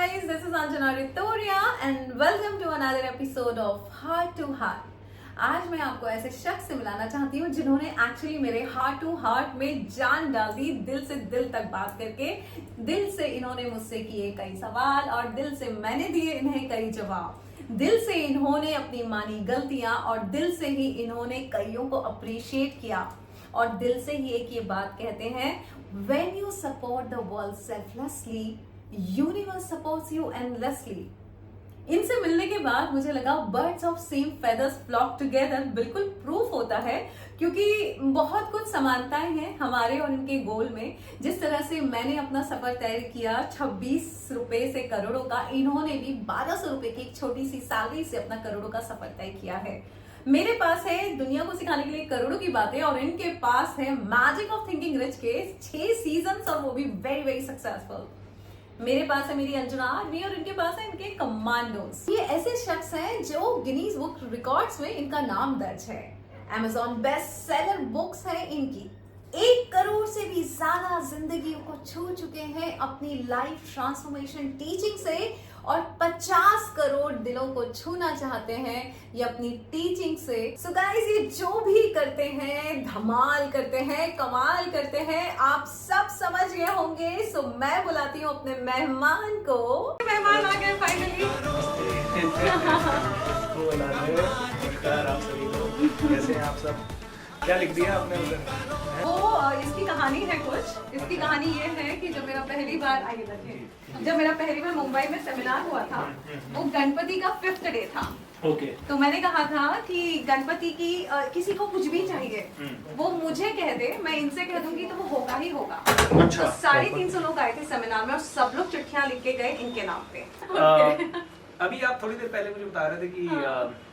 guys, this is Anjana Ritoria and welcome to another episode of Heart to Heart. आज मैं आपको ऐसे शख्स से मिलाना चाहती हूँ जिन्होंने एक्चुअली मेरे हार्ट टू हार्ट में जान डाल दी, दिल से दिल तक बात करके। दिल से इन्होंने मुझसे किए कई सवाल और दिल से मैंने दिए इन्हें कई जवाब। दिल से इन्होंने अपनी मानी गलतियां और दिल से ही इन्होंने कईयों को अप्रिशिएट किया और दिल से ही एक ये बात कहते हैं, when you support the world selflessly, universe supports you endlessly. इनसे मिलने के बाद मुझे लगा birds of same feathers flock together बिल्कुल प्रूफ होता है, क्योंकि बहुत कुछ समानताएं हैं हमारे और इनके गोल में। जिस तरह से मैंने अपना सफर तय किया 26 रुपए से करोड़ों का, इन्होंने भी 1200 रुपए की एक छोटी सी सैलरी से अपना करोड़ों का सफर तय किया है। मेरे पास है दुनिया को सिखाने के लिए करोड़ों की बातें और इनके पास है मैजिक ऑफ थिंकिंग रिच के 6 सीजन्स और वो भी वेरी वेरी सक्सेसफुल। मेरे पास है मेरी अंजना आर्मी और इनके पास है इनके कमांडोज। ये ऐसे शख्स हैं जो गिनीज बुक रिकॉर्ड्स में इनका नाम दर्ज है। Amazon बेस्ट सेलर बुक्स है इनकी। 1 करोड़ से भी ज्यादा जिंदगियों को छू चुके हैं अपनी लाइफ ट्रांसफॉर्मेशन टीचिंग से और 50 करोड़ दिलों को छूना चाहते हैं ये अपनी टीचिंग से। सो गाइस, ये जो भी करते हैं, धमाल करते हैं, कमाल करते हैं, आप सब समझ गए होंगे। सो मैं बुलाती हूँ अपने मेहमान को। मेहमान आ गए फाइनली। नमस्कार आप सभी लोग, कैसे हैं आप सब? क्या लिख दिया आपने उधर? वो इसकी कहानी है कुछ। इसकी कहानी ये है कि जब मेरा पहली बार मुंबई में सेमिनार हुआ था, वो गणपति का 5th डे था। ओके। तो मैंने कहा था कि गणपति की किसी को कुछ भी चाहिए वो मुझे कह दे, मैं इनसे कह दूंगी तो वो होगा ही होगा। अच्छा। तो 350 लोग आए थे सेमिनार में और सब लोग चिट्ठियां लिख के गए इनके नाम पे। अभी आप थोड़ी देर पहले मुझे बता रहे थे कि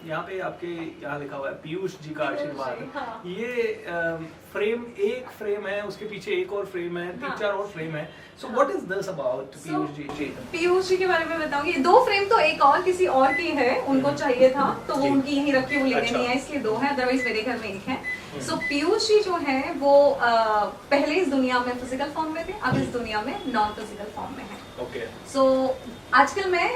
यहाँ पे आपके यहाँ लिखा हुआ है पीयूष जी का आशीर्वाद। हाँ। ये फ्रेम, एक फ्रेम है, उसके पीछे एक और फ्रेम है, 3-4 और फ्रेम है। So what is this about Piyush ji? Piyush ji के बारे में बताऊंगी। 2 फ्रेम तो एक और किसी और की है, उनको चाहिए था तो वो उनकी यहीं रखी, वो लेने नहीं है, इसलिए 2 है, अदरवाइज मेरे घर में एक है। सो पीयूष जी जो है वो पहले इस दुनिया में फिजिकल फॉर्म में थे, अब इस दुनिया में नॉन फिजिकल फॉर्म में है। ओके। सो आजकल मैं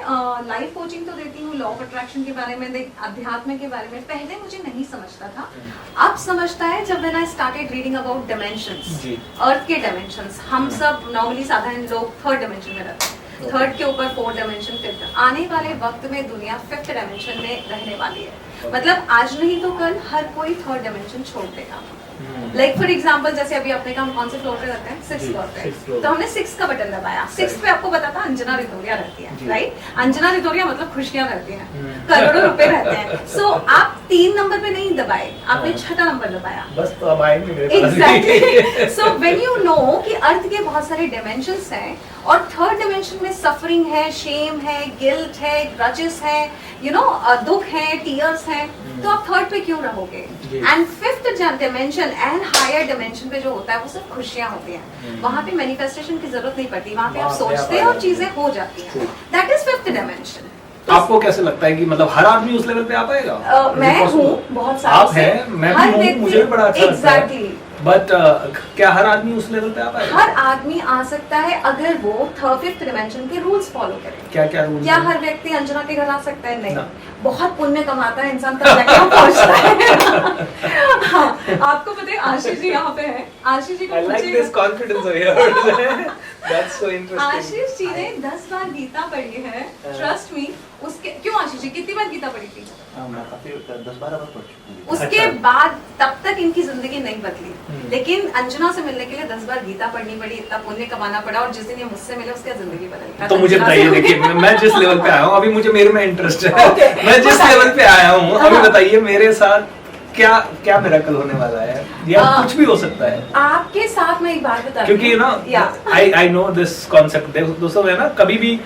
लाइफ कोचिंग तो देती हूँ, लॉ ऑफ अट्रैक्शन के बारे में, अध्यात्म के बारे में। पहले मुझे नहीं समझता था, अब समझता है जब when I started reading about dimensions, earth के डायमेंशंस। हम सब नॉर्मली साधारण लोग 3rd डायमेंशन में रहते हैं, 3rd के ऊपर 4th डायमेंशन, 5th। आने वाले वक्त में दुनिया 5th डायमेंशन में रहने वाली है। मतलब आज नहीं तो कल हर कोई 3rd डायमेंशन छोड़ देगा। लाइक फॉर एग्जाम्पल, जैसे अभी अपने काम कौन से फ्लोर पे रहते हैं? 6th फ्लोर पे। तो हमने 6 का बटन दबाया। 6 पे आपको पता था अंजना रितोरिया रहती है, राइट? अंजना रितोरिया मतलब खुशियां रहती हैं, करोड़ों रुपए रहते हैं। सो आप 3 नंबर पे नहीं दबाए, आपने 6ठा नंबर दबाया। बस तो अब आएंगे मेरे पास। Exactly. So when you know कि अर्थ के बहुत सारे डायमेंशंस हैं और 3rd डायमेंशन में सफरिंग है, शेम है, गिल्ट है, ग्रजेस है, यू नो, दुख है, टीयर्स है, तो आप 3rd पे क्यों रहोगे? And 5th dimension and higher dimension पे जो होता है वो सब खुशियां होती हैं। वहां पे मैनिफेस्टेशन की जरूरत नहीं पड़ती, वहां पे आप सोचते हैं और चीजें हो जाती हैं। That is 5th dimension. आपको कैसे लगता है कि मतलब हर आदमी उस लेवल पे आ पाएगा? मैं हूँ बहुत सालों आप हैं, मैं भी हूँ, मुझे भी बड़ा अच्छा लगता है। Exactly. बट क्या हर आदमी उस लेवल पे आ पाएगा? हर आदमी आ सकता है अगर वो 5th डायमेंशन के रूल्स फॉलो करे। क्या रूल्स? क्या हर व्यक्ति अंजना के घर आ सकता है? नहीं। बहुत पुण्य कमाता है इंसान का पहुंचता है। हाँ, आपको पता है आशीष जी यहाँ पे हैं। आशीष जी को आशीष जी ने 10 बार गीता पढ़ी है, ट्रस्ट मी। उसके क्यों आशीष जी कितनी बार गीता पढ़ी थी? मैं काफी 10-12 बार पढ़ चुकी हूँ। उसके बाद तब तक इनकी जिंदगी नहीं बदली, लेकिन अंजना से मिलने के लिए 10 बार गीता पढ़नी पड़ी, इतना पुण्य कमाना पड़ा और जिस दिन ये मुझसे मिले उसकी जिंदगी बदल। तो मुझे बताइए, देखिए मैं जिस लेवल पे आया हूँ अभी, मुझे मेरे में इंटरेस्ट है। मैं जिस लेवल पे आया हूँ अभी बताइए मेरे साथ क्या मिरेकल होने वाला है या कुछ भी हो सकता है आपके साथ। मैं एक बात बता, क्योंकि you know I know this concept. दोस्तों है ना, कभी भी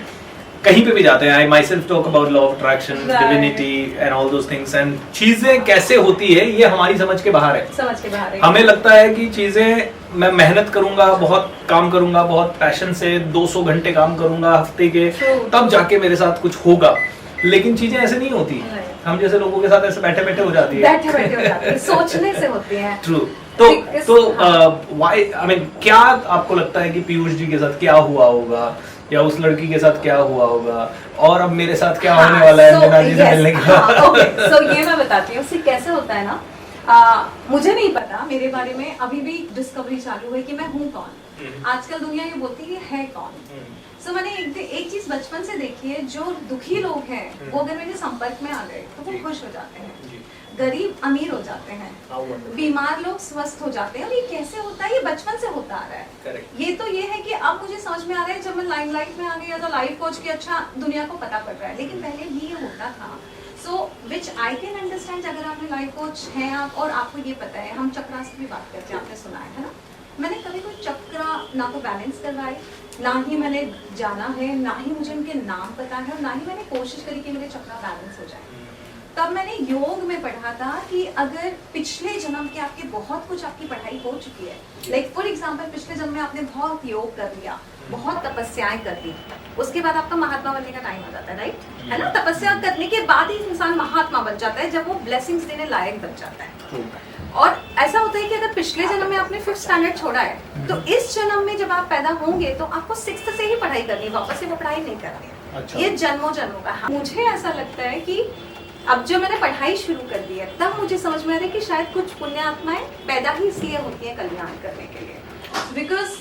कहीं पे भी जाते हैं, I myself talk about law of attraction, divinity and all those things, and चीजें कैसे होती है ये हमारी समझ के बाहर है। हमें लगता है कि चीजें, मैं मेहनत करूंगा, बहुत काम करूंगा, बहुत पैशन से 200 घंटे काम करूंगा हफ्ते के, तब जाके मेरे साथ कुछ होगा। लेकिन चीजें ऐसे नहीं होती, हम जैसे लोगों के साथ ऐसे बैठे बैठे हो जाती है, सोचने से होती है। ट्रू। तो व्हाई, आई मीन, क्या आपको लगता है कि पीयूष जी के साथ क्या हुआ होगा या उस लड़की के साथ क्या हुआ होगा और अब मेरे साथ क्या होने वाला है अंजना जी से मिलने के बाद। ओके, सो ये मैं बताती हूँ। कैसे होता है ना, मुझे नहीं पता, मेरे बारे में अभी भी डिस्कवरी चालू है कि मैं हूँ कौन। आजकल दुनिया ये बोलती है कौन। सो मैंने एक चीज बचपन से देखी है, जो दुखी लोग हैं वो अगर मेरे संपर्क में आ गए तो वो खुश हो जाते हैं, गरीब अमीर हो जाते हैं, बीमार लोग स्वस्थ हो जाते हैं। और ये कैसे होता है? ये बचपन से होता आ रहा है। Correct. ये तो ये है कि अब मुझे समझ में आ रहा है, जब मैं लाइमलाइट में आ गई तो लाइफ कोच की अच्छा दुनिया को पता पड़ रहा है, लेकिन पहले भी ये होता था। सो विच आई कैन अंडरस्टैंड, अगर आपने लाइफ कोच हैं आप और आपको ये पता है, हम चक्रास की भी बात करते हैं, आपने सुना है ना। मैंने कभी कोई चक्रा ना तो बैलेंस करवाए, ना ही मैंने जाना है, ना ही मुझे उनके नाम पता है, और ना ही मैंने कोशिश करी कि मेरे चक्रा बैलेंस हो जाए। तब मैंने योग में पढ़ा था कि अगर पिछले जन्म के आपके बहुत कुछ आपकी पढ़ाई हो चुकी है, लाइक फॉर एग्जांपल पिछले जन्म में आपने बहुत योग कर लिया, बहुत तपस्याएं कर ली, उसके बाद आपका महात्मा बनने का टाइम आ जाता है, राइट? है ना? तपस्या करने के बाद ही इंसान महात्मा बन जाता है, जब वो ब्लेसिंग्स देने लायक बन जाता है। और ऐसा होता है कि अगर पिछले जन्म में आपने 5th स्टैंडर्ड छोड़ा है, तो इस जन्म में जब आप पैदा होंगे तो आपको 6th से ही पढ़ाई करनी है, वापस से वो पढ़ाई नहीं करनी है। अच्छा। ये जन्मों जन्मों का। मुझे ऐसा लगता है कि अब जो मैंने पढ़ाई शुरू कर दी है, तब मुझे समझ में आ रहा है कि शायद कुछ पुण्य आत्माएं पैदा ही इसलिए होती हैं कल्याण करने के लिए। बिकॉज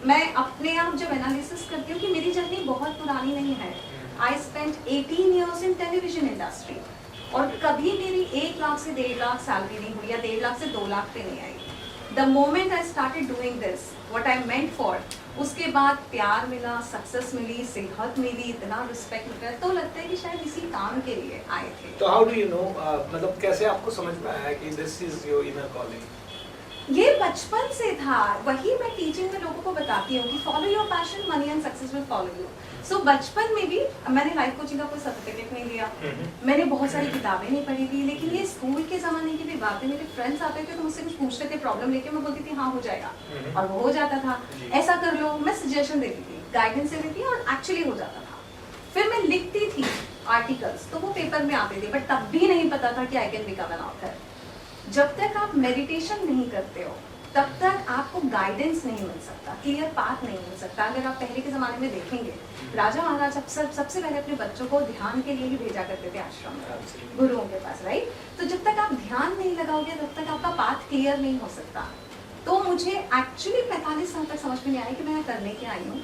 मैं अपने आप जब एनालिसिस करती हूँ कि मेरी जर्नी बहुत पुरानी नहीं है। I spent 18 years in television industry, और कभी मेरी 1 लाख से 1.5 लाख सैलरी नहीं हुई, या 1.5 लाख से 2 लाख पे नहीं आई। The moment I started doing this what I meant for, उसके बाद प्यार मिला, सक्सेस मिली, सेहत मिली, इतना रिस्पेक्ट मिला, तो लगता है कि शायद इसी काम के लिए आए थे। तो हाउ डू यू नो, मतलब कैसे आपको समझ में आया कि this is your inner calling? ये बचपन से था। वही मैं टीचिंग में लोगों को बताती हूँ कि follow your passion, money and success will follow you. So बचपन में भी मैंने लाइफ कोचिंग का कोई सर्टिफिकेट नहीं लिया, मैंने बहुत सारी किताबें नहीं पढ़ी थी, लेकिन ये स्कूल के ज़माने की भी बात है। मेरे फ्रेंड्स आते थे तो मुझसे कुछ पूछते थे, प्रॉब्लम लेके, मैं बोलती थी हाँ हो जाएगा, और वो हो जाता था। ऐसा कर लो, मैं सजेशन देती थी, गाइडेंस देती थी, और एक्चुअली हो जाता था। फिर मैं लिखती थी आर्टिकल्स, तो वो पेपर में आते थे, बट तब भी नहीं पता था कि I can become an author. जब तक आप मेडिटेशन नहीं करते हो, तब तक आपको गाइडेंस नहीं मिल सकता, क्लियर पाथ नहीं मिल सकता। अगर आप पहले के ज़माने में देखेंगे, राजा महाराज अक्सर सबसे पहले अपने बच्चों को ध्यान के लिए ही भेजा करते थे आश्रम में, गुरुओं के पास, राइट? तो जब तक आप ध्यान नहीं लगाओगे, तब तक आपका पाथ क्लियर नहीं हो सकता। तो मुझे एक्चुअली 45 साल तक समझ में नहीं आया कि मैं करने के आई हूँ।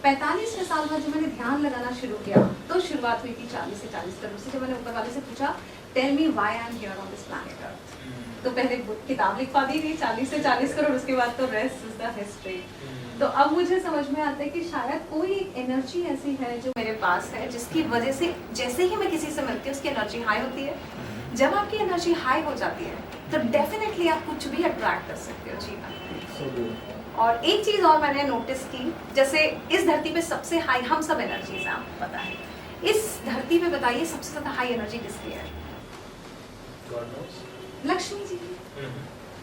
45वें साल में जब मैंने ध्यान लगाना शुरू किया, तो शुरुआत हुई थी 40 से 40 करोड़ से। जब मैंने ऊपर वाले से पूछा, tell me why I am here on this planet earth, तो पहले किताब लिख पाती थी 40 से 40 करोड़, उसके बाद तो रेस्ट इज द हिस्ट्री। तो अब मुझे समझ में आता है कि शायद कोई एक एनर्जी ऐसी है जो मेरे पास है, जिसकी वजह से जैसे ही मैं किसी से मिलती हूँ उसकी एनर्जी हाई होती है। जब आपकी एनर्जी हाई हो जाती है तो डेफिनेटली आप कुछ भी अट्रैक्ट कर सकते हो जीवन। और एक चीज और मैंने नोटिस की, जैसे इस धरती पे सबसे हाई हम सब एनर्जीज हैं, आपको पता है। इस धरती पे बताइए सबसे ज्यादा हाई एनर्जी किसकी है? लक्ष्मी जी की,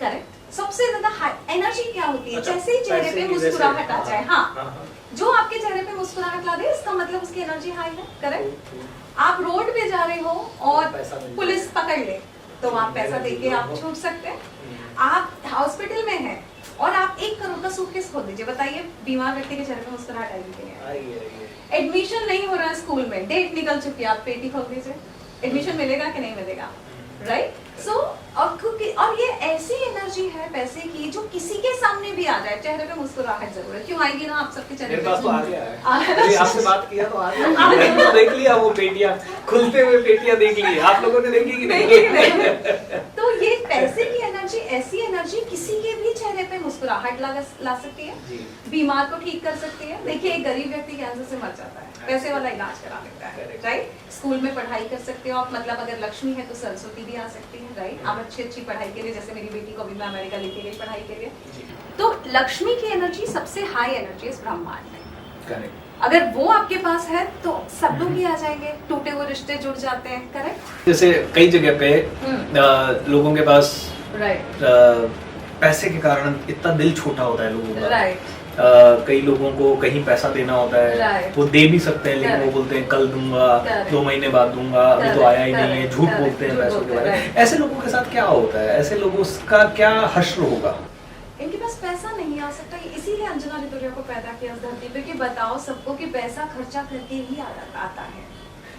करेक्ट। सबसे ज्यादा हाई एनर्जी क्या होती है? अच्छा, जैसे ही चेहरे पे मुस्कुराहट आ जाए, हाँ, हाँ। जो आपके चेहरे पे मुस्कुराहट ला दे, इसका मतलब उसकी एनर्जी हाई है, करेक्ट। आप रोड पे जा रहे हो और पुलिस पकड़ ले, तो आप पैसा देके आप छूट सकते हैं। आप हॉस्पिटल में हैं और आप 1 करोड़ का सूटकेस खोल दीजिए, बताइए बीमार व्यक्ति के चेहरे पे मुस्कुराहट आएगी कि नहीं? एडमिशन नहीं हो रहा है स्कूल में, डेट निकल चुकी है, आप पेटी खोल दीजिए, एडमिशन मिलेगा कि नहीं मिलेगा, राइट? सो और ये ऐसी एनर्जी है पैसे की जो किसी के सामने भी आ जाए, चेहरे पे मुस्कुराहट जरूर है। क्यों आएगी ना? आप सबके चेहरे पे। मेरे पास तो आ गया है। अभी आपसे बात किया तो आ गया। देख लिया वो पेटियां, खुलते हुए पेटियां देख ली। आप लोगों ने देखी कि नहीं? तो ये पैसे की एनर्जी, ऐसी एनर्जी किसी के भी चेहरे पे मुस्कुराहट ला सकती है, बीमार को ठीक कर सकती है। देखिए, एक गरीब व्यक्ति कैंसर से मर जाता है, पैसे वाला इलाज करा लेता है, राइट? स्कूल में पढ़ाई कर सकते हो आप, मतलब अगर लक्ष्मी है तो सरस्वती भी आ सकती है, राइट? आप अच्छी पढ़ाई के लिए, जैसे मेरी बेटी को भी मैं अमेरिका लेके गई पढ़ाई के लिए, तो लक्ष्मी की एनर्जी सबसे हाई एनर्जी इस ब्रह्मांड में, करेक्ट। अगर वो आपके पास है तो सब लोग ही आ जाएंगे, टूटे हुए रिश्ते जुड़ जाते हैं, करेक्ट। जैसे कई जगह पे लोगों के पास पैसे के कारण इतना दिल छोटा होता है लोगों का, राइट। कई लोगों को कहीं पैसा देना होता है, वो दे भी सकते हैं, लेकिन वो बोलते हैं कल दूंगा, 2 महीने बाद दूंगा, अभी तो आया ही नहीं है, झूठ बोलते हैं पैसों के बारे में। ऐसे लोगों के साथ क्या होता है? ऐसे लोगों का क्या हश्र होगा? इनके पास पैसा नहीं आ सकता, इसीलिए अंजना रितोरिया को पैदा किया इस धरती पे कि बताओ सबको कि पैसा खर्चा करके ही आता है।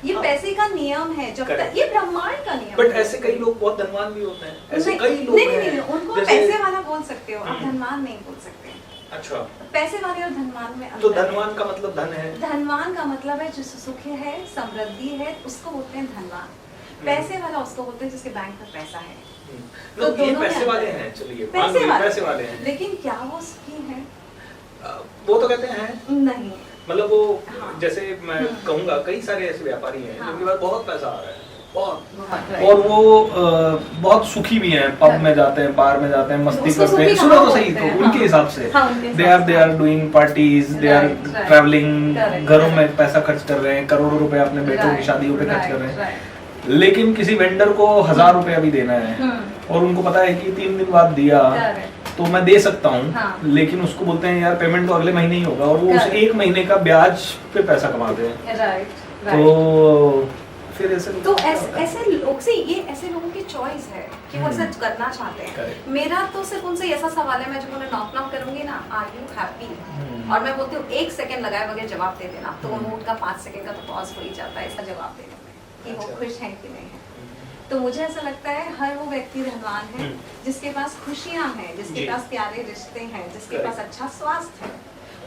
ये पैसे का नियम है, जब तक ये ब्रह्मांड का नियम। बट ऐसे कई लोग बहुत धनवान भी होते हैं, ऐसे कई लोग नहीं, उनको पैसे वाला बोल सकते हो, आप धनवान नहीं बोल सकते। अच्छा, पैसे वाले और धनवान में तो अंतर है। धनवान का मतलब धन है, धनवान का मतलब है जिससे सुख है, समृद्धि है, उसको बोलते हैं धनवान। पैसे वाला उसको बोलते हैं जिसके बैंक में पैसा है। तो ये पैसे वाले हैं, चलिए पैसे वाले हैं, लेकिन क्या वो सुखी हैं? वो तो कहते हैं नहीं, मतलब वो हाँ। जैसे मैं कहूँगा कई सारे ऐसे व्यापारी हैं हाँ। जिनके पास बहुत पैसा आ रहा है, बहुत, right। और वो बहुत सुखी भी हैं, पब में जाते हैं, बार में जाते हैं, मस्ती उसको करते हैं, सुखी सुनो कहाँ तो सही, बोलते तो हैं, उनके हाँ। हिसाब से हाँ, उनके दे हिसाब are doing parties, they are Right, travelling, correct, घरों correct। में पैसा खर्च कर रहे हैं, करोड़ों रुपए अपने बेटों की Right, शादियों पे खर्च कर right, रहे हैं, लेकिन किसी वेंडर को 1000 रुपया भी देना है और उनको पता है कि 3 दिन बाद दिया तो मैं दे सकता हूँ, हाँ। लेकिन उसको बोलते हैं यार पेमेंट तो अगले महीने ही होगा, और वो उस Correct। 1 महीने का ब्याज पे पैसा कमाते हैं। राइट, तो फिर ऐसे तो ऐसे लोग से ये ऐसे लोगों की चॉइस है कि वो ऐसा करना चाहते हैं। Correct। मेरा तो सिर्फ उनसे ऐसा सवाल है, मैं जब उन्हें नॉक करूंगी ना, आर यू हैप्पी, और मैं बोलती हूँ 1 सेकंड लगाए बगैर जवाब दे देना, तो उनका 5 सेकंड का तो पॉज हो ही जाता है इसका जवाब देने में कि वो अच्छा। खुश हैं कि नहीं है। तो मुझे ऐसा लगता है हर वो व्यक्ति धनवान है जिसके पास खुशियां हैं, जिसके जी। पास प्यारे रिश्ते हैं, जिसके Correct। पास अच्छा स्वास्थ्य है।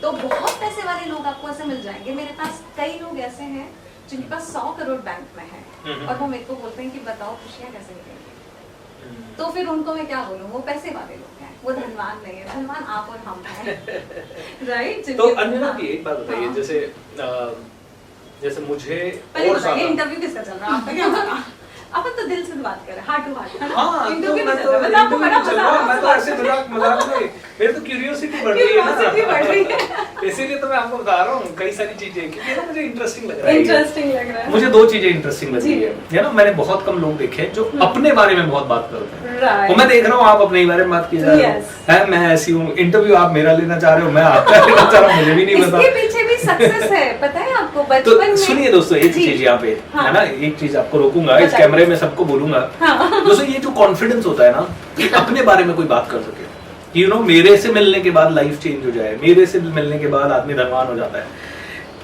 तो बहुत पैसे वाले लोग आपको ऐसे मिल जाएंगे। मेरे पास कई लोग ऐसे हैं जिनके पास 100 करोड़ बैंक में है और वो मेरे को बोलते हैं कि बताओ खुशियां कैसे मिलेंगी। तो फिर उनको मैं क्या बोलूं, वो पैसे वाले लोग हैं, वो धनवान नहीं है। धनवान आप और हम हैं। राइट। तो अंजना की एक बात बताइए, हाँ। जैसे मुझे पहले और बताइए ज्यादा इंटरव्यू किसका चल रहा है, आपका क्या पता? अपन तो दिल से बात कर रहे हैं, हार्ट टू हार्ट, है ना? हाँ, तो इंटरव्यू मैं नहीं तो चल रहा, मतलब आपको बड़ा चल मजा रहा आ हूँ, रहा मैं तो ऐसे मजाक में मेरे तो क्यूरियोसिटी बढ़ रही है Curiosity बढ़ रही है। इसीलिए तो मैं आपको बता रहा हूँ कई सारी चीजें, क्योंकि ना मुझे इंटरेस्टिंग लग रहा है। इंटरेस्टिंग लग रहा है मुझे 2 चीजें इंटरेस्टिंग लग रही जी। है ना। मैंने बहुत कम लोग देखे हैं जो अपने बारे में बहुत बात करते हैं, Right। और मैं देख रहा हूँ आप अपने बारे में बात की जा रहे Yes। हो, है मैं ऐसी हूँ, इंटरव्यू आप मेरा लेना चाह रहे हो, मैं आपका लेना चाह रहा हूँ, मुझे भी नहीं पता। इसके पीछे भी सक्सेस है, पता है आपको? तो बचपन में सुनिए दोस्तों, एक जी। चीज यहाँ पे हाँ। है ना, एक चीज आपको रोकूंगा, इस बताइए। कैमरे में सबको बोलूंगा हाँ। दोस्तों, ये जो कॉन्फिडेंस होता है ना कि अपने बारे में कोई बात कर सके, यू नो, मेरे से मिलने के बाद लाइफ चेंज हो जाए, मेरे से मिलने के बाद आदमी धनवान हो जाता है।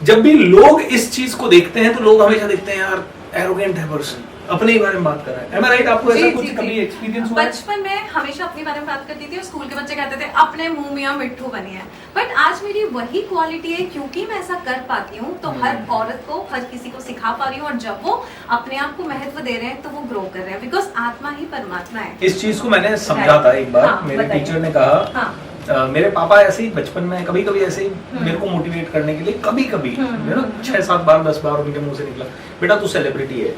जब भी लोग इस चीज को देखते हैं तो लोग हमेशा देखते हैं यार एरोगेंट है पर्सन, अपने ही बारे में बात कर रहा है। Am I right? आपको ऐसा जी, कुछ जी, कभी जी। एक्सपीरियंस हुआ है? बचपन में हमेशा अपने बारे में बात करती थी और स्कूल के बच्चे कहते थे अपने मुंह मियां मिट्ठू बनी है। बट आज मेरी वही क्वालिटी है, क्योंकि मैं ऐसा कर पाती हूँ तो हर औरत को, हर किसी को सिखा पा रही हूँ, और जब वो अपने आप को महत्व दे रहे हैं तो वो ग्रो कर रहे हैं, बिकॉज आत्मा ही परमात्मा है। इस चीज को मैंने समझा था एक बार, हाँ, मेरे बताइए। टीचर ने कहा, हाँ। मेरे पापा ऐसे ही बचपन में कभी कभी ऐसे ही मेरे को मोटिवेट करने के लिए कभी कभी, यू नो, 6-7 बार 10 बार उनके मुंह से निकला, बेटा तू सेलिब्रिटी है,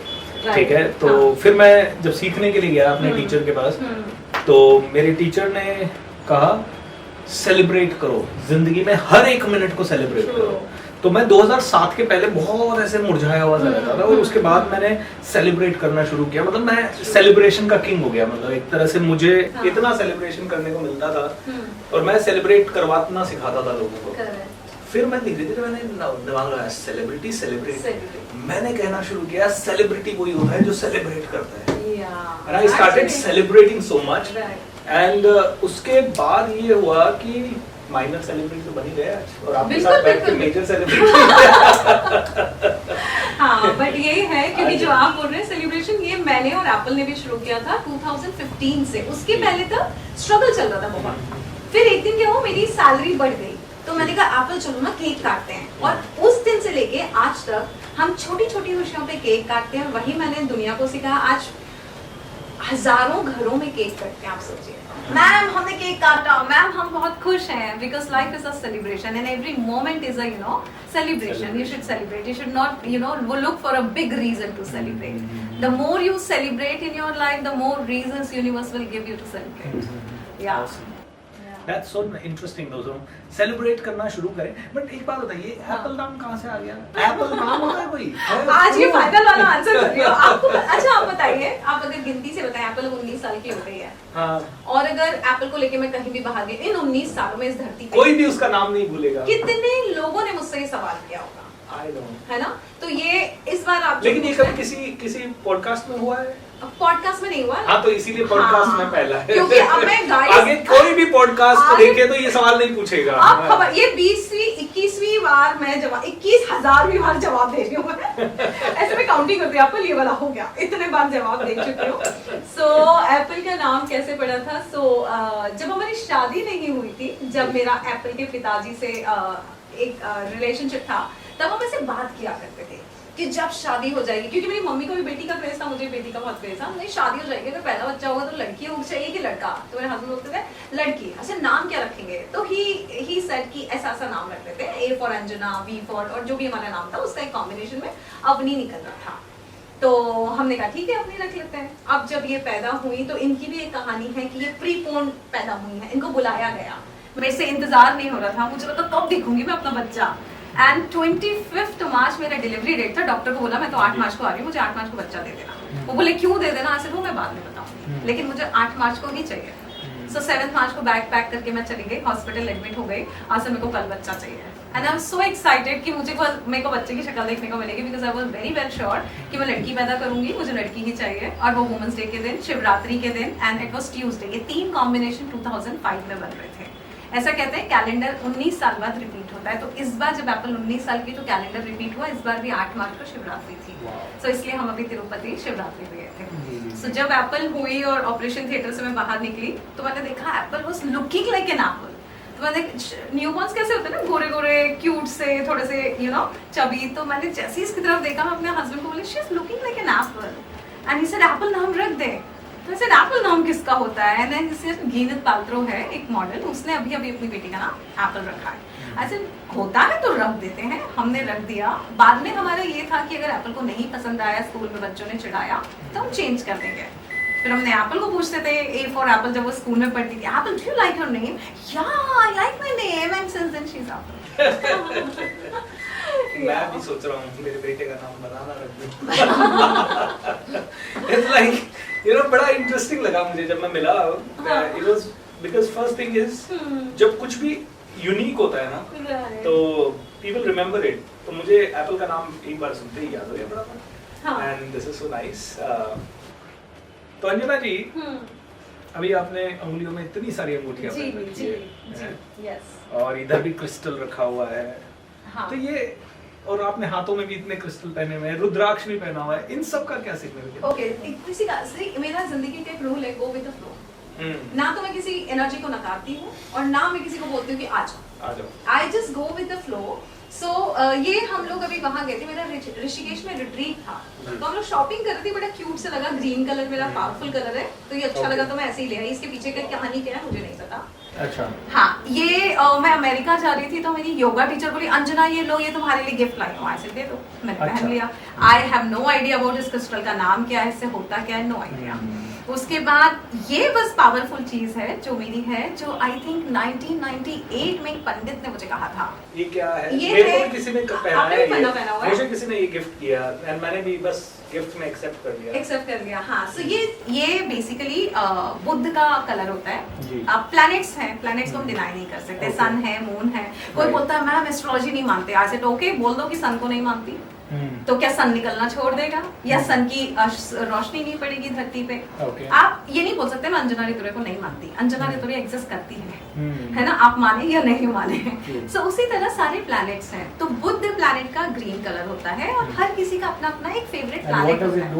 ठीक है। तो हाँ। फिर मैं जब सीखने के लिए गया अपने टीचर के पास, तो मेरे टीचर ने कहा सेलिब्रेट करो, जिंदगी में हर 1 मिनट को सेलिब्रेट करो। तो मैं 2007 के पहले बहुत ऐसे मुरझाया हुआ सा रहता था, और उसके बाद मैंने सेलिब्रेट करना शुरू किया। मतलब मैं सेलिब्रेशन का किंग हो गया, मतलब एक तरह से मुझे इतना सेलिब्रेशन करने को मिलता था, और मैं सेलिब्रेट करवाना सिखाता था लोगों को। फिर मैं धीरे धीरे मैंने दिमाग लगाया सेलिब्रिटी सेलिब्रेट, मैंने कहना शुरू किया सेलिब्रिटी वही होता है जो सेलिब्रेट करता है। And I started celebrating so much, and उसके बाद ये हुआ कि माइनर सेलिब्रिटी तो बन ही गया आज, और आपके साथ बैठ के मेजर सेलिब्रिटी। हाँ, बट ये है क्योंकि जो आप बोल रहे हैं सेलिब्रेशन, ये मैंने और एप्पल ने भी शुरू किया था 2015 से। उसके पहले तो स्ट्रगल चल रहा था बहुत। फिर एक दिन क्या हुआ, मेरी सैलरी बढ़ गई, तो मैंने कहा एप्पल चलो ना केक काटते हैं, और उस दिन से लेके आज तक हम छोटी छोटी खुशियों पे केक काटते हैं। वही मैंने दुनिया को सिखाया। आज हजारों घरों में केक कटते हैं, आप सोचिए। मैम हमने केक काटा, मैम हम बहुत खुश हैं, because life is a celebration and every moment is a celebration. You should celebrate, you should not look for a big reason to celebrate. The more you celebrate in your life, the more reasons universe will give you to celebrate. Yeah That's so interesting दोस्तों, celebrate करना शुरू करें। But एक बात बताइए, Apple नाम कहाँ से आ गया? एप्पल नाम होता है कोई? आज ये फाइनल वाला आंसर कर रही हो आपको। अच्छा आप बताइए, आप अगर गिनती से बताएं, एप्पल 19 साल की हो गई है, और अगर एप्पल को लेके मैं कहीं भी बाहर गई इन 19 सालों में इस धरती पे, कोई भी उसका नाम नहीं भूलेगा। कितने लोगों ने मुझसे ये सवाल किया होगा, I know। है ना? तो ये इस बार आप, लेकिन ये कभी किसी पॉडकास्ट में हुआ है? पॉडकास्ट में नहीं हुआ हाँ तो इसीलिए पॉडकास्ट हाँ, में पहला है क्योंकि अब मैं guys- आगे कोई भी पॉडकास्ट आगे- देखे तो ये सवाल नहीं पूछेगा। अब खबर ये 20वीं 21वीं बार मैं जवाब 21,000वीं बार जवाब दे रही हूँ ऐसे में काउंटिंग करती हूँ आपको ये वाला हो गया इतने बार जवाब दे चुकी हूँ। सो एप्पल का नाम कैसे पड़ा था? जब हमारी शादी नहीं हुई थी, जब मेरा एप्पल के पिताजी से एक रिलेशनशिप था, तब हम ऐसे बात किया करते थे कि जब शादी हो जाएगी, क्योंकि मेरी मम्मी को भी बेटी का क्रेज था, मुझे बेटी का बहुत क्रेज था, नहीं शादी हो जाएगी, अगर पहला बच्चा होगा तो लड़की होगी चाहिए कि लड़का? तो मेरे हस्बैंड बोलते थे लड़की। अच्छा नाम क्या रखेंगे? तो ही सेड कि ऐसा नाम रख लेते हैं, A for Anjana, V for, और जो भी हमारा नाम था उसका एक कॉम्बिनेशन में अवनी निकल रहा था। तो हमने कहा ठीक है अपनी रख लेते हैं। अब जब ये पैदा हुई तो इनकी भी एक कहानी है कि ये प्रीपोन पैदा हुई है, इनको बुलाया गया, मेरे से इंतजार नहीं हो रहा था, मुझे लगा कब देखूंगी मैं अपना बच्चा। एंड 25 मार्च मेरा डिलीवरी डेट था। डॉक्टर को बोला मैं तो 8 मार्च को आ रही हूँ, मुझे 8 मार्च को बच्चा दे देना। वो बोले क्यों दे देना? ऐसे मैं बाद में बताऊँ, लेकिन मुझे 8 मार्च को ही चाहिए। सो 7 मार्च को बैग पैक करके मैं चली गई, हॉस्पिटल एडमिट हो गई, आज से मेरे को कल बच्चा चाहिए। And I am so excited कि मेरे को बच्चे की शक्ल देखने को मिलेगी, because I was very well sure कि मैं लड़की पैदा करूंगी, मुझे लड़की ही चाहिए। और वो वुमेंस डे के दिन, शिवरात्रि के दिन, एंड इट वाज ट्यूसडे। ये 3 कॉम्बिनेशन 2005 में बन रहे थे। ऐसा कहते हैं कैलेंडर 19 साल बाद रिपीट होता है, तो इस बार जब एप्पल 19 साल की तो कैलेंडर रिपीट हुआ, इस बार भी 8 मार्च को शिवरात्रि थी। सो इसलिए हम अभी तिरुपति शिवरात्रि पे गए थे। सो जब एप्पल हुई और ऑपरेशन थिएटर से मैं बाहर निकली तो मैंने देखा Apple was looking like an apple. तो मैंने न्यूबॉर्न्स कैसे होते हैं ना, गोरे गोरे क्यूट से, थोड़े से चबी, तो मैंने जैसे इसकी तरफ देखा, मैं अपने हस्बैंड को बोली she is looking like an apple, and he said Apple नाम रख दे। तो ऐसे एप्पल नाम किसका होता है? एंड जैसे gwyneth paltrow है एक मॉडल, उसने अभी अपनी बेटी का नाम एप्पल रखा है। ऐसे होता है तो रख देते हैं, हमने रख दिया। बाद में हमारा ये था कि अगर एप्पल को नहीं पसंद आया, स्कूल में बच्चों ने चिढ़ाया, तो हम चेंज कर देंगे। फिर हमने एप्पल को पूछते थे, ए फॉर एप्पल, जब वो स्कूल में पढ़ती थी, Apple do you like your name? Yeah I like my name, and since then she is Apple. मैं भी सोच रहा हूँ मेरे बेटे का नाम बनाना रख दूं। It's like बड़ा इंटरेस्टिंग लगा मुझे जब मैं मिला। It was because first thing is जब कुछ भी यूनिक होता है ना तो people remember it। तो मुझे एप्पल का नाम एक बार सुनते ही याद हो गया बड़ा। And this is so nice। तो अंजना जी, अभी आपने अंगुलियों में इतनी सारी अंगूठियां पहन रखी है, और इधर भी क्रिस्टल रखा हुआ है। तो ये, और आपने हाथों में भी इतने क्रिस्टल पहने हुए हैं, रुद्राक्ष भी पहना हुआ है, इन सब का क्या सिग्निफिकेंस? ओके, मेरा जिंदगी का एक रूल है, गो विद द फ्लो। ना तो मैं किसी एनर्जी को नकारती हूँ और ना मैं किसी को बोलती हूँ कि आ जाओ। I just go with the flow. So ये हम लोग अभी वहां गए थे, मेरा ऋषिकेश में रिट्रीट था, तो हम लोग शॉपिंग कर रहे थे, बड़ा क्यूट से लगा, ग्रीन कलर मेरा पावरफुल कलर है, तो ये अच्छा लगा तो मैं ऐसे ही ले आई। इसके पीछे का कहानी क्या है मुझे नहीं पता। अच्छा। हाँ, ये मैं अमेरिका जा रही थी तो मेरी योगा टीचर बोली अंजना ये लो, ये तुम्हारे लिए गिफ्ट लाई हूँ, ऐसे दे दो। मैंने पहन लिया। I have no idea about इस क्रिस्टल का नाम क्या है, इससे होता क्या है, नो आइडिया। उसके बाद ये बस पावरफुल चीज है जो मेरी है, जो आई थिंक 1998 में एक पंडित ने मुझे कहा था। ये क्या है? ये मेरे है, को किसी ने पहनाया है, पहना हुआ है। मुझे किसी ने ये गिफ्ट किया एंड मैंने भी बस गिफ्ट में एक्सेप्ट कर लिया। हाँ, सो ये बेसिकली बुद्ध का कलर होता है। प्लैनेट्स हैं, प्लैनेट्स को हम डिनाई नहीं कर सकते। सन है, मून है। कोई बोलता है मैम एस्ट्रोलॉजी नहीं मानते, आज ओके बोल दो कि सन को नहीं मानती, तो क्या सन निकलना छोड़ देगा या सन की रोशनी नहीं पड़ेगी धरती पे? आप ये नहीं बोल सकते मैं अंजना रितुरे को नहीं मानती। अंजना रितुरे एग्जिस्ट करती है ना, आप माने या नहीं माने। सो उसी तरह सारे प्लैनेट्स हैं। तो बुद्ध प्लैनेट का ग्रीन कलर होता है और हर किसी का अपना अपना एक फेवरेट प्लैनेट होता है।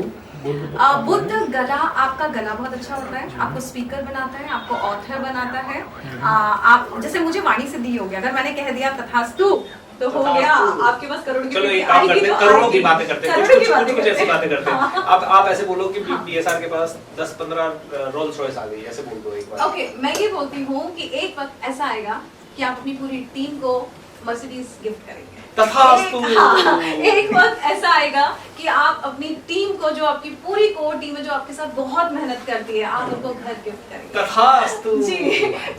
बुद्ध गला, आपका गला बहुत अच्छा होता है, आपको स्पीकर बनाता है, आपको ऑथर बनाता है। आप जैसे मुझे वाणी सिद्धि हो गया, अगर मैंने कह दिया तथास्तु तो हो गया, आपके पास करोड़ की, चलो एक काम करते हैं, करोड़ों की बातें करते हैं, कुछ ऐसी बातें करते हैं। आप ऐसे बोलो कि बीएसआर के पास 10-15 रोल्स रॉयस आ गई, ऐसे बोल दो एक बार। ओके, मैं ये बोलती हूँ कि एक वक्त ऐसा आएगा कि आप अपनी पूरी टीम को मर्सिडीज गिफ्ट करेंगे। तथास्तु। एक वक्त ऐसा आएगा कि आप अपनी टीम को, जो आपकी पूरी कोर टीम है, जो आपके साथ बहुत मेहनत करती है, आप उनको घर गिफ्ट करेंगे। तथास्तु। जी,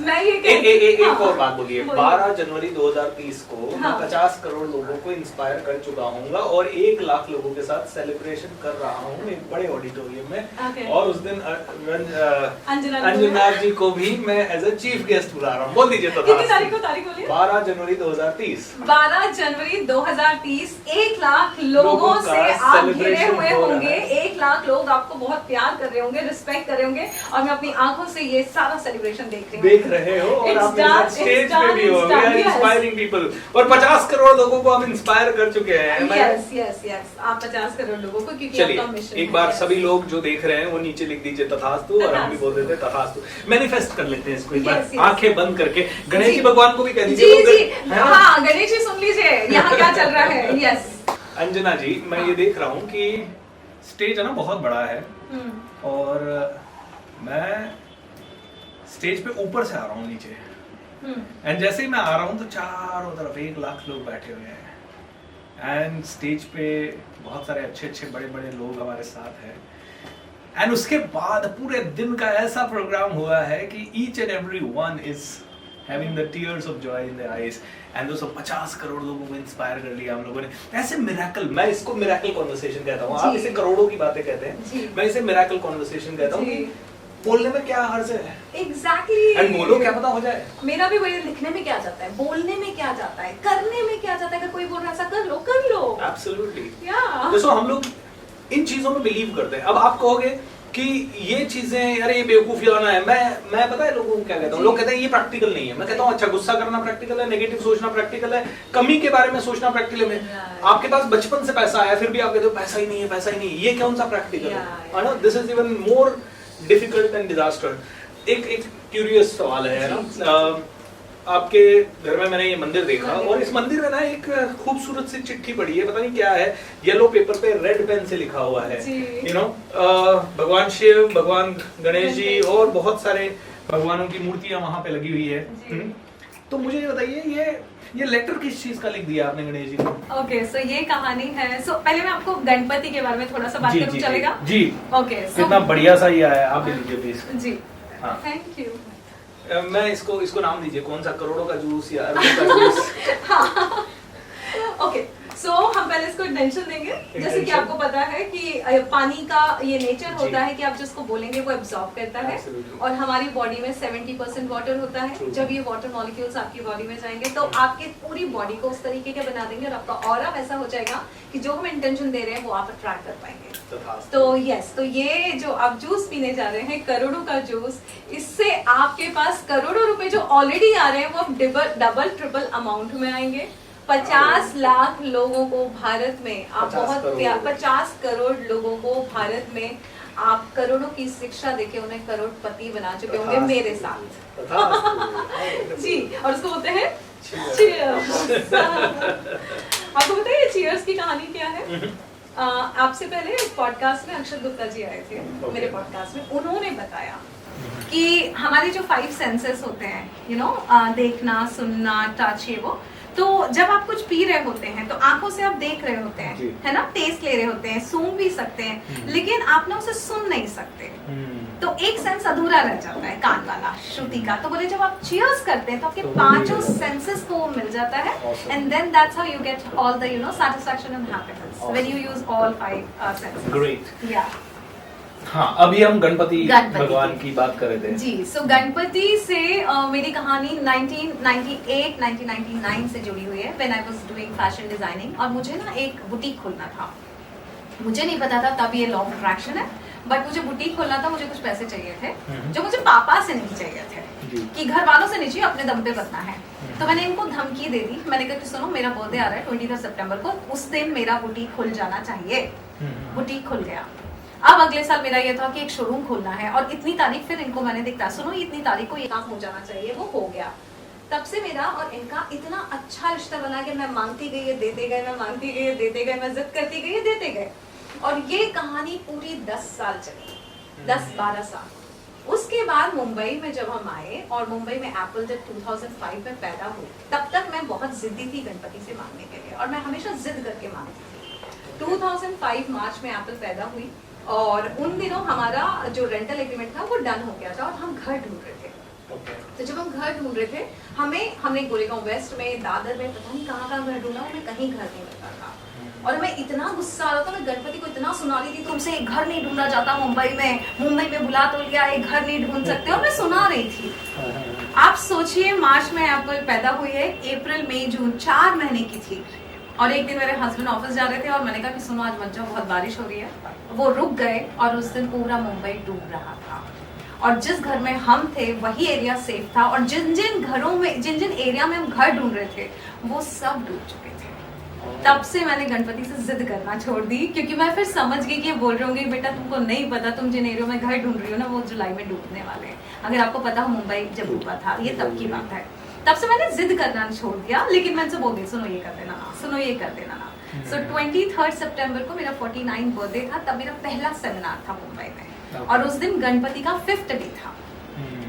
मैं ये एक और बात बोलिए। 12 जनवरी 2030 को मैं 50 करोड़ लोगों को इंस्पायर कर चुका हूँ और 1 लाख लोगों के साथ सेलिब्रेशन कर रहा हूँ एक बड़े ऑडिटोरियम में। और उस दिन अंजना जी को भी मैं एज अ चीफ गेस्ट बुला रहा हूँ। बोल दीजिए कितनी तारीख को? तारीख बोलिए। 12 जनवरी 2030। 12 जनवरी 2030 1 लाख लोगों से आप घिरे celebration हुए हो रहा होंगे, है। 1 लाख लोग आपको बहुत प्यार कर रहे होंगे, रिस्पेक्ट कर रहे होंगे, और मैं अपनी आंखों से ये सारा सेलिब्रेशन देख रहे हो और It's आप मेरे done, साथ स्टेज it's पे done, भी हो। it's We done, are yes. inspiring people और 50 करोड़ लोगों को हम इंस्पायर कर चुके हैं। यस यस यस, आप 50 करोड़ लोगों को, क्योंकि चलिए आपका मिशन एक बार सभी लोग जो देख रहे हैं वो नीचे लिख दीजिए तथास्तु, और हम भी बोल देते हैं तथास्तु। मैनिफेस्ट कर लेते हैं इसको एक बार, Yes, yes. आंखें बंद करके। गणेश जी जी। भगवान को भी कह जी दीजिए। जी, है ना? हाँ गणेश जी सुन लीजिए यहाँ क्या चल रहा है। यस अंजना जी, मैं ये देख रहा हूँ कि स्टेज है ना बहुत बड़ा है, और मैं स्टेज पे ऊपर से आ रहा हूँ नीचे, एंड जैसे ही मैं आ रहा हूँ तो चारों तरफ 1 लाख लोग बैठे हुए हैं, एंड स्टेज पे बहुत सारे अच्छे अच्छे बड़े बड़े लोग हमारे साथ हैं, एंड उसके बाद पूरे दिन का ऐसा प्रोग्राम हुआ है कि each and every one is having the tears of joy in their eyes, and दोस्तों 50 करोड़ लोगों को इंस्पायर कर लिया हम लोगों ने। ऐसे मिरेकल, मैं इसको मिरेकल कॉन्वर्सेशन कहता हूँ, आप इसे करोड़ों की बातें कहते हैं, मैं इसे मिरेकल कॉन्वर्सेशन कहता हूँ कि बोलने में क्या हर्ज है। एग्जैक्टली, एंड बोलो क्या पता हो जाए। मेरा भी वही, लिखने में क्या जाता है, बोलने में क्या जाता है, करने में क्या जाता है। अगर कोई बोल रहा है ऐसा कर लो। एब्सोल्युटली। या दोस्तों हम लोग इन चीजों में बिलीव करते हैं। अब आप कहोगे कि ये चीजें, अरे ये बेवकूफियाना है, मैं पता है लोगों को क्या कहता हूँ, लोग कहते हैं ये प्रैक्टिकल नहीं है। मैं कहता हूँ अच्छा, गुस्सा करना प्रैक्टिकल है, नेगेटिव सोचना प्रैक्टिकल है, कमी के बारे में सोचना प्रैक्टिकल है। आपके पास बचपन से पैसा आया फिर भी आप कहते हो पैसा ही नहीं है, पैसा ही नहीं है, ये कौन सा प्रैक्टिकल है ना? This is even more difficult and disaster. एक क्यूरियस सवाल है ना, आपके घर में मैंने ये मंदिर देखा, और इस मंदिर में ना एक खूबसूरत सी चिट्ठी पड़ी है, पता नहीं क्या है, येलो पेपर पे रेड पेन से लिखा हुआ है, यू नो, भगवान शिव, भगवान गणेश जी और बहुत सारे भगवानों की मूर्तियां वहां पे लगी हुई है। तो मुझे ये बताइए, ये लेटर किस चीज का लिख दिया आपने गणेश जी को? ओके, सो ये कहानी है। सो पहले मैं आपको गणपति के बारे में थोड़ा सा बात करूं, चलेगा? जी। ओके, कितना बढ़िया सा ये आया, आप भी लीजिए प्लीज। जी, हाँ। Thank you. मैं इसको नाम दीजिए, कौन सा, करोड़ों का जूस या अरबों का जूस? ओके, सो हम पहले इसको इंटेंशन देंगे। जैसे कि आपको पता है कि पानी का ये नेचर होता है कि आप जिसको बोलेंगे वो एब्जॉर्ब करता है, और हमारी बॉडी में 70% वाटर होता है। जब ये वाटर मॉलिक्यूल्स आपकी बॉडी में जाएंगे तो आपके पूरी बॉडी को उस तरीके के बना देंगे, और आपका ऑरा वैसा हो जाएगा कि जो हम इंटेंशन दे रहे हैं वो आप अट्रैक्ट कर पाएंगे। तो यस, तो ये जो आप जूस पीने जा रहे हैं, करोड़ों का जूस, इससे आपके पास करोड़ों रुपए जो ऑलरेडी आ रहे हैं वो अब डबल ट्रिपल अमाउंट में आएंगे। 50 लाख लोगों को भारत में आप 50 करोड़ लोगों को भारत में आप करोड़ों की शिक्षा देके उन्हें करोड़पति बना चुके होंगे मेरे साथ। जी, और उसको बोलते हैं चीयर्स। आपको पता है चीयर्स की कहानी क्या है? आपसे पहले पॉडकास्ट में अक्षत गुप्ता जी आए थे मेरे पॉडकास्ट में, उन्होंने बताया कि हमारे जो 5 सेंसेस होते हैं, यू नो, देखना, सुनना, टच, ये वो, तो जब आप कुछ पी रहे होते हैं तो आंखों से आप देख रहे होते हैं, है ना, टेस्ट ले रहे होते हैं, सूंघ भी सकते हैं, लेकिन आप ना उसे सुन नहीं सकते। तो एक सेंस अधूरा रह जाता है, कान वाला, श्रुति का। तो बोले जब आप चीयर्स करते हैं तो आपके 5 सेंसेस को मिल जाता है, and then that's how you get all the, you know, satisfaction and happiness when you use all 5 senses. Great. Yeah हाँ, अभी हम गणपति भगवान की बात कर रहे थे। जी, सो गणपति से मेरी कहानी 1999 से जुड़ी हुई है, when I was doing fashion designing, और मुझे ना एक बुटीक खोलना था। मुझे नहीं पता था तब ये लॉ ऑफ अट्रैक्शन है, बट मुझे बुटीक खोलना था। मुझे कुछ पैसे चाहिए थे जो मुझे पापा से नहीं चाहिए थे, कि घर वालों से नहीं चाहिए, अपने दम पे बनना है। तो मैंने इनको धमकी दे दी, मैंने कहा कि सुनो, मेरा बर्थडे आ रहा है 23 सितंबर को, उस दिन मेरा बुटीक खुल जाना चाहिए। बुटीक खुल गया। अब अगले साल मेरा ये था कि एक शोरूम खोलना है, और इतनी तारीख फिर इनको मैंने दिखता, सुनो इतनी तारीख को ये काम हो जाना चाहिए, वो हो गया। तब से मेरा और इनका इतना अच्छा रिश्ता बना कि मैं मांगती गई, ये देते गए, मैं मांगती गई, ये देते गए, मैं जिद करती गई, ये देते गए, और ये कहानी पूरी 10 साल चली, 10-12 साल। उसके बाद मुंबई में जब हम आए, और मुंबई में एप्पल जब 2005 में पैदा हुई, तब तक मैं बहुत जिद्दी थी गणपति से मांगने के लिए, और मैं हमेशा जिद करके मांगती थी। 2005 मार्च में एप्पल पैदा हुई, और उन दिनों हमारा जो रेंटल एग्रीमेंट था वो डन हो गया था, और हम घर ढूंढ रहे थे। तो जब हम घर ढूंढ रहे थे, हमने गोरेगांव वेस्ट में, दादर में, पता नहीं कहाँ घर ढूंढा, हमें कहीं घर नहीं मिलता था। और मैं इतना गुस्सा आ रहा था, मैं गणपति को इतना सुना रही थी, तुमसे एक घर नहीं ढूंढा जाता मुंबई में बुला तो लिया, एक घर नहीं ढूंढ सकते, और मैं सुना रही थी। आप सोचिए, मार्च में एप्पल पैदा हुई है, अप्रैल मई जून 4 महीने की थी, और एक दिन मेरे हस्बैंड ऑफिस जा रहे थे और मैंने कहा कि सुनो आज मत जाओ, बहुत बारिश हो रही है। वो रुक गए और उस दिन पूरा मुंबई डूब रहा था और जिस घर में हम थे वही एरिया सेफ था और जिन जिन घरों में जिन जिन एरिया में हम घर ढूंढ रहे थे वो सब डूब चुके थे। तब से मैंने गणपति से जिद करना छोड़ दी, क्योंकि मैं फिर समझ गई कि ये बोल रही होंगी बेटा तुमको नहीं पता, तुम जिन एरिया में घर ढूंढ रही हो ना वो जुलाई में डूबने वाले हैं। अगर आपको पता हो मुंबई जब डूबा था, ये तब की बात है। तब से मैंने जिद करना छोड़ दिया, लेकिन मैं उनसे बोल दी सुनो ये कर देना ना, सुनो ये कर देना ना। सो 23 सितंबर को मेरा 49 बर्थडे था, तब मेरा पहला सेमिनार था मुंबई में और उस दिन गणपति का 5th डे था।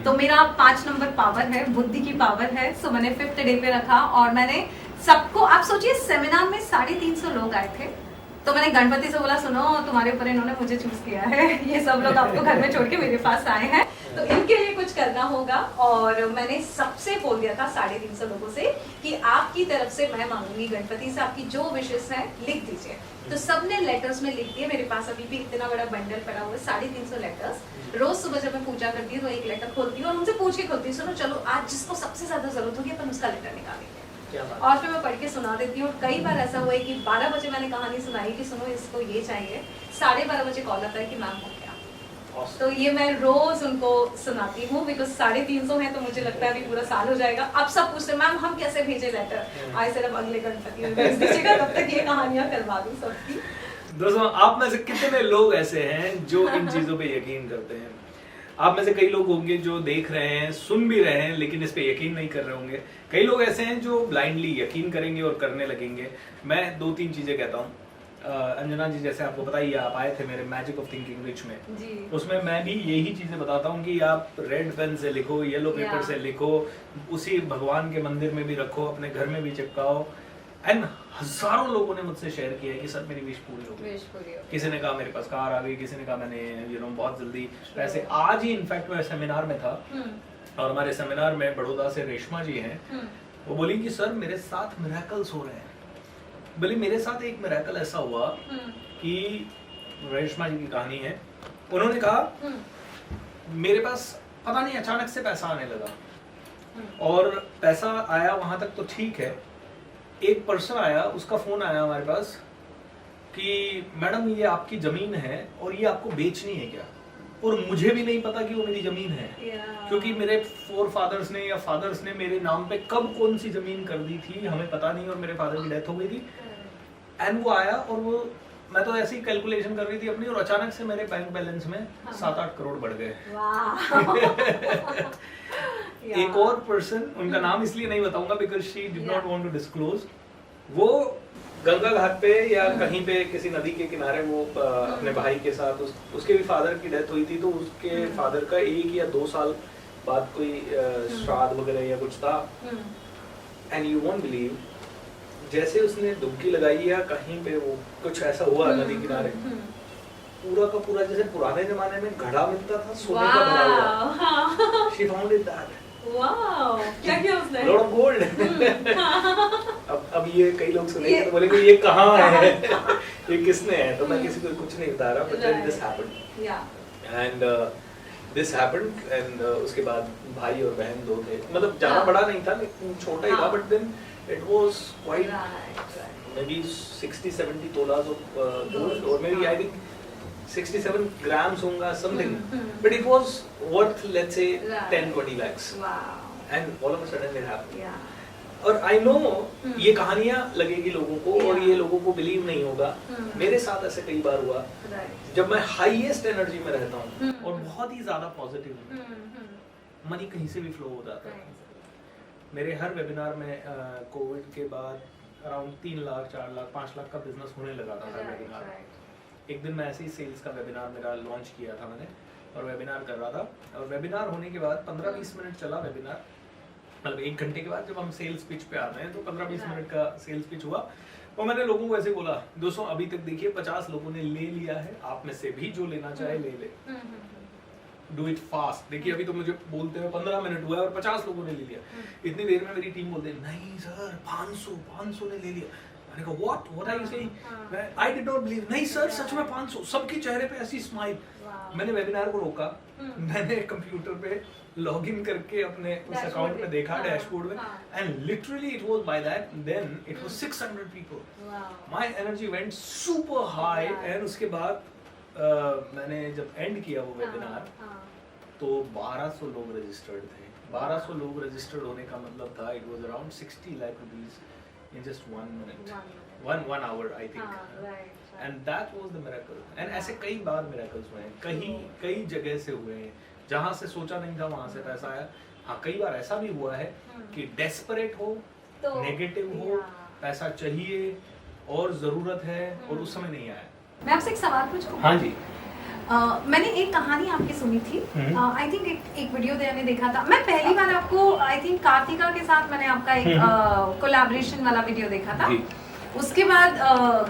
तो मेरा 5 नंबर पावर है, बुद्धि की पावर है। सो मैंने 5th डे पे रखा और मैंने सबको, आप सोचिए सेमिनार में 350 लोग आए थे। तो मैंने गणपति से बोला सुनो तुम्हारे ऊपर इन्होंने मुझे चूज किया है, ये सब लोग आपको घर में छोड़ के मेरे पास आए हैं तो इनके लिए कुछ करना होगा। और मैंने सबसे बोल दिया था 350 लोगों से कि आपकी तरफ से मैं मांगूंगी गणपति से आपकी जो विशेष है लिख दीजिए। तो सबने लेटर्स में लिख दिए। मेरे पास अभी भी इतना बड़ा बंडल पड़ा हुआ है, 350 लेटर्स। रोज सुबह जब मैं पूजा करती हूँ तो एक लेटर खोलती हूँ और उनसे पूछ के खोलती हूँ सुनो चलो आज जिसको सबसे ज्यादा जरूरत होगी अपन उसका लेटर निकालेंगे और फिर मैं पढ़ के सुना देती हूँ। कई बार ऐसा हुआ है कि 12 बजे मैंने कहानी सुनाई कि सुनो इसको ये चाहिए, 12:30 बजे कॉल आता है कि मैम हो गया। तो ये मैं रोज उनको सुनाती हूँ बिकॉज 350 है तो मुझे लगता है अभी पूरा साल हो जाएगा। अब सब पूछते हैं मैम हम कैसे भेजे लेटर, आज सिर्फ अगले गणपति में भेज दीजिएगा, तब तक ये कहानियां करवा दूँ सबकी। दोस्तों आप में से कितने लोग ऐसे हैं जो इन चीजों पे यकीन करते हैं? आप में से कई लोग होंगे जो देख रहे हैं, सुन भी रहे हैं, लेकिन इस पे यकीन नहीं कर रहे होंगे। कई लोग ऐसे हैं जो ब्लाइंडली यकीन करेंगे और करने लगेंगे। मैं 2-3 चीजें कहता हूँ। अंजना जी जैसे आपको पता ही है, आप आए थे मेरे मैजिक ऑफ थिंकिंग रिच में जी। उसमें मैं भी यही चीजें बताता हूँ कि आप रेड पेन से लिखो, येलो पेपर से लिखो, उसी भगवान के मंदिर में भी रखो, अपने घर में भी चिपकाओ। एंड हजारों लोगों ने मुझसे शेयर किया है कि सर मेरी विश पूरी हो गई। किसी ने कहा मेरे पास कार आ गई, किसी ने कहा मैंने बहुत जल्दी पैसे। आज ही इनफैक्ट मैं सेमिनार में था और हमारे सेमिनार में बड़ौदा से रेशमा जी हैं, वो बोली कि सर मेरे साथ मिरेकल्स हो रहे हैं। बोली मेरे साथ एक मिरेकल ऐसा हुआ कि रेशमा जी की कहानी है। उन्होंने कहा मेरे पास पता नहीं अचानक से पैसा आने लगा और पैसा आया वहां तक तो ठीक है। एक पर्सन आया, उसका फोन आया हमारे पास कि मैडम ये आपकी जमीन है और ये आपको बेचनी है क्या? और मुझे भी नहीं पता कि वो मेरी जमीन है क्योंकि मेरे फोर फादर्स ने या फादर्स ने मेरे नाम पे कब कौन सी जमीन कर दी थी हमें पता नहीं और मेरे फादर की डेथ हो गई थी। एंड वो आया और वो मैं तो ऐसी कैलकुलेशन कर रही थी अपनी और अचानक से मेरे बैंक बैलेंस में 7-8 करोड़ बढ़ गए। एक और पर्सन, उनका नाम इसलिए नहीं बताऊंगा because she did not want to disclose, वो गंगा घाट पे या कहीं पे किसी नदी के किनारे वो अपने भाई के साथ उसके भी फादर की डेथ हुई थी तो उसके फादर का 1 या 2 साल बाद कोई श्राद्ध वगैरह या कुछ था। एंड यू वोंट बिलीव, जैसे उसने डुबकी लगाई या कहीं पे वो कुछ ऐसा हुआ नदी किनारे, पूरा का पूरा जैसे पुराने जमाने में घड़ा मिलता था सोने का भरा हुआ, she found it that. Wow, क्या किया उसने? Lot of gold. अब ये कई लोग सुनेंगे तो बोलेंगे ये कहाँ है, ये किसने है? तो मैं किसी को कुछ नहीं बता रहा, but then this happened. Yeah. And this happened and उसके बाद भाई और बहन 2 थे, मतलब ज़्यादा बड़ा नहीं था लेकिन छोटा ही था, but then it was quite maybe 60-70 तोलास of gold or maybe I think 67 grams होगा something, but it was worth let's say 10-20 lakhs. Wow. And all of a sudden it happened. Yeah. और I know ये कहानियाँ लगेगी लोगों को और ये लोगों को बिलीव नहीं होगा। मेरे साथ ऐसे कई बार हुआ जब मैं हाईएस्ट एनर्जी में रहता हूँ और बहुत ही ज्यादा पॉजिटिव हूँ, मनी कहीं से भी फ्लो हो जाता है। मेरे हर वेबिनार में कोविड के बाद अराउंड 3 लाख 4 लाख 5 लाख का बिजनेस होने लगा था हर वेबिनार। एक दिन मैं ऐसे ही सेल्स का वेबिनार मेरा लॉन्च किया था मैंने और वेबिनार कर रहा था और वेबिनार होने के बाद 15-20 मिनट चला वेबिनार, मतलब 1 घंटे के बाद जब हम सेल्स पिच पे आते हैं तो 15-20 मिनट का सेल्स पिच हुआ और मैंने लोगों को ऐसे बोला दोस्तों अभी तक देखिए 50 लोगों ने ले लिया है, आप में से भी जो लेना चाहे ले ले, डू इट फास्ट। देखिए अभी तो मुझे बोलते हैं 15 मिनट हुआ है और 50 लोगों ने ले लिया। इतनी देर में मेरी टीम बोलते हैं नहीं सर 500 ने ले लिया। मैंने कहा what are you saying? I did not believe, नहीं सर सच में 500, सबके चेहरे पे ऐसी स्माइल। मैंने वेबिनार को रोका, मैंने कंप्यूटर पे लॉग इन करके अपने उस अकाउंट में देखा डैशबोर्ड में, and literally it was by that then it was 600 people. My energy went super high, and उसके बाद मैंने जब एंड किया वो वेबिनार तो 1200 लोग रजिस्टर्ड थे। 1200 लोग रजिस्टर्ड होने का मतलब था it was around 60 lakh rupees in just 1 minute, one hour I think, and that was the miracle. And ऐसे कई बार miracles हुए हैं, कई जगह से हुए हैं जहाँ से सोचा नहीं था वहाँ से पैसा आया। हाँ, कई बार ऐसा भी हुआ है कि desperate हो, नेगेटिव हो, पैसा चाहिए और जरूरत है और उस समय नहीं आया। मैं आपसे एक सवाल पूछूं? हाँ जी। मैंने एक कहानी आपकी सुनी थी, आई थिंक एक वीडियो मैंने देखा था। मैं पहली बार आपको आई थिंक कार्तिका के साथ मैंने आपका एक कोलैबोरेशन वाला वीडियो देखा था। उसके बाद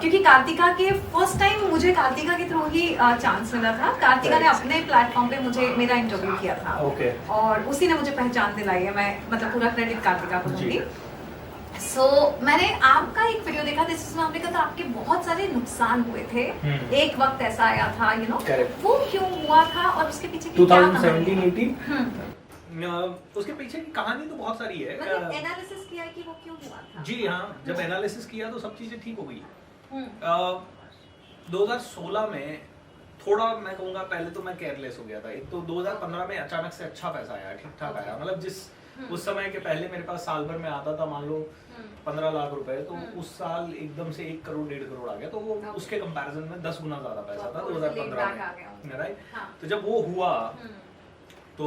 क्योंकि कार्तिका के फर्स्ट टाइम मुझे कार्तिका के थ्रू ही चांस मिला था। कार्तिका ने अपने प्लेटफॉर्म पे मुझे मेरा इंटरव्यू किया था, और उसी ने मुझे पहचान दिलाई है। मैं मतलब पूरा क्रेडिट कार्तिका को दूंगी। सो मैंने आपका एक वीडियो देखा था जिसमें आपने कहा था आपके बहुत सारे नुकसान हुए थे। एक वक्त ऐसा आया था, यू नो, वो क्यों हुआ था और उसके पीछे की क्या कहानी है? उसके पीछे की कहानी तो बहुत सारी है। मतलब एनालिसिस किया कि वो क्यों हुआ था? जी हाँ, जब एनालिसिस किया तो सब चीजें ठीक हो गई। 2016 में थोड़ा मैं कहूँगा पहले तो मैं केयरलेस हो गया था। एक तो 2015 में अचानक से अच्छा पैसा आया, ठीक ठाक आया। मतलब जिस उस समय के पहले मेरे पास साल भर में आता था मान लो 15 लाख रुपए, तो उस साल एकदम से 1 करोड़ 1.5 करोड़ आ गया। तो वो उसके कंपैरिजन में 10 गुना ज्यादा पैसा था 2015 में, राइट? तो जब वो हुआ तो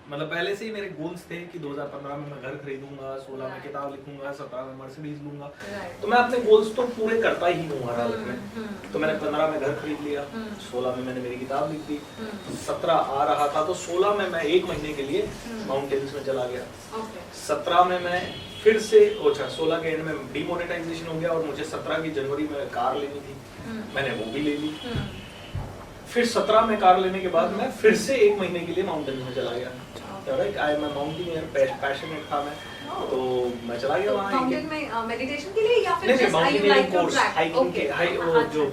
मतलब पहले से ही मेरे गोल्स थे कि 2015 में मैं घर खरीदूंगा, 16 में किताब लिखूंगा, 17 में मर्सिडीज लूंगा। तो मैं अपने गोल्स तो पूरे करता ही हूँ हर हालत में। तो मैंने 15 में घर खरीद लिया, 16 में मैंने मेरी किताब लिख दी, 17 आ रहा था तो 16 में मैं 1 महीने के लिए माउंटेन्स में चला गया। 17 में मैं फिर से 16 के एंड में डीमोनेटाइजेशन हो गया और मुझे 17 की जनवरी में कार लेनी थी, मैंने वो भी ले ली। फिर 17 में कार लेने के बाद मैं फिर से 1 महीने के लिए माउंटेन्स में चला गया। Right, I am a mountaineer, passionate था मैं, तो मैं चला गया वहाँ। माउंटेन में मेडिटेशन के लिए या फिर नहीं, माउंटेनियरिंग कोर्स, हाइकिंग के जो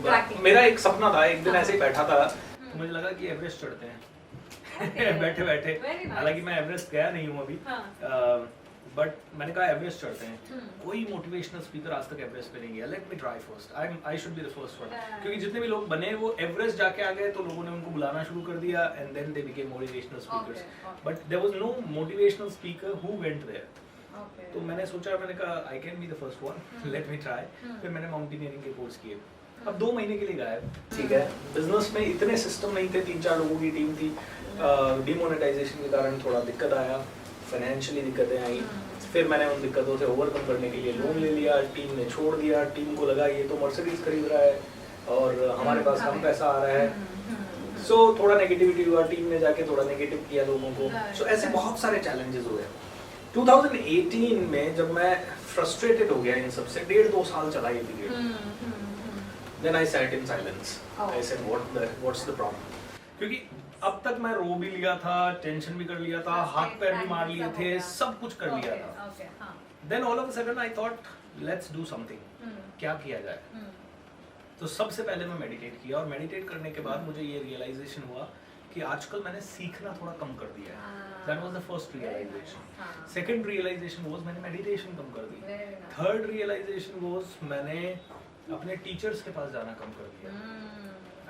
मेरा एक सपना था। एक दिन ऐसे ही बैठा था तो मुझे लगा कि एवरेस्ट चढ़ते हैं बैठे बैठे। हालांकि मैं एवरेस्ट गया नहीं हूँ अभी, बट मैंने कहा एवरेस्ट चढ़ते हैं। कोई मोटिवेशनल स्पीकर आज तक एवरेस्ट पे नहीं गया। Late me try first, I should be the first one. क्योंकि जितने भी लोग बने वो एवरेस्ट जाके आ गए तो लोगों ने उनको बुलाना शुरू कर दिया, and then they became motivational speakers. But there was no motivational speaker who went there. तो मैंने सोचा, मैंने कहा I can be the first one, let me try. फिर मैंने माउंटेनियरिंग के कोर्स किए। अब 2 महीने के लिए गायब, ठीक है। बिजनेस में इतने सिस्टम नहीं थे, 3-4 लोगों की टीम थी। डिमोनेटाइजेशन के कारण थोड़ा दिक्कत आया, फाइनेंशियली दिक्कतें आई। फिर मैंने उन दिक्कतों से ओवरकम करने के लिए लोन ले लिया, टीम ने छोड़ दिया। टीम को लगा ये तो मर्सिडीज खरीद रहा है और हमारे पास कम पैसा आ रहा है। सो थोड़ा नेगेटिविटी हुआ, टीम ने जाके थोड़ा नेगेटिव किया लोगों को। सो ऐसे बहुत सारे चैलेंजेस हुए। 2018 में जब मैं फ्रस्ट्रेटेड हो गया इन सबसे, 1.5-2 साल चला ये period, then I sat in silence. I said what's the problem? क्योंकि अब तक मैं रो भी लिया था, टेंशन भी कर लिया था, हाथ पैर भी मार लिए थे, सब कुछ कर लिया था। Then all of a sudden I thought let's do something. क्या किया जाए? तो सबसे पहले मैं मेडिटेट किया, और मेडिटेट करने के बाद मुझे ये रियलाइजेशन हुआ कि आजकल मैंने सीखना थोड़ा कम कर दिया है। That was the first realization. Second realization was मैंने मेडिटेशन कम कर दी। थर्ड रियलाइजेशन वाज मैंने अपने टीचर्स के पास जाना कम कर दिया।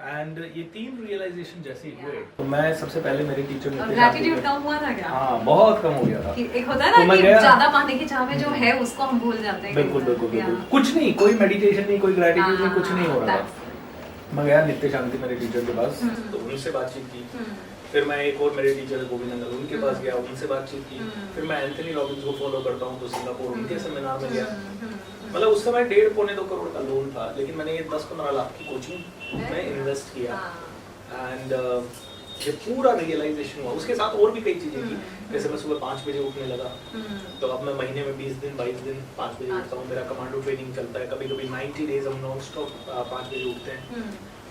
एंड ये 3 रियलाइजेशन जैसे ही हुए तो मैं सबसे पहले मेरे टीचर ने ग्रैटिट्यूड कम हुआ था क्या? हाँ, बहुत कम हो गया था। एक होता है ना कि ज्यादा पाने की चाह में जो है उसको हम भूल जाते हैं। बिल्कुल। कुछ नहीं, कोई मेडिटेशन नहीं, कोई ग्रैटिट्यूड नहीं, कुछ नहीं हो रहा था। मैं गया नित्य शांति मेरे टीचर के पास, तो उनसे बातचीत की। फिर मैं एक और मेरे टीचर गोविंद नंदन, उनके पास गया, उनसे बातचीत की। फिर मैं एंथनी रॉबिन्स को फॉलो करता हूँ तो सिंगापुर उनके सेमिनार में गया। मतलब उस समय 1.5-2 करोड़ का लोन था, लेकिन मैंने ये 10-15 लाख की कोचिंग में इन्वेस्ट किया। एंड ये पूरा रियलाइजेशन हुआ। उसके साथ और भी कई चीजें की, जैसे मैं सुबह 5 बजे उठने लगा, तो अब मैं महीने में 20 दिन 22 दिन 5 बजे उठता हूँ। मेरा कमांडो ट्रेनिंग चलता है, कभी कभी 90 डेज हम नॉन स्टॉप 5 बजे उठते हैं।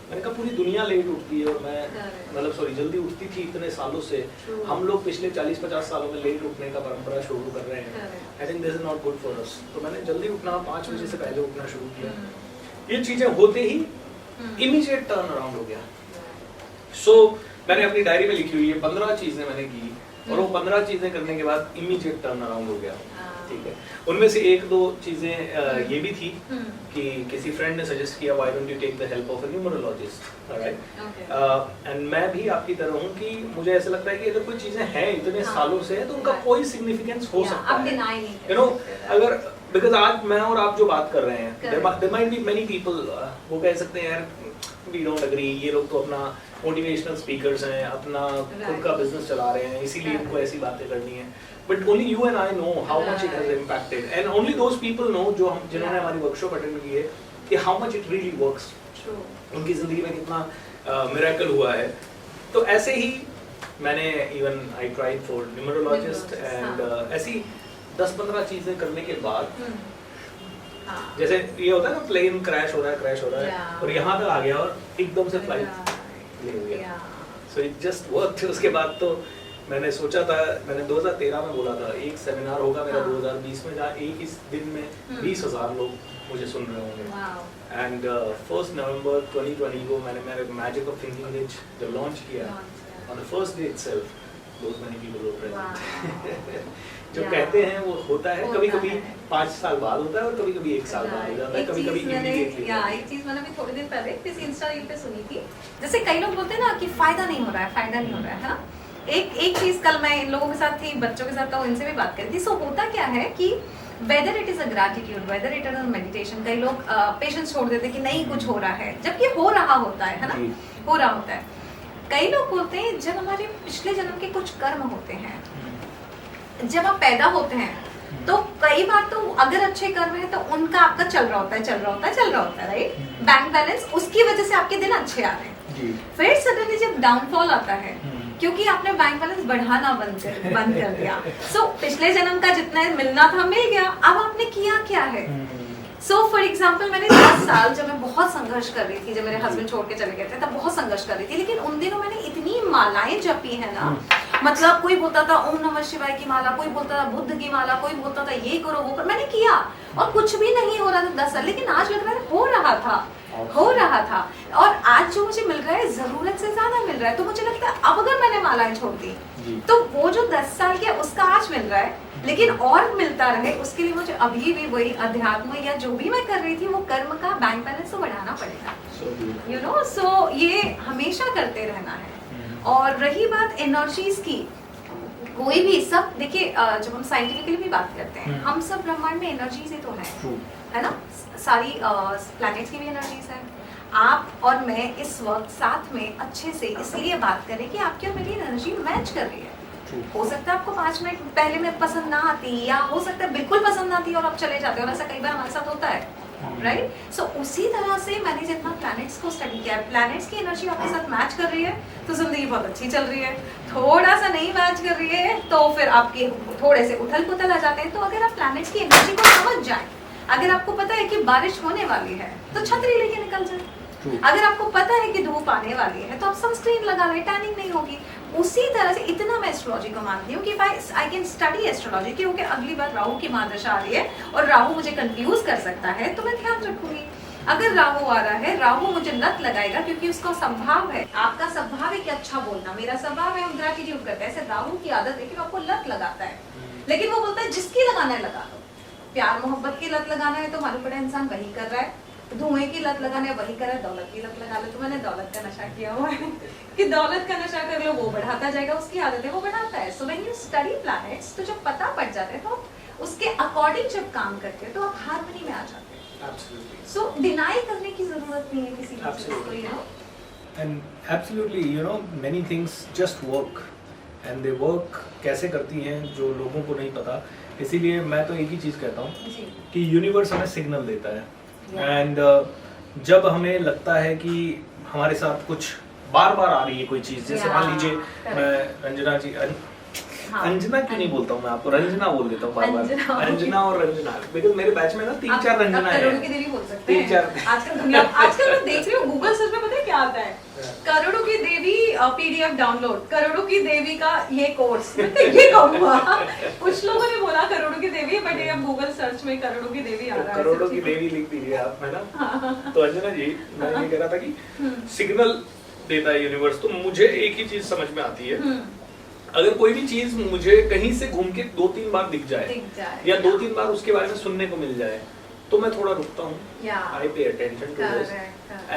मैंने कहा पूरी दुनिया लेट उठती है और मैं Correct. मतलब सॉरी जल्दी उठती थी इतने सालों से, True. हम लोग पिछले 40-50 सालों में लेट उठने का परंपरा शुरू कर रहे हैं। Correct. I think this is not good for us. तो मैंने जल्दी उठना 5 बजे से पहले उठना शुरू किया। ये चीजें होते ही इमीडिएट टर्न अराउंड हो गया। सो मैंने अपनी डायरी में लिखी हुई है 15 चीजें मैंने की और वो 15 चीजें करने के बाद इमीडिएट टर्न अराउंड हो गया। ठीक है, उनमें से 1-2 चीजें ये भी थी कि किसी फ्रेंड ने सजेस्ट किया why don't you take the help of a numerologist, alright. And मैं भी आपकी तरह हूँ कि मुझे ऐसा लगता है कि अगर कोई चीजें हैं इतने सालों से तो उनका कोई सिग्निफिकेंस हो सकता है, यू नो। अगर बिकॉज आज मैं और आप जो बात कर रहे हैं, there might be many people वो कह सकते हैं यार वी डोंट एग्री, ये लोग तो अपना मोटिवेशनल स्पीकर्स हैं, अपना खुद का बिजनेस चला रहे हैं, इसीलिए उनको ऐसी बातें करनी है। But only you and I know how much it has impacted, and only those people know जो हम जिन्होंने हमारी वर्कशॉप अटेंड की है कि how much it really works. True. उनकी जिंदगी में कितना मिरेकल हुआ है। तो ऐसे ही मैंने even I tried for numerologist and ऐसी 10-15 चीजें करने के बाद जैसे ये होता है ना प्लेन क्रैश हो रहा है और यहाँ तक आ गया और एकदम से फ्लाइट ले हो गया। So it just worked। उसके बाद तो मैंने सोचा था, मैंने 2013 में बोला था एक सेमिनार होगा मेरा 2020 में जहाँ एक ही दिन में 20,000 लोग मुझे सुन रहे होंगे। एंड 1 नवंबर 2020 को मैंने मेरे मैजिक ऑफ थिंकिंग रिच जब लॉन्च किया, on the first day itself those many people were present। जो कहते हैं वो होता है, कभी-कभी 5 साल बाद होता है और कभी-कभी 1 साल बाद हो जाता है, कभी-कभी इमीडिएटली। एक चीज मैंने भी थोड़े दिन पहले किसी इंस्टा रील पे सुनी थी, जैसे कई लोग बोलते हैं ना कि फायदा नहीं हो रहा है ना। एक चीज कल मैं इन लोगों के साथ थी, बच्चों के साथ, तो इनसे भी बात करी थी। सो होता क्या है कि whether it is a gratitude, whether it is a meditation, कई लोग पेशेंस छोड़ देते कि नहीं कुछ हो रहा है, जबकि हो रहा होता है ना, हो रहा होता है। कई लोग बोलते हैं जब हमारे पिछले जन्म के कुछ कर्म होते हैं, जब आप पैदा होते हैं तो कई बार तो अगर अच्छे कर्म है तो उनका आपका चल रहा होता है, राइट, बैंक बैलेंस, उसकी वजह से आपके दिन अच्छे आ रहे हैं। फिर सडनली जब डाउनफॉल आता है क्योंकि आपने बैंक बैलेंस बढ़ाना बंद कर दिया, सो पिछले जन्म का जितना मिलना था मिल गया, अब आपने किया क्या है। सो फॉर एग्जाम्पल मैंने 10 साल जब मैं बहुत संघर्ष कर रही थी, जब मेरे हस्बैंड छोड़ के चले गए थे तब बहुत संघर्ष कर रही थी, लेकिन उन दिनों मैंने इतनी मालाएं जपी है ना, मतलब कोई बोलता था ओम नमः शिवाय की माला, कोई बोलता था बुद्ध की माला, कोई बोलता था ये करो वो करो, मैंने किया और कुछ भी नहीं हो रहा था 10 साल, लेकिन आज लग रहा है हो रहा था और आज जो मुझे मिल रहा है जरूरत से ज्यादा मिल रहा है। तो मुझे लगता है अब अगर मैंने मालाएं छोड़ दी तो वो जो 10 साल के उसका आज मिल रहा है, लेकिन और मिलता रहे उसके लिए मुझे अभी भी वही अध्यात्म या जो भी मैं कर रही थी वो कर्म का बैंक बैलेंस तो बढ़ाना पड़ेगा, यू नो। सो ये हमेशा करते रहना है। और रही बात एनर्जीज की, कोई भी सब देखिए, जब हम साइंटिफिकली भी बात करते हैं, हम सब ब्रह्मांड में एनर्जीज ही तो है ना, सारी प्लैनेट्स की भी एनर्जीज है। आप और मैं इस वक्त साथ में अच्छे से इसलिए बात करें कि आपकी और मेरी एनर्जी मैच कर रही है। हो सकता है आपको 5 मिनट पहले में पसंद ना आती, या हो सकता है बिल्कुल पसंद ना आती और आप चले जाते हो, और ऐसा कई बार हमारे साथ होता है, राइट। सो उसी तरह से मैंने जितना प्लैनेट्स को स्टडी किया है, प्लैनेट्स की एनर्जी आपके साथ मैच कर रही है तो जिंदगी बहुत अच्छी चल रही है, थोड़ा सा नहीं मैच कर रही है तो फिर आपके थोड़े से उथल पुथल आ जाते हैं। तो अगर आप प्लैनेट्स की एनर्जी को समझ जाएं, अगर आपको पता है कि बारिश होने वाली है तो छतरी लेके निकल जाए, अगर आपको पता है कि धूप आने वाली है तो आप सनस्क्रीन लगा लें, टैनिंग नहीं होगी। उसी तरह से इतना मैं एस्ट्रोलॉजी को मानती हूँ कि आई कैन स्टडी एस्ट्रोलॉजी, क्योंकि अगली बार राहु की महादशा आ रही है और राहु मुझे कंफ्यूज कर सकता है तो मैं ध्यान रखूंगी। अगर राहु आ रहा है, राहु मुझे लत लगाएगा क्योंकि उसका स्वभाव है, आपका स्वभाव है कि अच्छा बोलना, मेरा स्वभाव है हम ग्रैटिट्यूड करते हैं, ऐसे राहु की आदत है कि आपको लत लगाता है, लेकिन वो बोलता है जिसकी लगाना है लगा दो। प्यार मोहब्बत की लत लगाना है तो मालूम पड़ा इंसान वही कर रहा है, धुएं की लत लगाना है वही कर रहा है, दौलत की लत लगा लो तो मैंने दौलत का नशा किया हुआ है कि दौलत का नशा कर लो, वो बढ़ाता जाएगा, उसकी आदत है वो बढ़ाता है। सो व्हेन यू स्टडी प्लैनेट्स तो जब पता पड़ जाता है तो उसके अकॉर्डिंग जब काम करते हैं तो आप हार्मनी में आ जाते हैं। सो डिनाई करने की जरूरत नहीं है किसी चीज को, you know. And absolutely, you know, many things just work and they work कैसे करती हैं जो लोगों को नहीं पता। इसीलिए मैं तो एक ही चीज़ कहता हूँ कि यूनिवर्स हमें सिग्नल देता है एंड जब हमें लगता है कि हमारे साथ कुछ बार बार आ रही है कोई चीज़, जैसे मान लीजिए मैं रंजना जी, अंजना क्यों नहीं बोलता हूँ मैं आपको, रंजना बोल देता हूँ बार बार, अंजना और रंजना, बिकॉज मेरे बैच में ना 3-4 रंजना है, 3-4 आजकल मैं देख रही हूँ गूगल सर्च में, पता है क्या आता है, करोड़ों की देवी PDF डाउनलोड, करोड़ों की देवी का ये कोर्स, ये कब हुआ? कुछ लोगों ने बोला करोड़ों की देवी, बट ये अब गूगल सर्च में करोड़ों की देवी आ रहा है। करोड़ों की देवी लिख दीजिए आप, है ना? तो अंजना जी, मैं ये कह रहा था कि सिग्नल देता है यूनिवर्स, तो मुझे एक ही चीज समझ में आती है, अगर कोई भी चीज मुझे कहीं से घूम के 2-3 बार दिख जाए या 2-3 बार उसके बारे में सुनने को मिल जाए, तो मैं थोड़ा रुकता हूँ, I pay attention to this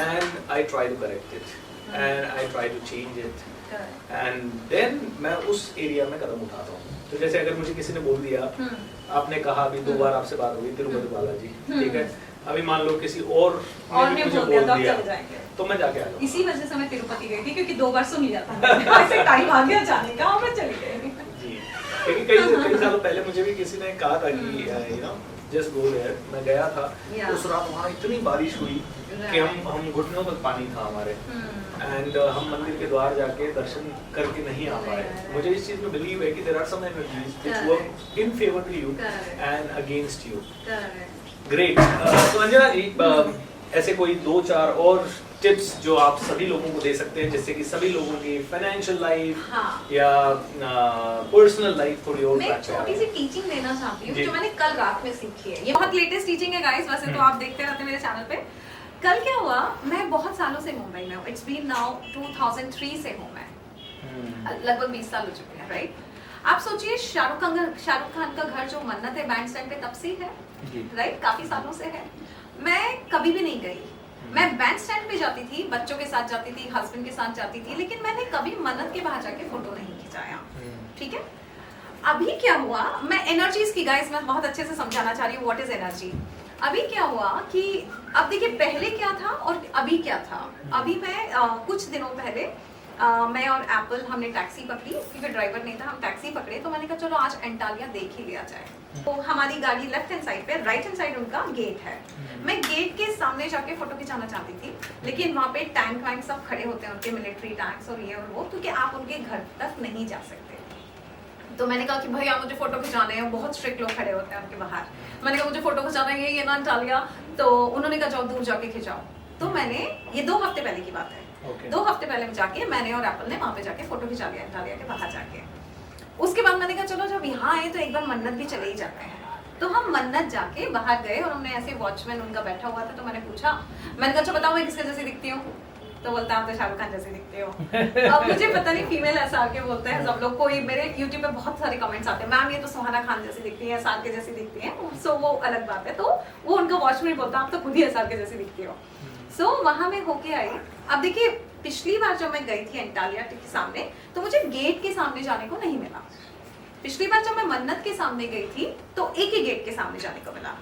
and I try to correct it and I try to change it and then मैं उस एरिया में कदम उठाता हूँ। तो जैसे अगर मुझे किसी ने बोल दिया, आपने कहा अभी 2 बार आपसे बात हुई तिरुपति बालाजी, ठीक है, अभी मान लो किसी और ने मुझे बोल दिया तो मैं जाके आ जाऊँ। इसी वजह से मैं तिरुपति गई थी, क्योंकि 2 बार सुन लिया था, ऐसे टाइम आ गया जाने का, और मैं चली गई। जी, क्योंकि कई सालों पहले मुझे भी किसी ने कहा था कि you know just go there, मैं गया था, उस रात वहाँ इतनी बारिश हुई कि हम घुटनों तक पानी था हमारे, एंड हम मंदिर के द्वार जाके दर्शन करके नहीं आ पाए। मुझे इस चीज में बिलीव है कि there are some energies which work in favour to you and against you. Great. तो अंजना जी, ऐसे कोई 2-4 और टिप्स जो आप सभी लोगों को दे सकते हैं, जिससे कि सभी लोगों की फाइनेंशियल लाइफ या पर्सनल लाइफ थोड़ी और मैं एक छोटी सी टीचिंग देना चाहती हूँ जो मैंने कल रात में सीखी है। ये बहुत लेटेस्ट टीचिंग है गाइस, वैसे तो आप देखते रहते हैं मेरे चैनल पे। कल क्या हुआ, मैं बहुत सालों से मुंबई में हूँ, इट्स बीन नाउ 2003 से हूँ मैं, लगभग 20 साल हो चुके हैं, राइट? आप सोचिए शाहरुख खान का घर जो मन्नत है बैंड स्टैंड पे तब से है, राइट? काफी सालों से है। मैं कभी भी नहीं गई, मैं बैंड स्टैंड पे जाती थी, बच्चों के साथ जाती थी, हस्बैंड के साथ जाती थी, लेकिन मैंने कभी मन्नत के बाहर जाके फोटो नहीं खिंचाया, ठीक है? अभी क्या हुआ, मैं एनर्जीज की गाइस मैं बहुत अच्छे से समझाना चाह रही हूँ व्हाट इज एनर्जी। अभी क्या हुआ कि अब देखिए पहले क्या था और अभी क्या था। अभी मैं कुछ दिनों पहले मैं और एप्पल हमने टैक्सी पकड़ी, क्योंकि ड्राइवर नहीं था, हम टैक्सी पकड़े, तो मैंने कहा चलो आज एंटालिया देख ही लिया जाए। तो हमारी गाड़ी लेफ्ट हैंड साइड पे, राइट हैंड साइड उनका गेट है। मैं गेट के सामने जाके फोटो खिंचाना चाहती थी, लेकिन वहाँ पे टैंक वैंक सब खड़े होते हैं, उनके मिलिट्री टैंक्स और ये और वो, क्योंकि आप उनके घर तक नहीं जा सकते। तो मैंने कहा कि भैया मुझे फोटो खिंचाने हैं, बहुत स्ट्रिक्ट लोग खड़े होते हैं उनके बाहर। मैंने कहा मुझे फोटो खिंचाना है, ये ना एंटालिया। तो उन्होंने कहा जाओ दूर जाके खिंचाओ। तो मैंने, ये 2 हफ्ते पहले की बात है, 2 हफ्ते पहले जाके मैंने और एप्पल ने वहाँ पे जाके फोटो खिंचा लिया एंटालिया के बाहर जाके। उसके बाद मैंने कहा चलो जब यहाँ आए तो एक बार मन्नत भी चले ही जाते हैं। तो हम मन्नत जाके बाहर गए और हमने ऐसे वॉचमैन उनका बैठा हुआ था, तो मैंने पूछा, मैंने कहा अच्छा बताओ मैं किसके जैसी दिखती हूँ? तो बोलता है आप तो शाहरुख खान जैसे दिखते हो। अब मुझे पता नहीं फीमेल SR के बोलते हैं सब लोग, कोई मेरे YouTube पे बहुत सारे कमेंट्स आते हैं, मैम ये तो सुहाना खान जैसी दिखती है, SR के जैसी दिखती है। सो वो अलग बात है। तो वो उनका वॉचमैन बोलता है आप तो खुद ही SR के जैसी दिखती हो। सो वहां मैं होके आई। अब देखिए पिछली बार जब मैं गई थी एंटालिया के सामने, तो मुझे गेट के सामने जाने को नहीं मिला। पिछली बार जब मैं मन्नत के सामने गई थी तो एक ही गेट के सामने जाने को मिला।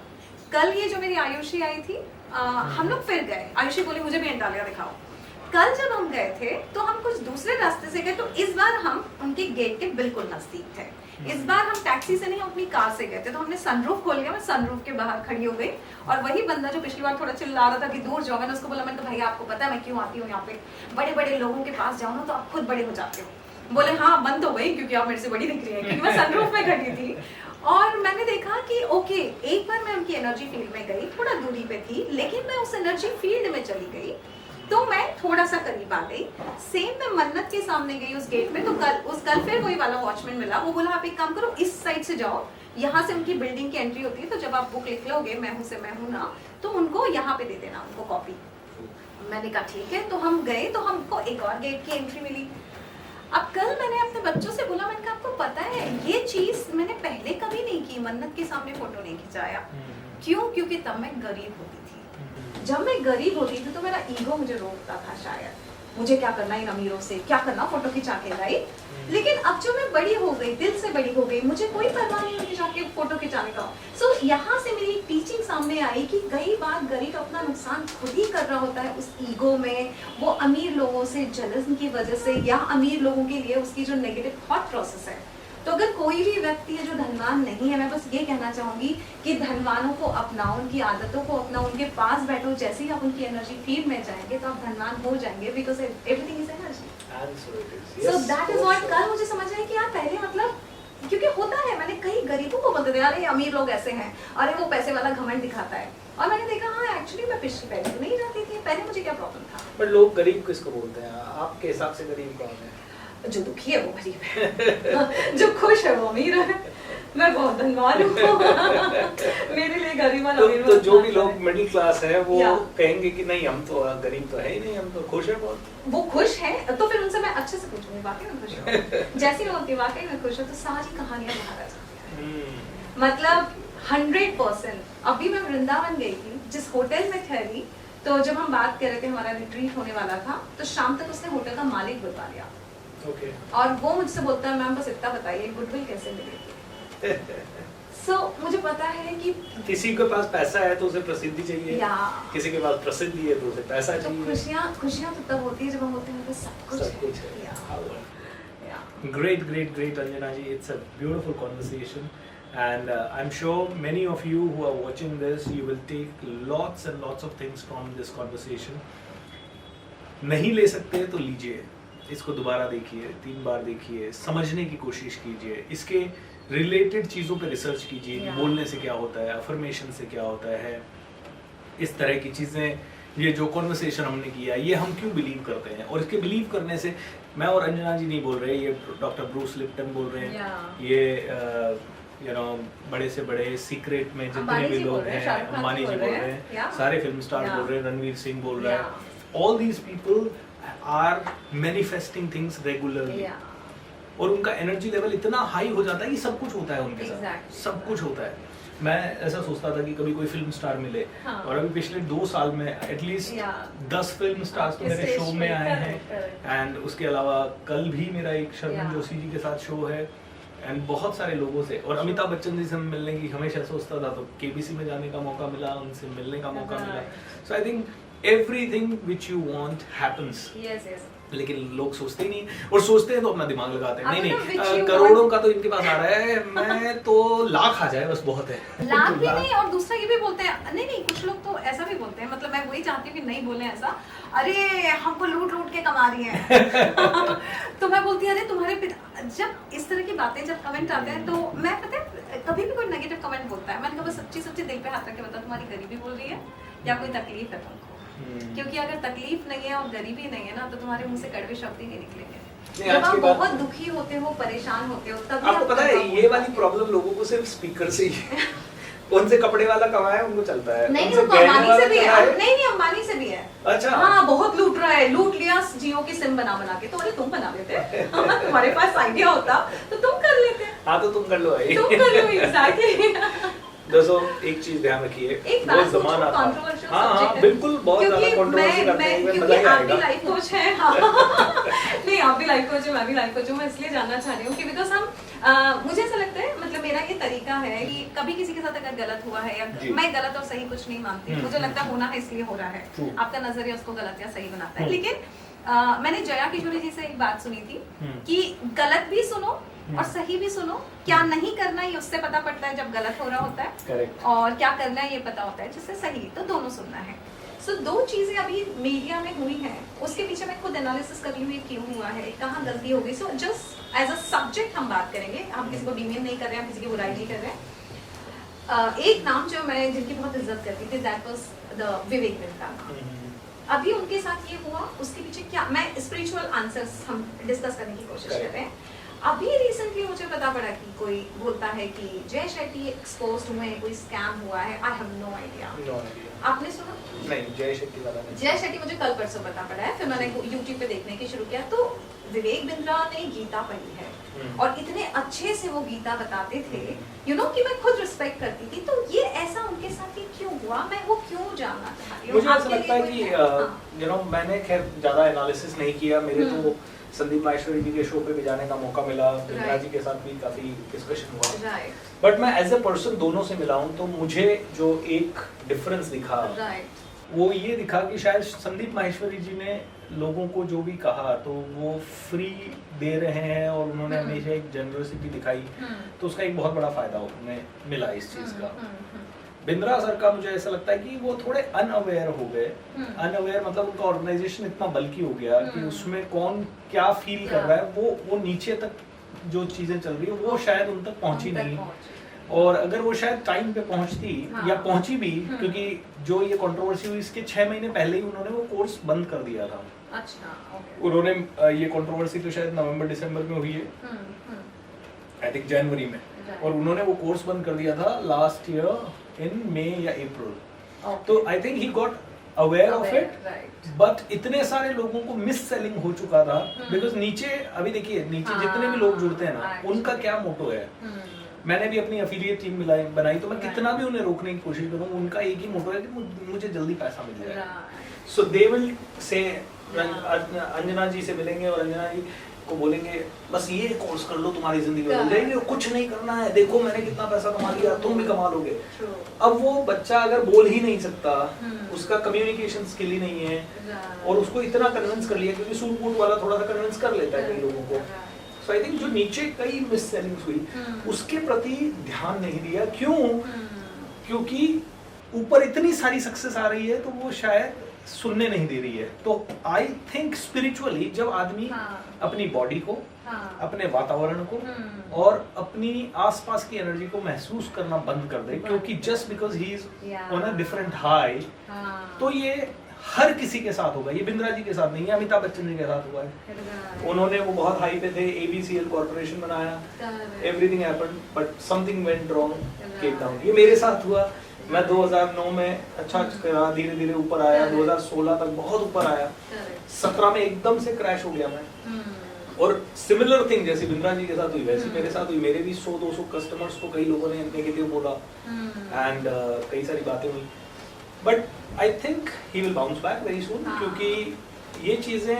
कल ये जो मेरी आयुषी आई थी, हम लोग फिर गए, आयुषी बोली मुझे भी एंटालिया दिखाओ। कल जब हम गए थे तो हम कुछ दूसरे रास्ते से गए, तो इस बार हम उनके गेट के बिल्कुल नजदीक थे। इस बार हम टैक्सी से नहीं, हम अपनी कार से गए थे। तो हमने सनरूफ खोल लिया, मैं सनरूफ के बाहर खड़ी हो गई, और वही बंदा जो पिछली बार थोड़ा चिल्ला रहा था कि दूर जाओ, मैंने उसको बोला, मैंने तो भैया आपको पता है मैं क्यों आती हूँ यहाँ पे, बड़े बड़े लोगों के पास जाओ ना तो आप खुद बड़े हो जाते हो। बोले हाँ बंद हो गई क्योंकि आप मेरे से बड़ी दिख रही है, क्योंकि मैं सनरूफ में खड़ी थी। और मैंने देखा कि ओके, एक बार मैं उनकी एनर्जी फील्ड में गई, थोड़ा दूरी पे थी, लेकिन मैं उस एनर्जी फील्ड में चली गई, तो मैं थोड़ा सा करीब आ गई। सेम मैं मन्नत के सामने गई उस गेट पे, तो कल फिर वही वाला वॉचमैन मिला। वो बोला आप एक काम करो, इस साइड से जाओ, यहाँ से उनकी बिल्डिंग की एंट्री होती है, तो जब आप बुक लिख लोगे मैं हूँ से मैं हूँ ना, तो उनको यहाँ पे दे देना, उनको कॉपी। मैंने कहा ठीक है। तो हम गए, तो हमको एक और गेट की एंट्री मिली। अब कल मैंने अपने बच्चों से बोला, मैंने कहा आपको पता है ये चीज मैंने पहले कभी नहीं की, मन्नत के सामने फोटो नहीं खिंचाया। क्यों? क्योंकि तब मैं गरीब होती थी। जब मैं गरीब होती थी तो मेरा ईगो मुझे रोकता था, शायद मुझे क्या करना इन अमीरों से, क्या करना फोटो खिंचा के, राइट? लेकिन अब जो मैं बड़ी हो गई, दिल से बड़ी हो गई, मुझे कोई परवाह नहीं उनके जाके फोटो खिंचाने का। सो यहाँ से मेरी टीचिंग सामने आई कि कई बार गरीब अपना नुकसान खुद ही कर रहा होता है उस ईगो में, वो अमीर लोगों से जलन की वजह से, या अमीर लोगों के लिए उसकी जो नेगेटिव थॉट प्रोसेस है। तो अगर कोई भी व्यक्ति है जो धनवान नहीं है, मैं बस ये कहना चाहूंगी कि धनवानों को अपनाओ, उनकी आदतों को अपनाओ, उनके पास बैठो। जैसे ही आप उनकी एनर्जी फील्ड में जाएंगे तो आप धनवान हो जाएंगे, because everything is energy. So that is what कल मुझे समझ आया कि यार पहले मतलब, क्योंकि होता है, मैंने कई गरीबों को बोलते थे यार ये अमीर लोग ऐसे हैं, अरे वो पैसे वाला घमंड दिखाता है। और मैंने देखा हाँ एक्चुअली मैं पिछले पहले तो नहीं जाती थी, पहले मुझे क्या प्रॉब्लम था? बट लोग गरीब किसको बोलते हैं? आपके हिसाब से गरीब कौन है? जो दुखी है वो गरीब है, जो खुश है वो अमीर है। मैं बहुत धनवान हूँ। मेरे लिए गरीब और अमीर तो जो भी लोग मिडिल क्लास है वो या। कहेंगे कि नहीं हम तो गरीब तो है ही नहीं, हम तो खुश है बहुत। वो खुश है तो फिर उनसे मैं अच्छे से पूछूंगी वाकई में खुश हो? जैसी मैं होती वाकई में खुश हो तो सारी कहानियां बाहर आ जाती हैं। मतलब 100%। अभी मैं वृंदावन गई थी, जिस होटल में ठहरी, तो जब हम बात कर रहे थे हमारा रिट्रीट होने वाला था, तो शाम तक उसने होटल का मालिक बुलवा लिया। ओके। और वो मुझसे बोलता है मैम बस इतना बताइए गुडविल कैसे मिलेगी। मुझे पता है कि किसी के पास पैसा है तो उसे प्रसिद्धि चाहिए, या किसी के पास प्रसिद्धि है तो उसे पैसा तो चाहिए। खुशियाँ तो तब होती है जब हम होते हैं सब कुछ है। Great Anjana ji, it's a beautiful conversation and I'm sure many of you who are watching this, you will take lots and lots of things from this conversation. नहीं ले सकते तो लीजिए, इसको दोबारा देखिए, 3 बार देखिए, समझने की कोशिश कीजिए, इसके रिलेटेड चीज़ों पे रिसर्च कीजिए कि बोलने से क्या होता है, अफर्मेशन से क्या होता है, इस तरह की चीज़ें, ये जो कॉन्वर्सेशन हमने किया ये हम क्यों बिलीव करते हैं, और इसके बिलीव करने से मैं और अंजना जी नहीं बोल रहे, ये डॉक्टर ब्रूस लिप्टन बोल रहे हैं, ये यू नो बड़े से बड़े सीक्रेट में जितने भी लोग हैं, अंबानी जी बोल रहे हैं, सारे फिल्म स्टार बोल रहे हैं, रणवीर सिंह बोल रहा है, all these people are manifesting things regularly, और उनका एनर्जी लेवल इतना हाई हो जाता है कि सब कुछ होता है उनके साथ, सब कुछ होता है। मैं ऐसा सोचता था कि कभी कोई फिल्म स्टार मिले, और अभी पिछले 2 साल में एटलीस्ट 10 फिल्म स्टार्स तो मेरे शो में आए हैं, एंड उसके अलावा कल भी मेरा एक शर्मन जोशी जी के साथ शो है, एंड बहुत सारे लोगों से, और अमिताभ बच्चन जी से मिलने की हमेशा सोचता था, तो केबीसी में जाने का मौका मिला, उनसे मिलने का मौका मिला, so I think everything which you want happens. लेकिन लोग सोचते ही नहीं, और सोचते हैं तो अपना दिमाग लगाते हैं, नहीं करोड़ों का तो इनके पास आ रहा है, मैं तो लाख आ जाए बस बहुत है। लाख भी नहीं, और दूसरा ये भी बोलते हैं, नहीं कुछ लोग तो ऐसा भी बोलते हैं, मतलब मैं वही चाहती हूँ कि नहीं बोले ऐसा, अरे हमको लूट के कमा रही है। तो मैं बोलती हूँ अरे तुम्हारे पिता, जब इस तरह की बातें जब कमेंट आते हैं, तो मैं पता है कभी भी कोई नेगेटिव कमेंट बोलता है, मैंने कहा बस सच्ची दिल पे हाथ रख के बता तुम्हारी गरीबी बोल रही है या कोई तकलीफ है तुमको, क्योंकि अगर तकलीफ नहीं है और गरीबी नहीं है ना, तो तुम्हारे मुंह से कड़वे शब्द ही नहीं निकलेंगे। जब आप बहुत दुखी होते हो, परेशान होते हो, तब आपको पता है ये वाली प्रॉब्लम लोगों को सिर्फ स्पीकर से ही है। उनसे कपड़े वाला कमाया उनको चलता है, नहीं अंबानी से भी है, नहीं अंबानी से भी है। अच्छा हाँ, बहुत लूट रहा है, लूट लिया जियो की सिम बना के, तो अरे तुम बना लेते, तुम्हारे पास आइडिया होता तो तुम कर लेते। हाँ तो तुम कर लो भाई, तुम कर लो एग्जैक्टली। दोस्तों एक चीज ध्यान रखिए, वो जमाना था, हाँ बिल्कुल बहुत ज्यादा कंट्रोवर्सी करते हैं, क्योंकि आप भी लाइफ कोच हैं, नहीं आप भी लाइफ कोच हैं, मैं भी लाइफ कोच हूँ, मैं इसलिए जानना चाह रही हूँ कि बिकॉज हम मुझे ऐसा लगता है, मतलब मेरा ये तरीका है कि कभी किसी के साथ अगर गलत हुआ है, या मैं गलत और सही कुछ नहीं मानती, मुझे लगता है होना है इसलिए हो रहा है, आपका नजरिया उसको गलत या सही बनाता है, लेकिन मैंने जया किशोरी जी से एक बात सुनी थी कि गलत भी सुनो और सही भी सुनो, क्या नहीं करना है उससे पता पड़ता है जब गलत हो रहा होता है, Correct. और क्या करना है ये पता होता है जिससे सही, तो दोनों सुनना है। सो 2 चीजें अभी मीडिया में हुई हैं, उसके पीछे मैं खुद एनालिसिस कर रही हूँ क्यों हुआ है, कहाँ गलती हो गई। So just as a subject हम बात करेंगे, हम किसी को डिमेन नहीं कर रहे हैं, किसी की बुराई नहीं कर रहे हैं। एक नाम जो मैं जिनकी बहुत इज्जत करती थी, that was the Vivek Bindra. अभी उनके साथ ये हुआ, उसके पीछे क्या, मैं स्पिरिचुअल आंसर्स हम डिस्कस करने की कोशिश कर रहे हैं। अभी रिसेंटली मुझे पता पड़ा कि कोई बोलता है कि जय शेट्टी एक्सपोज्ड हुए हैं, कोई स्कैम हुआ है, आई हैव नो आइडिया। आपने सुना? नहीं, जय शेट्टी वाला नहीं। जय शेट्टी मुझे कल परसों पता पड़ा है, फिर मैंने यूट्यूब पे देखने की शुरू किया, तो विवेक बिंद्रा ने गीता पढ़ी है, और इतने अच्छे से वो गीता बताते थे, यू नो कि मैं खुद रिस्पेक्ट करती थी। तो ये ऐसा उनके साथ ही क्यों हुआ, मैं वो क्यों जानना चाहती हूँ। मुझे ऐसा लगता है कि यू नो मैंने खैर ज्यादा एनालिसिस नहीं किया, मेरे तो संदीप माहेश्वरी जी के शो पे भी जाने का मौका मिला, बिंद्रा जी के साथ भी काफी डिस्कशन हुआ, बट मैं एज ए पर्सन दोनों से मिला हूं, तो मुझे जो एक डिफरेंस दिखा वो ये दिखा कि शायद संदीप माहेश्वरी जी ने लोगों को जो भी कहा तो वो फ्री दे रहे हैं, और उन्होंने हमेशा एक जनरसिटी दिखाई, तो उसका एक बहुत बड़ा फायदा उन्हें मिला इस चीज का। बिंद्रा सर का मुझे ऐसा लगता है कि वो थोड़े अनअवेयर हो गए, अनअवेयर मतलब उनका ऑर्गेनाइजेशन इतना बल्कि हो गया कि उसमें कौन क्या फील कर रहा है, वो नीचे तक जो चीजें चल रही है वो शायद उन तक पहुंची नहीं, और अगर वो शायद टाइम पे पहुंचती हाँ। या पहुंची भी, क्योंकि जो ये कंट्रोवर्सी हुई इसके 6 महीने पहले ही उन्होंने वो कोर्स बंद कर दिया था। अच्छा, ओके। उन्होंने ये कंट्रोवर्सी तो शायद नवंबर दिसंबर में हुई है, आई थिंक जनवरी में, और उन्होंने वो कोर्स बंद कर दिया था लास्ट ईयर इन मई या अप्रैल। तो I think he got aware of it, but इतने सारे लोगों को मिस सेलिंग हो चुका था, बिकॉज नीचे अभी देखिए नीचे जितने भी लोग जुड़ते हैं ना, उनका क्या मोटो है। मैंने भी अपनी एफिलिएट टीम बनाई, तो मैं कितना भी उन्हें रोकने की कोशिश करूं, उनका एक ही मोटो है कि मुझे जल्दी पैसा मिल जाए। सो दे विल से अंजना जी से मिलेंगे और अंजना जी को बोलेंगे बस ये कोर्स कर लो तुम्हारी जिंदगी बदल जाएगी, कुछ नहीं करना है, देखो मैंने कितना पैसा कमा लिया, तुम भी कमा लोगे। अब वो बच्चा अगर बोल ही नहीं सकता, उसका कम्युनिकेशन स्किल ही नहीं है, और उसको इतना कन्विंस कर लिया, क्योंकि सूट बूट वाला थोड़ा सा कन्विंस कर लेता है कई लोगों को। सो आई थिंक जो नीचे कई मिस सेलिंग्स हुई उसके प्रति ध्यान नहीं दिया। क्यों? क्योंकि ऊपर इतनी सारी सक्सेस आ रही है तो वो शायद सुनने नहीं दे रही है। तो आई थिंक स्पिरिचुअली जब आदमी अपनी बॉडी को, अपने वातावरण को और अपनी आसपास की एनर्जी को महसूस करना बंद कर दे, क्योंकि just because he is on a different high, तो ये हर किसी के साथ होगा। ये बिंद्रा जी के साथ नहीं है, अमिताभ बच्चन जी के साथ हुआ है। उन्होंने वो बहुत हाई पे थे, ABCL कॉर्पोरेशन बनाया, everything happened but something went wrong, came down. ये मेरे साथ हुआ। मैं 2009 में अच्छा करा, धीरे धीरे ऊपर आया, 2016 तक बहुत ऊपर आया, 17 में एकदम से क्रैश हो गया मैं। और सिमिलर थिंग जैसे बिंद्रा जी के साथ हुई वैसे मेरे साथ हुई। मेरे भी 100-200 कस्टमर्स को कई लोगों ने नेगेटिव बोला एंड कई सारी बातें हुई, but I think he will bounce back very soon, क्योंकि ये चीजें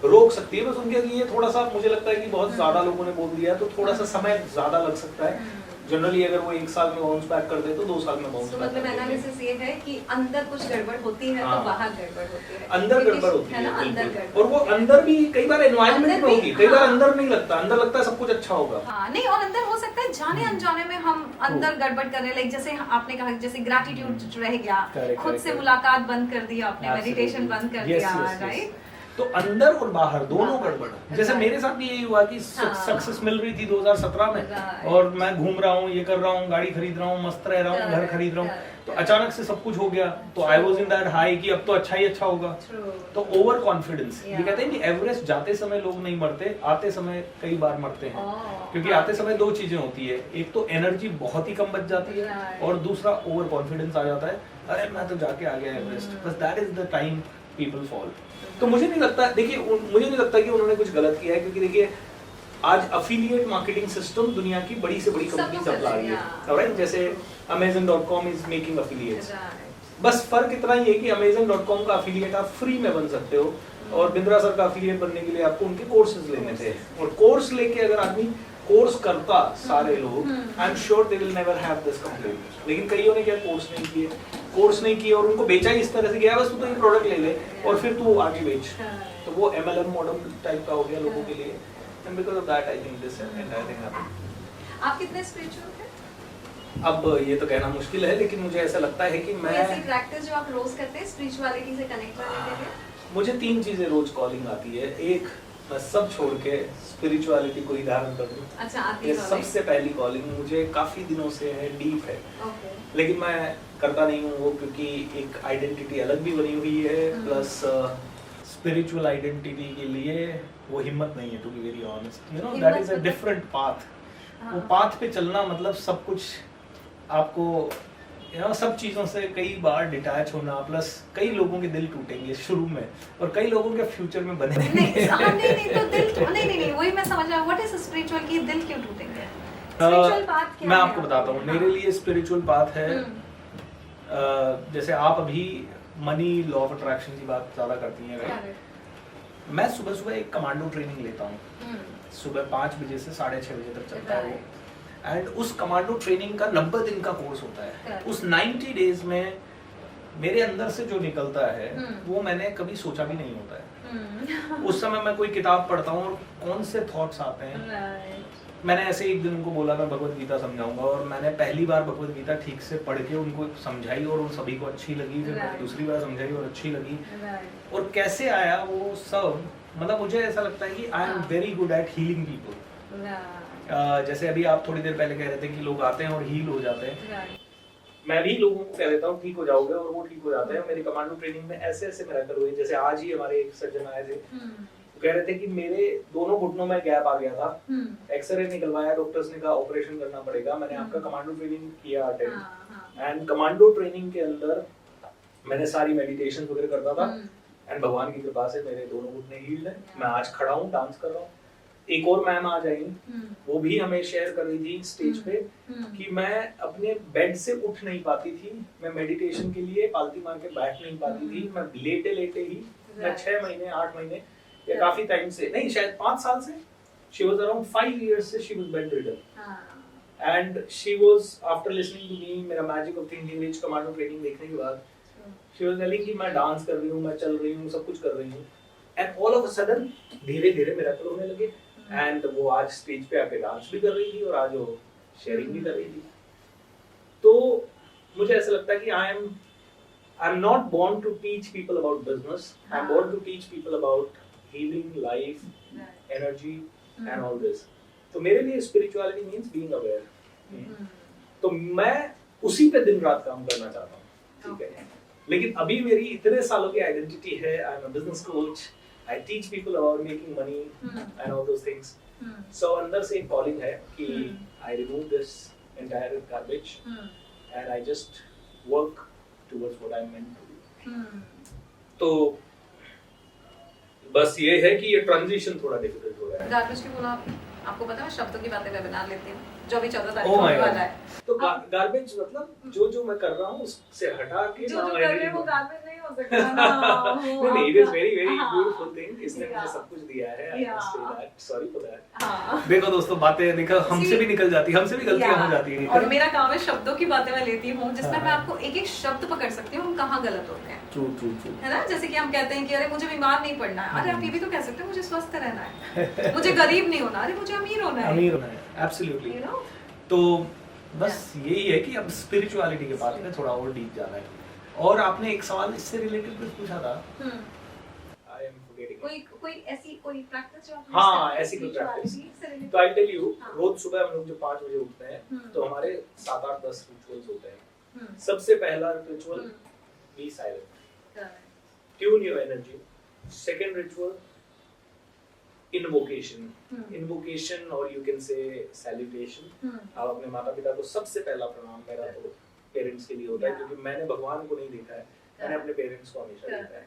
रोक सकती है। बस उनके लिए थोड़ा सा मुझे लगता है कि बहुत ज्यादा लोगों ने बोल दिया तो थोड़ा सा समय ज्यादा लग सकता है। जनरली अगर वो 1 साल में बाउंस बैक कर दे तो 2 साल में बाउंस बैक। मतलब एनालिसिस ये है कि अंदर कुछ गड़बड़ होती है, तो बाहर गड़बड़ होती है, अंदर गड़बड़ होती है ना, अंदर गड़बड़। और वो अंदर भी कई बार एनवायरनमेंट में होगी, कई बार अंदर नहीं लगता, अंदर लगता है सब कुछ अच्छा होगा। हाँ, नहीं, और अंदर हो सकता है जाने अनजाने में हम अंदर गड़बड़ करने लगे। जैसे आपने कहा, जैसे ग्रैटिट्यूड रह गया, खुद से मुलाकात बंद कर दिया आपने, मेडिटेशन बंद कर दिया, राइट? तो अंदर और बाहर दोनों गड़बड़। जैसे मेरे साथ भी यही हुआ कि सक्सेस मिल रही थी 2017 में, और मैं घूम रहा हूँ, ये कर रहा हूँ, गाड़ी खरीद रहा हूँ, मस्त रह रहा हूँ, घर खरीद रहा हूँ, तो अचानक से सब कुछ हो गया। तो I was in that high कि अब तो अच्छा ही अच्छा होगा। तो ओवर कॉन्फिडेंस, ये कहते हैं कि एवरेस्ट जाते समय लोग नहीं मरते, आते समय कई बार मरते हैं। क्योंकि आते समय 2 चीजें होती है, एक तो एनर्जी बहुत ही कम बच जाती है, और दूसरा ओवर कॉन्फिडेंस आ जाता है, अरे मैं तो जाके आ गया एवरेस्ट। बस that is the time people fall. तो मुझे नहीं लगता, देखिए मुझे नहीं लगता कि उन्होंने कुछ गलत किया है, क्योंकि देखिए आज अफिलिएट मार्केटिंग सिस्टम दुनिया की बड़ी से बड़ी कंपनीज अपना रही है, राइट? जैसे Amazon.com इज मेकिंग अफिलिएट्स। बस फर्क इतना ही है कि Amazon.com का अफिलिएट आप फ्री में बन सकते हो, और बिंद्रा सर का अफिलिएट बनने के लिए आपको उनके कोर्सेज लेने थे। और कोर्स लेके अगर आदमी कोर्स करता सारे लोग, I am sure they will never have this complaint. लेकिन कईयों ने क्या कोर्स नहीं किए और उनको बेचा ही इस तरह से गया, बस तू तो ये प्रोडक्ट ले ले और फिर तू आगे बेच। तो वो MLM मॉडल टाइप का हो गया लोगों के लिए, and because of that I think this entire thing happened. आप कितने स्पिरिचुअल हैं? अब ये तो कहना मुश्किल है, लेकिन मुझे ऐसा लगता है कि मैं ऐसी प्रैक्टिस जो आप रोज करते हैं स्पिरिचुअलिटी से कनेक्ट करने के लिए? मुझे 3 चीजें रोज कॉलिंग आती है। एक, मैं सब छोड़ के स्पिरिचुअलिटी को ही धारण कर दूं। अच्छा, आती ये है सबसे पहली कॉलिंग मुझे काफी दिनों से है, डीप है। ओके। लेकिन मैं करता नहीं हूँ वो, क्योंकि एक आइडेंटिटी अलग भी बनी हुई है, प्लस स्पिरिचुअल आइडेंटिटी के लिए वो हिम्मत नहीं है, to be very honest. You know that is a different path. वो पाथ पे चलना मतलब सब कुछ आपको, यू नो, सब चीजों से कई बार डिटैच होना, प्लस कई लोगों के दिल टूटेंगे शुरू में, और कई लोगों के फ्यूचर में बने नहीं, तो दिल नहीं, वही मैं समझ रहा हूँ। व्हाट इज स्पिरिचुअल की दिल क्यों टूटेंगे? स्पिरिचुअल पाथ क्या है? मैं आपको बताता हूँ। मेरे लिए स्पिरिचुअल पाथ है, जैसे आप अभी मनी, लॉ ऑफ अट्रैक्शन की बात ज्यादा करती हैं, राइट? मैं सुबह सुबह एक कमांडो ट्रेनिंग लेता हूँ, सुबह 5 बजे से 6:30 बजे तक चलता है वो। एंड उस कमांडो ट्रेनिंग का 90 दिन का कोर्स होता है। उस 90 डेज में मेरे अंदर से जो निकलता है वो मैंने कभी सोचा भी नहीं होता है। उस समय मैं कोई किताब पढ़ता हूँ और कौन से थॉट्स आते हैं। मैंने ऐसे एक दिन उनको बोला मैं भगवत गीता समझाऊंगा, और मैंने पहली बार भगवत गीता ठीक से पढ़ के उनको समझाई और उन सभी को अच्छी लगी। फिर मैंने दूसरी बार समझाई और अच्छी लगी। और कैसे आया वो सब, मतलब मुझे ऐसा लगता है कि I am very good at healing people. जैसे अभी आप थोड़ी देर पहले कह रहे थे कि लोग आते हैं और हील हो जाते हैं, Right. मैं भी लोगों को कह देता हूँ ठीक हो जाओगे और वो ठीक हो जाते हैं। मेरी कमांडो ट्रेनिंग में ऐसे ऐसे मिराकल हुए, जैसे आज ही हमारे एक सर्जन आए थे, वो कह रहे थे कि मेरे दोनों घुटनों में गैप आ गया था, एक्सरे निकलवाया, डॉक्टर्स ने कहा ऑपरेशन करना पड़ेगा, मैंने आपका कमांडो ट्रेनिंग किया अटेंड, एंड कमांडो ट्रेनिंग के अंदर मैंने सारी मेडिटेशन वगैरह करता था, एंड भगवान की कृपा से मेरे दोनों घुटने हील्ड है, मैं आज खड़ा हूँ, डांस कर रहा हूँ। एक और मैम आ जाएंगी, वो भी हमें शेयर कर रही थी स्टेज पे कि मैं अपने बेड से उठ नहीं पाती थी, मैं मेडिटेशन के लिए पालती मार के बैठ नहीं पाती थी, मैं लेटे लेटे ही, मैं 6 महीने 8 महीने या काफी टाइम से नहीं, शायद 5 साल से, she was around 5 years से she was bedridden, and she was after listening to me, मेरा Magic of Thinking Rich commando training देखने के बाद she was telling कि मैं डांस कर रही हूँ, मैं चल रही हूँ, सब कुछ कर रही हूँ, and all of a sudden धीरे धीरे मिराकल होने लगे, एंड वो आज स्टेज पे आके डांस भी कर रही थी और आज वो शेयरिंग भी कर रही थी। तो मुझे ऐसा लगता है कि I am not born to teach people about business, I am born to teach people about healing, life, energy and all this. तो मेरे लिए स्पिरिचुअलिटी मींस बीइंग अवेयर, तो मैं उसी पे दिन रात काम करना चाहता हूँ, ठीक है। लेकिन अभी मेरी इतने सालों की आइडेंटिटी है, I am a business coach, I teach people about making money and all those things. So अंदर से एक calling है कि I remove this entire garbage and I just work towards what I'm meant to do. तो बस ये है कि ये transition थोड़ा difficult हो रहा है। गार्बेज की बोला आपको पता है, मैं शब्दों की बातें वेबिनार लेती हूँ जो भी 14 तारीख Oh को my होने God. वाला है। तो गार्बेज मतलब जो मैं कर रहा हूँ उससे हटा के जो कर रहे हैं वो गार्बेज नहीं हो सकता ना। नहीं, it is very very हाँ। beautiful thing, इसने मुझे Yeah. सब कुछ दिया है, I must say that, sorry for that। हाँ। देखो दोस्तों, बातें देखो हमसे भी निकल जाती है, हमसे भी गलतियां हो जाती हैं। और मेरा काम है शब्दों की बातें मैं लेती हूँ जिसमें मैं आपको एक एक शब्द पकड़ सकती हूँ, हम कहाँ गलत होते हैं, ट्रू ट्रू ट्रू, है ना। जैसे कि हम कहते हैं कि अरे मुझे बीमार नहीं पड़ना है, अरे आप ये भी तो कह सकते हो मुझे स्वस्थ रहना है, मुझे गरीब नहीं होना, अरे मुझे अमीर होना है, अमीर होना है, एब्सोल्युटली। you know? तो बस यही है कि अब स्पिरिचुअलिटी के बात में थोड़ा और डीप जाना है। और आपने एक सवाल इससे रिलेटेड कुछ पूछा था, आई एम फॉरगेटिंग, कोई ऐसी कोई प्रैक्टिस जो आपने हाँ, ऐसी कोई प्रैक्टिस। तो आई टेल यू, हाँ। रोज सुबह हम लोग जो 5 बजे उठते हैं तो हमारे 7 8 10 रिचुअल्स होते हैं। हम्म। सबसे पहला ritual, be silent, tune your energy. Second ritual, invocation और यू कैन से सैल्यूटेशन। आप अपने माता पिता को सबसे पहला प्रणाम, मेरा तो पेरेंट्स के लिए होता है क्योंकि मैंने भगवान को नहीं देखा है, मैंने अपने पेरेंट्स को हमेशा देखा है।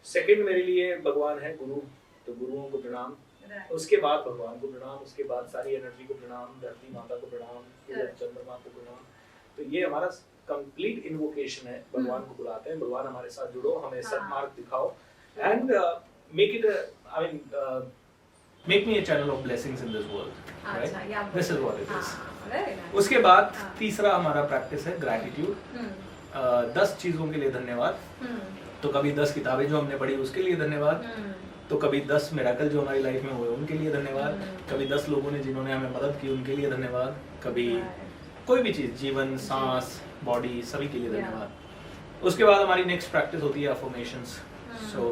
सेकंड मेरे लिए भगवान है गुरु, तो गुरुओं को प्रणाम, उसके बाद भगवान को प्रणाम, उसके बाद सारी एनर्जी को प्रणाम, धरती माता को प्रणाम, सूरज चंद्रमा को प्रणाम। तो ये हमारा कंप्लीट इन्वोकेशन है, भगवान को बुलाते हैं, भगवान हमारे साथ जुड़ो, हमें सन्मार्ग दिखाओ, and make it a, I mean, make me a channel of blessings in this world, right? This is what it is. उसके बाद तीसरा हमारा प्रैक्टिस है ग्रैटिट्यूड। 10 चीजों के लिए धन्यवाद। तो कभी 10 किताबें जो हमने पढ़ी उसके लिए धन्यवाद, तो कभी 10 मिराकल जो हमारी लाइफ में हुए उनके लिए धन्यवाद, कभी 10 लोगों ने जिन्होंने हमें मदद की उनके लिए धन्यवाद, कभी कोई भी चीज, जीवन, सांस, बॉडी, सभी के लिए धन्यवाद। उसके बाद हमारी नेक्स्ट प्रैक्टिस होती है affirmations. So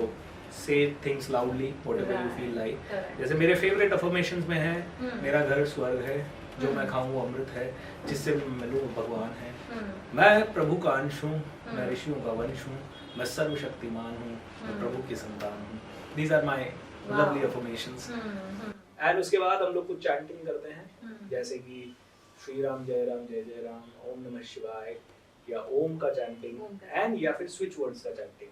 say things loudly whatever you feel like। जैसे मेरे फेवरेट अफर्मेशंस में है, मेरा घर स्वर्ग है, जो मैं खाऊं वो अमृत है, जिससे मैं मिलूं वो भगवान है, मैं प्रभु का अंश हूँ, मैं ऋषियों का वंश हूँ, मैं सर्वशक्तिमान हूँ, मैं प्रभु की संतान हूँ। These are my lovely affirmations। And उसके बाद हम लोग कुछ चैंटिंग करते हैं, जैसे कि श्री राम जय जय राम, ओम नमः शिवाय, या ओम का चैंटिंग, एंड या फिर स्विच वर्ड्स का chanting,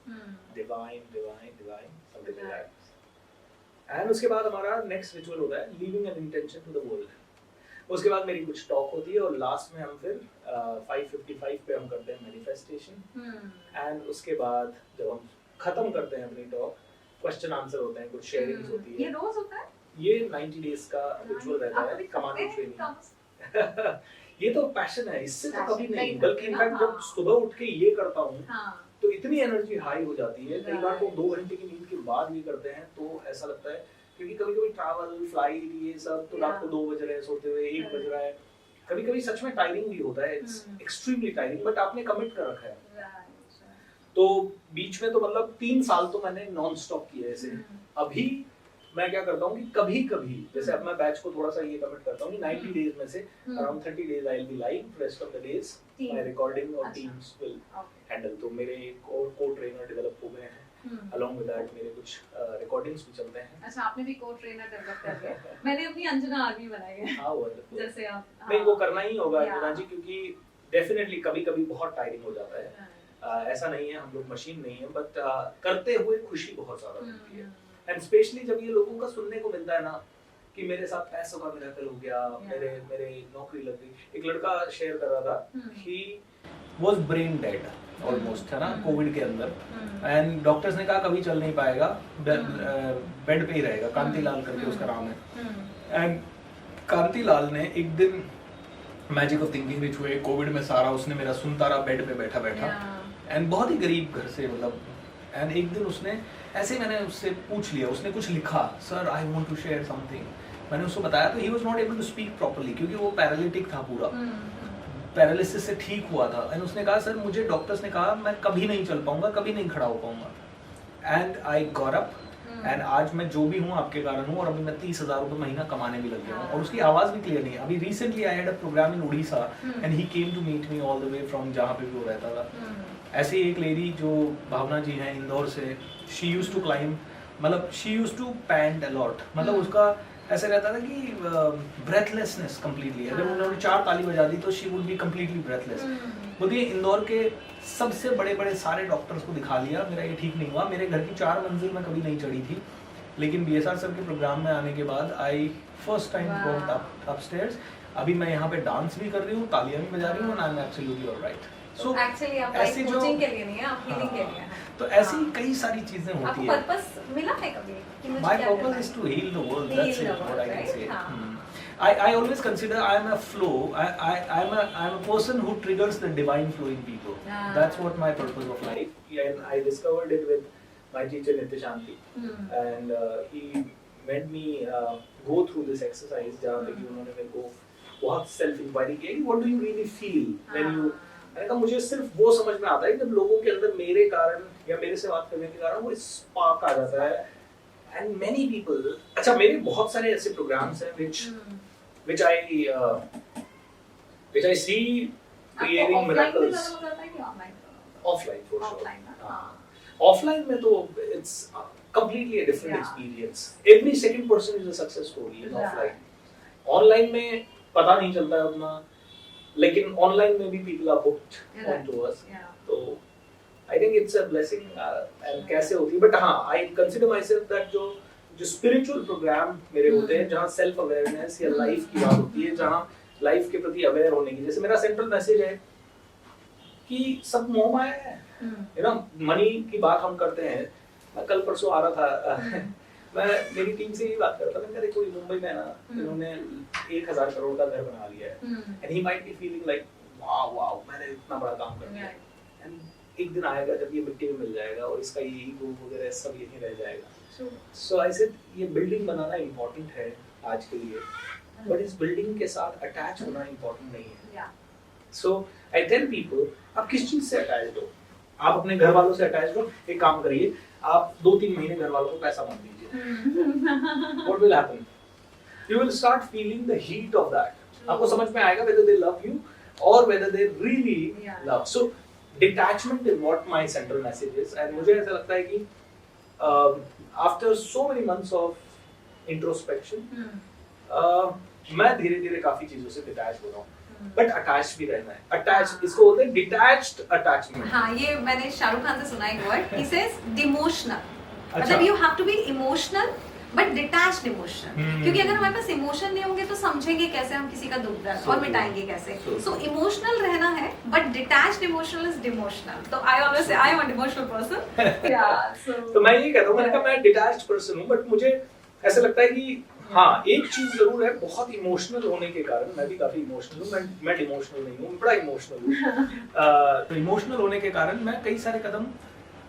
divine divine divine, something like that. And उसके बाद हमारा नेक्स्ट रिचुअल होता है leaving an intention to the world. उसके बाद मेरी कुछ टॉक होती है और लास्ट में हम फिर 5:55 पे हम करते हैं मैनिफेस्टेशन। एंड उसके बाद जब हम खत्म करते हैं अपनी टॉक, क्वेश्चन आंसर होते हैं, कुछ शेयरिंग्स होती है। ये रोज होता है? ये 90 डेज का रिचुअल रहता है कमांडो ट्रेनिंग। ये तो पैशन है, इससे तो कभी नहीं, बल्कि इनफैक्ट जब सुबह उठ के ये करता हूँ तो इतनी एनर्जी हाई हो जाती है। कई बार तो 2 घंटे की नींद के बाद भी करते हैं तो ऐसा लगता है, क्योंकि कभी-कभी ट्रैवल, फ्लाइट, ये सब, तो रात को 2 बज रहे हैं सोते हुए, 1 बज रहा है, कभी-कभी सच में टायरिंग भी होता है, इट्स एक्सट्रीमली टायरिंग, बट आपने कमिट कर रखा है। तो बीच में तो मतलब 3 साल तो मैंने नॉन स्टॉप किया है इसे। अभी मैं क्या करता हूँ कि कभी कभी जैसे अब मैं बैच को थोड़ा सा ये कमिट करता हूँ कि 90 डेज में से around 30 days I will be live, rest of the days my recording और टीम्स विल हैंडल। तो मेरे एक और को ट्रेनर डेवलप हो गए हैं, अलोंग विद दैट मेरे कुछ रिकॉर्डिंग्स भी चलते हैं। अच्छा, आपने भी को ट्रेनर डेवलप कर लिया। मैंने अपनी अंजना आर्मी बनाई है। हाँ वंडरफुल। जैसे आप नहीं वो करना ही होगा अंजना जी, क्योंकि डेफिनेटली कभी कभी बहुत टायरिंग हो जाता है। ऐसा नहीं है हम लोग मशीन नहीं है, बट करते हुए खुशी बहुत ज्यादा मिलती है। एंड स्पेशली जब ये लोगों का सुनने को मिलता है ना कि मेरे साथ पैसों का मिराकल हो गया, मेरे नौकरी लग गई। एक लड़का शेयर कर रहा था कि वाज ब्रेन डेड ऑलमोस्ट, है ना, कोविड के अंदर, एंड डॉक्टर्स ने कहा कभी चल नहीं पाएगा, बेड पे ही रहेगा। कांतिलाल करके उसका नाम है। एंड कांतिलाल ने एक दिन मैजिक ऑफ थिंकिंग रिच हुए, कोविड में सारा उसने मेरा सुनता रहा बेड पे बैठा बैठा, एंड बहुत ही गरीब घर से, मतलब। एंड एक दिन उसने ऐसे, मैंने उससे पूछ लिया, उसने कुछ लिखा, sir I want to share something. मैंने उसको बताया तो he was not able to speak properly, क्योंकि वो पैरालिटिक था पूरा, पैरालिसिस से ठीक हुआ था। एंड उसने कहा सर मुझे डॉक्टर्स ने कहा मैं कभी नहीं चल पाऊंगा, कभी नहीं खड़ा हो पाऊंगा। And I got up, and आज मैं जो भी हूँ आपके कारण हूँ, और अभी मैं 30,000 रुपए महीना कमाने भी लग गया हूँ। और उसकी आवाज भी क्लियर नहीं है। अभी recently I had a program in Orissa and he came to meet me all the way from जहाँ पे भी वो रहता था। ऐसे ही एक लेडी जो भावना जी हैं इंदौर से, शी यूज्ड टू क्लाइंब, मतलब she used to paint a lot, मतलब उसका ऐसे रहता था कि ब्रेथलेसनेस कंप्लीटली। जब उन्होंने 4 ताली बजा दी तो she would be completely breathless. बोलिए इंदौर के सबसे बड़े बड़े सारे डॉक्टर्स को दिखा लिया, मेरा ये ठीक नहीं हुआ। मेरे घर की 4 मंजिल में कभी नहीं चढ़ी थी, लेकिन बीएसआर सर के प्रोग्राम में आने के बाद आई फर्स्ट टाइम वॉकड अपस्टेयर्स। अभी मैं यहाँ पे डांस भी कर रही हूँ, तालियां भी बजा रही हूँ, I am absolutely alright. So actually आप ऐसी कोचिंग के लिए नहीं है, आप हीलिंग के लिए हैं। तो ऐसी कई सारी चीजें होती आपको है। पर्पस मिला है कभी कि मुझे My क्या करना purpose है? is to heal the world. That's it. What I can say. हाँ. I always consider I am a flow. I'm a person who triggers the divine flow in people. That's what my purpose of life. And I discovered it with my teacher Nityashanti, and he made me go through this exercise. जहाँ पे कि उन्होंने मेरे को बहुत self inquiry किया कि what do you really feel when you, मैंने कहा मुझे सिर्फ वो समझ में आता है जब लोगों के अंदर मेरे कारण या मेरे से बात करने के कारण वो स्पार्क आ जाता है। एंड मेनी पीपल, अच्छा मेरे बहुत सारे ऐसे प्रोग्राम्स हैं which I see creating miracles. Offline for sure. Offline में तो it's completely a different experience. Every second person is a success story in offline. Online में पता नहीं चलता है उतना, लेकिन ऑनलाइन में भी people are hooked onto us. तो I think it's a blessing and कैसे होती है, but हाँ I consider myself that जो spiritual program मेरे होते हैं जहाँ self awareness या life की बात होती है, जहाँ life के प्रति aware होने की, जैसे मेरा central message है कि सब मोह माया है, you know, money की बात हम करते हैं। मैं कल परसों आ रहा था मैं मेरी टीम से ही बात कर रहा था, मैंने देखो मुंबई में ना इन्होंने 1,000 करोड़ का घर बना लिया है, and he might be feeling like wow मैंने इतना बड़ा काम कर दिया, एंड एक दिन आएगा जब ये मिट्टी में मिल जाएगा और इसका ये ईगो वगैरह सब यहीं रह जाएगा। सो आई सेड ये बिल्डिंग बनाना इम्पोर्टेंट है आज के लिए, बट इस बिल्डिंग के साथ अटैच होना इम्पोर्टेंट नहीं है। सो आई टेल पीपल आप किस चीज से अटैच्ड हो, आप अपने घर वालों से अटैच्ड हो, एक काम करिए आप 2-3 महीने घर वालों को पैसा मत दीजिए। What will happen? You will start feeling the heat of that. आपको समझ में आएगा whether they love you or whether they really love. So detachment is what my central message is, and मुझे ऐसा लगता है कि after so many months of introspection, मैं धीरे-धीरे काफी चीजों से डिटैच हो रहा हूँ। बट अटैच भी रहना है, अटैच इसको बोलते हैं डिटैच्ड अटैचमेंट। हाँ, ये मैंने शाहरुख खान से सुना एक वर्ड, ही सेज डिमोशनल, मतलब you have to be emotional but detached emotional, क्योंकि अगर हमारे पास इमोशन नहीं होंगे तो समझेंगे कैसे हम किसी का दुख दर्द और मिटाएंगे कैसे। सो इमोशनल रहना है बट डिटैच्ड इमोशनल इज डिमोशनल। तो I always say I am a डिमोशनल person. या सो तो मैं ये कहता हूं, मैंने कहा मैं डिटैच्ड पर्सन हूं, बट मुझे ऐसा लगता है कि हाँ एक चीज जरूर है, बहुत इमोशनल होने के कारण, मैं भी काफी इमोशनल हूँ, मैं इमोशनल नहीं हूँ, बड़ा इमोशनल हूँ। तो इमोशनल होने के कारण मैं कई सारे कदम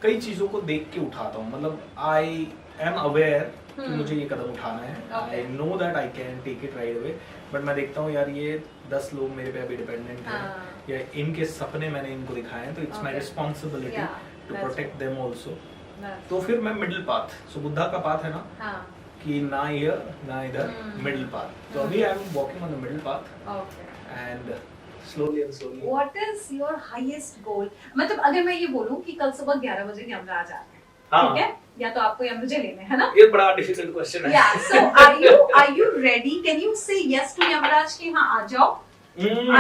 कई चीजों को देख के उठाता हूँ, मतलब आई एम अवेयर कि मुझे ये कदम उठाना है, I know that I can take it right away, but मैं देखता हूँ यार ये 10 लोग मेरे पे अभी डिपेंडेंट हैं, या इनके सपने मैंने इनको दिखाए हैं, तो it's my responsibility to protect them also. तो फिर मैं मिडिल पाथ, सो बुद्धा का पाथ है ना कि ना here ना इधर, मिडिल पाथ। तो अभी I am walking on the middle path Okay. And slowly and slowly. What is your highest goal? मतलब अगर मैं ये बोलूं कि कल सुबह 11 बजे यमराज आ रहे हैं, हाँ। ठीक है? या तो आपको यम मुझे लेने है ना? ये बड़ा डिफिकल्ट क्वेश्चन है। Yeah. So are you ready? Can you say yes to Yamraj कि हाँ आ जाओ?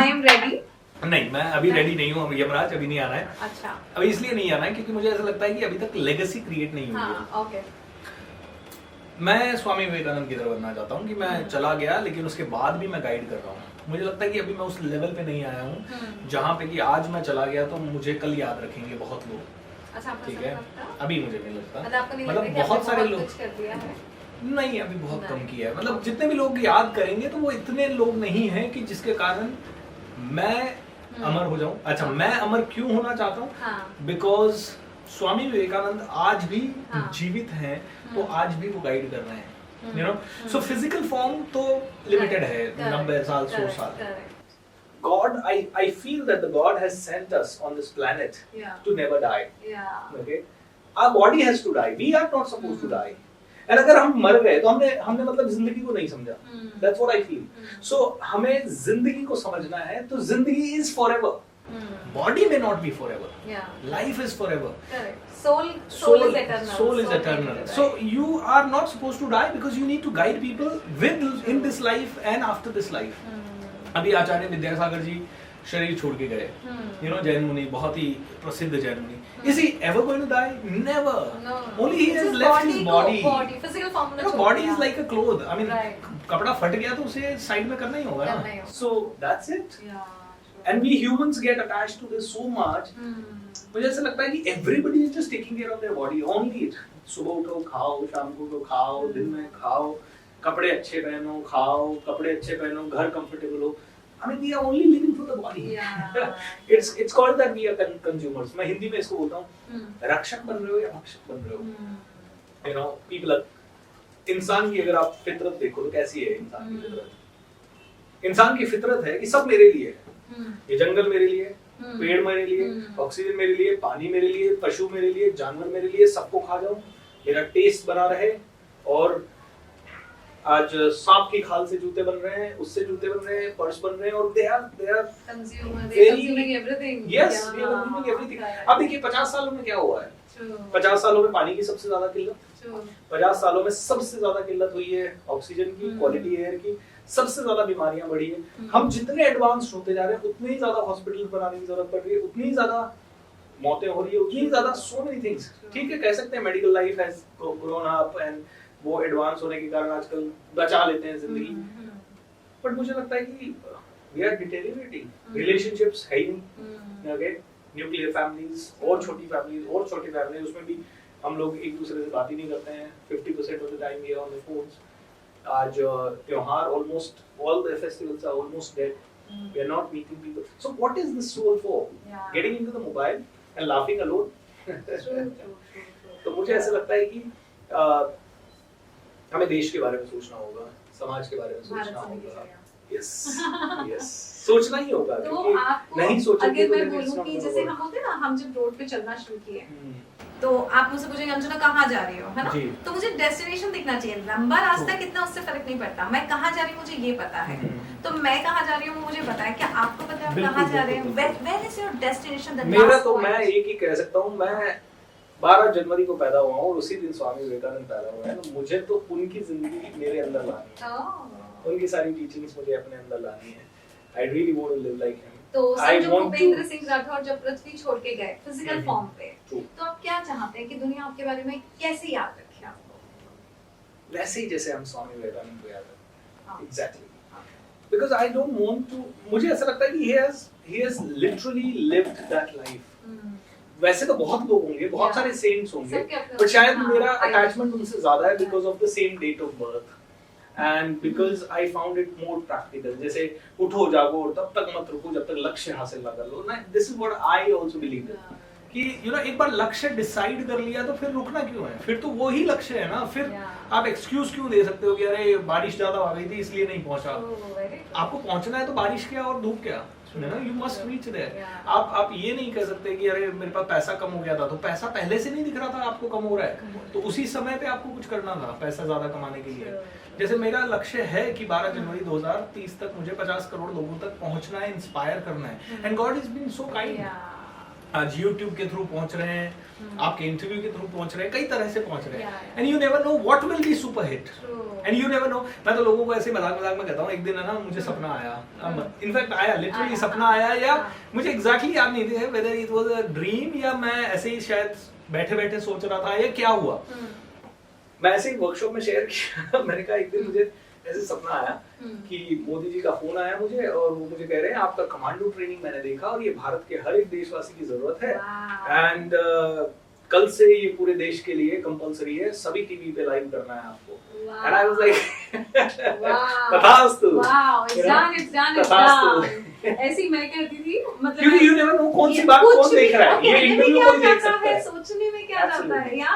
I am ready. नहीं, मैं अभी रेडी नहीं हूँ, यमराज अभी नहीं आना है। अच्छा। अभी इसलिए नहीं आना है क्योंकि मुझे ऐसा लगता है कि अभी तक लेगेसी क्रिएट नहीं हुई है। हाँ, okay. मैं स्वामी विवेकानंद की तरह बनना चाहता हूँ कि मैं चला गया लेकिन उसके बाद भी मैं गाइड कर रहा हूँ। मुझे लगता है कि अभी मैं उस लेवल पे नहीं आया हूँ जहाँ पे कि आज मैं चला गया तो मुझे कल याद रखेंगे बहुत लोग। अच्छा, आपको ठीक ऐसा है, लगता है? अभी मुझे नहीं लगता। मतलब आपको नहीं मतलब लगता कि बहुत आपने सारे लोग कुछ कर दिया है? नहीं, अभी बहुत नहीं। कम किया है। मतलब जितने भी लोग याद करेंगे तो वो इतने लोग नहीं हैं कि जिसके कारण मैं अमर हो जाऊं। अच्छा, मैं अमर क्यों होना चाहता हूँ? हाँ। बिकॉज स्वामी विवेकानंद आज भी हाँ। जीवित हैं, तो आज भी वो गाइड कर रहे हैं। You know, so physical form तो लिमिटेड है, 90 साल 100 साल। God, I feel that the God has sent us on this planet to never die. Okay, our body has to die. We are not supposed to die. And अगर हम मर गए तो हमने मतलब जिंदगी को नहीं समझा। That's what I feel. So हमें जिंदगी को समझना है तो जिंदगी is forever. Body may not be forever. Life is forever. Soul is eternal. Soul is eternal. So you are not supposed to die because you need to guide people in this life and after this life. अभी आचार्य विद्यासागर जी शरीर छोड़ के गए, you know, Jain मुनि, बहुत ही प्रसिद्ध जैन मुनि। Is he ever going to die? Never. No. Only he has left his body. Physical form में You know, छोड़ body दिया। is like a cloth. I mean, Right. कपड़ा फट गया तो उसे साइड में करना ही होगा करना ही ना। होगा। So that's it. Yeah, sure. And we humans get attached to this so much. मुझे ऐसा लगता है कि everybody is just taking care of their body only. सुबह उठो, खाओ, शाम को उठो, खाओ, दिन में खाओ, कपड़े अच्छे पहनो, खाओ, कपड़े अच्छे पहनो, घर कंफर्टेबल हो। I mean, we are only living for the body. Yeah. It's called that we are consumers. मैं हिंदी में इसको बोलता हूँ, रक्षक बन रहे हो या भक्षक बन रहे हो। You know, people are, इंसान की अगर आप फितरत देखो तो कैसी है इंसान की फितरत? इंसान की फितरत है कि सब मेरे लिए है। ये जंगल मेरे लिए, पेड़ मेरे लिए, ऑक्सीजन मेरे लिए, पानी मेरे लिए, पशु मेरे लिए, जानवर मेरे लिए, सबको खा जाऊं, मेरा टेस्ट बना रहे। और आज सांप की खाल से जूते बन रहे हैं, उससे जूते बन रहे हैं, पर्स बन रहे हैं, और they are consuming everything. yes, we are consuming everything. अब देखिए 50 सालों में क्या हुआ है? 50 सालों में पानी की सबसे ज्यादा किल्लत, 50 सालों में सबसे ज्यादा किल्लत हुई है ऑक्सीजन की, क्वालिटी एयर की, सबसे ज्यादा बीमारियां बढ़ी है। हम जितने एडवांस होते जा रहे हैं उतनी ही ज्यादा हॉस्पिटल बनाने की जरूरत पड़ रही है, उतनी ही ज्यादा मौतें हो रही है, उतनी ही ज्यादा so many things। ठीक है, कह सकते हैं medical life has grown up and वो एडवांस होने के कारण आजकल बचा लेते हैं जिंदगी। बट मुझे लगता है कि वी आर डिटेरियोरेटिंग, रिलेशनशिप्स है ही नहीं। ओके, न्यूक्लियर फैमिलीज और छोटी फैमिलीज, उसमें भी हम लोग एक दूसरे से बात ही नहीं करते हैं। 50% of the time we are on the phones. आज त्योहार almost all the festivals are almost dead. We are not meeting people. So what is this soul for? Getting into the mobile and laughing alone. तो मुझे ऐसा लगता है कि हमें देश के बारे में सोचना होगा, समाज के बारे में सोचना होगा। यस, सोचना ही होगा। तो आपको नहीं सोचेंगे अगर तो मैं बोलूं कि जैसे हम होते हैं ना, हम जब रोड पे चलना शुरू किए तो आप मुझसे पूछेंगे अंजुना कहाँ जा रही हो, है ना? तो मुझे डेस्टिनेशन दिखना चाहिए, लंबा रास्ता कितना उससे फर्क नहीं पड़ता। मैं कहाँ जा रही हूँ मुझे ये पता है, तो मैं कहाँ जा रही हूँ मुझे पता है। क्या आपको पता है आप कहाँ जा रहे हैं? Where is your destination? मेरा तो मैं एक ही कह सकता हूँ, मैं 12 जनवरी को पैदा हुआ हूँ और उसी दिन स्वामी विवेकानंद पैदा हुए हैं। तो मुझे तो उनकी जिंदगी मेरे अंदर लानी है, उनकी सारी टीचिंग्स मुझे अपने अंदर लानी है। I really want to live like him. तो समझो भूपेंद्र सिंह राठौर जब पृथ्वी छोड़ के गए फिजिकल फॉर्म पे, तो आप क्या चाहते हैं कि दुनिया आपके बारे में कैसे याद रखे आपको? वैसे ही जैसे हम स्वामी विवेकानंद को याद रखते हैं। Exactly. Because I don't want to, मुझे ऐसा लगता है कि he has literally lived that life. वैसे तो बहुत लोग होंगे, बहुत सारे सेंट्स होंगे, पर शायद मेरा अटैचमेंट उनसे ज्यादा है because of the same date of birth and because I found it more practical. जैसे उठो जागो और तब तक मत रुको जब तक लक्ष्य हासिल ना कर लो ना। This is what I also believe कि यू नो, एक बार लक्ष्य डिसाइड कर लिया तो फिर रुकना क्यों है? फिर तो वो ही लक्ष्य है ना। फिर आप एक्सक्यूज क्यों दे सकते हो कि अरे बारिश ज्यादा आ गई थी इसलिए नहीं पहुंचा? आपको पहुंचना है तो बारिश क्या और धूप क्या, You know, you must reach there. Yeah. आप ये नहीं कह सकते कि अरे मेरे पास पैसा कम हो गया था, तो पैसा पहले से नहीं दिख रहा था आपको कम हो रहा है, तो उसी समय पे आपको कुछ करना था पैसा ज्यादा कमाने के लिए। जैसे मेरा लक्ष्य है कि 12 जनवरी 2030 तक मुझे 50 करोड़ लोगों तक पहुंचना है, इंस्पायर करना है, and god is been so kind. आज YouTube के थ्रू पहुंच रहे हैं, आपके इंटरव्यू के थ्रू पहुंच रहे हैं, कई तरह से पहुंच रहे हैं, and you never know what will be super hit, and you never know. मैं तो लोगों को ऐसे मजाक मजाक में कहता हूँ, एक दिन है ना मुझे सपना आया, इनफैक्ट आया लिटरली सपना आया, या मुझे एग्जैक्टली याद नहीं थे whether it was a dream या मैं ऐसे ही शायद बैठे बैठे सोच रहा था या क्या हुआ। मैं ऐसे ही वर्कशॉप में शेयर किया मैंने कहा एक दिन मुझे ऐसे सपना आया कि मोदी जी का फोन आया मुझे और वो मुझे कह रहे हैं आपका कमांडो ट्रेनिंग मैंने देखा और ये भारत के हर एक देशवासी की जरूरत है, एंड कल से ये पूरे देश के लिए कंपलसरी है, सभी टीवी पे लाइव करना है आपको। एंड आई वाज लाइक तथास्तु, it's done. ऐसी मैं कहती थी, मतलब क्योंकि यू नेवर नो कौन सी बात कौन देख रहा है, ये इंटरव्यू कोई देख सकता है, सोचने में क्या जाता है। या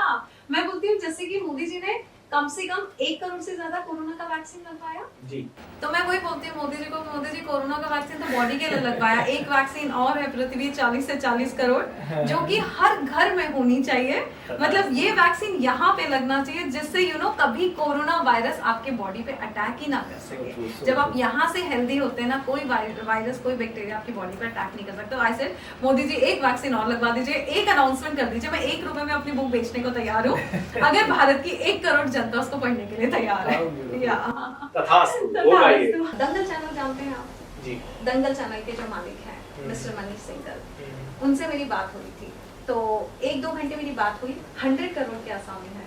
मैं बोलती हूँ जैसे कि मोदी जी ने कम से कम 1 करोड़ से ज्यादा कोरोना का वैक्सीन लगवाया जी, तो मैं वही बोलती हूँ मोदी जी को, मोदी जी कोरोना का वैक्सीन तो बॉडी के लिए लगवाया, एक वैक्सीन और है पृथ्वी 40 से 40 करोड़ जो कि हर घर में होनी चाहिए। मतलब ये वैक्सीन यहाँ पे लगना चाहिए जिससे कभी कोरोना वायरस आपके बॉडी पे अटैक ही ना कर सके। जब आप यहाँ से हेल्दी होते हैं ना, कोई वायरस कोई बैक्टीरिया आपकी बॉडी पे अटैक नहीं कर सकता। आई सेड मोदी जी एक वैक्सीन और लगवा दीजिए, एक अनाउंसमेंट कर दीजिए, मैं 1 रुपए में अपनी बुक बेचने को तैयार हूँ अगर भारत की 1 करोड़ जनता उसको पढ़ने के लिए तैयार है। तथास्तु होगा ये। दंगल चैनल जानते हैं आप? जी, दंगल चैनल के जो मालिक हैं मिस्टर मनीष सिंघल, उनसे मेरी बात हुई थी, तो 1-2 घंटे मेरी बात हुई। 100 करोड़ के आसामी है,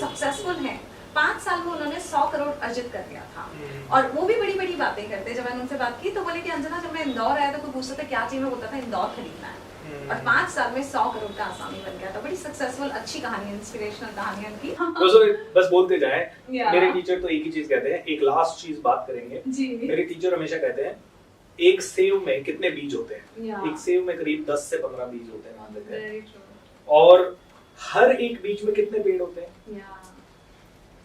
सक्सेसफुल है, 5 साल में उन्होंने 100 करोड़ अर्जित कर लिया था, और वो भी बड़ी बड़ी बातें करते। जब मैंने उनसे बात की तो बोले कि अंजना जब मैं इंदौर आया तो कोई पूछता था क्या चाहिए, मैं बोलता था इंदौर खरीदना है, और 5 साल में 100 करोड़ का आसामी बन गया था। बड़ी सक्सेसफुल अच्छी कहानी, इंस्पिरेशनल कहानी उनकी। दोस्तों बस बोलते जाएं, मेरे टीचर तो एक ही चीज कहते हैं, एक लास्ट चीज बात करेंगे जी। मेरे टीचर हमेशा कहते हैं एक सेव में कितने बीज होते हैं, एक सेव में करीब 10 से 15 बीज होते हैं मान लेते हैं, और हर एक बीज में कितने पेड़ होते हैं।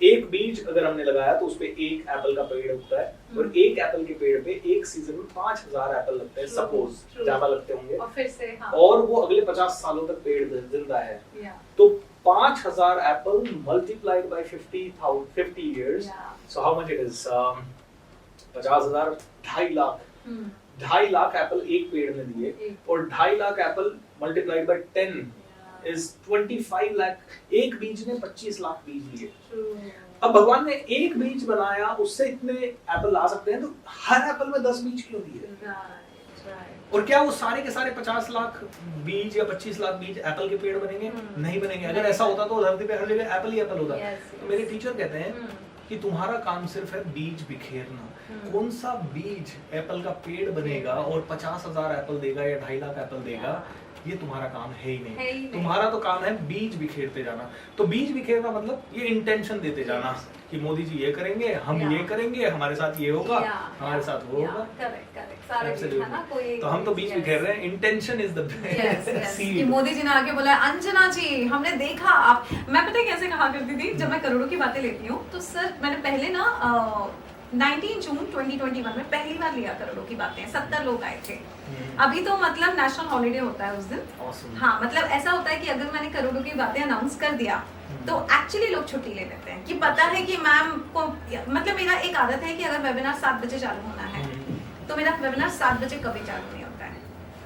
एक बीज अगर हमने लगाया तो उसपे एक एप्पल का पेड़ उगता है, और एक एप्पल के पेड़ पे एक सीजन में 5000 एप्पल लगते हैं, सपोज ज्यादा लगते होंगे, और फिर से और वो अगले 50 सालों तक पेड़ जिंदा है, तो 5000 Apple multiplied by 50 years, so how much it is? 50,000 2.5 lakh, 2.5 lakh Apple एक पेड़ में दिए, और 2.5 lakh Apple multiplied by 10 is 25 lakh. एक बीज ने 25 लाख बीज लिए। अब भगवान ने एक बीज बनाया, उससे इतने एप्पल ला सकते हैं, तो हर एप्पल में 10 बीज क्यों दिए? और क्या वो सारे के सारे 50 लाख बीज या 25 लाख बीज एप्पल के पेड़ बनेंगे? नहीं बनेंगे। अगर ऐसा होता तो धरती पे हर जगह एप्पल ही एप्पल होता। तो मेरे टीचर कहते हैं कि तुम्हारा काम सिर्फ है बीज बिखेरना। कौन सा बीज एप्पल का पेड़ बनेगा और 50,000 एप्पल देगा या 2.5 लाख एप्पल देगा, ये तुम्हारा काम है ही नहीं। तुम्हारा तो काम है बीज बिखेरते जाना। तो बीज बिखेरना मतलब ये इंटेंशन देते जाना कि मोदी जी ये करेंगे, हम ये करेंगे, हमारे साथ ये होगा, हमारे साथ वो होगा। तो हम तो बीज बिखेर रहे हैं। Intention is the seed. Modi ji ने आके बोला अंजना जी हमने देखा आप, मैं पता है कैसे कहा करती थी जब मैं करोड़ों की बातें लेती हूँ, तो सर मैंने पहले ना 19 जून 2021 में पहली बार लिया करोड़ों की बातें, 70 लोग आए थे। अभी तो मतलब नेशनल हॉलिडे होता है उस दिन। awesome. हाँ, मतलब ऐसा होता है कि अगर मैंने करोड़ों की बातें अनाउंस कर दिया तो एक्चुअली लोग छुट्टी ले लेते हैं कि पता है कि मैम को, मतलब मेरा एक आदत है कि अगर वेबिनार 7 बजे चालू होना है तो मेरा वेबिनार 7 बजे कभी चालू नहीं होता है,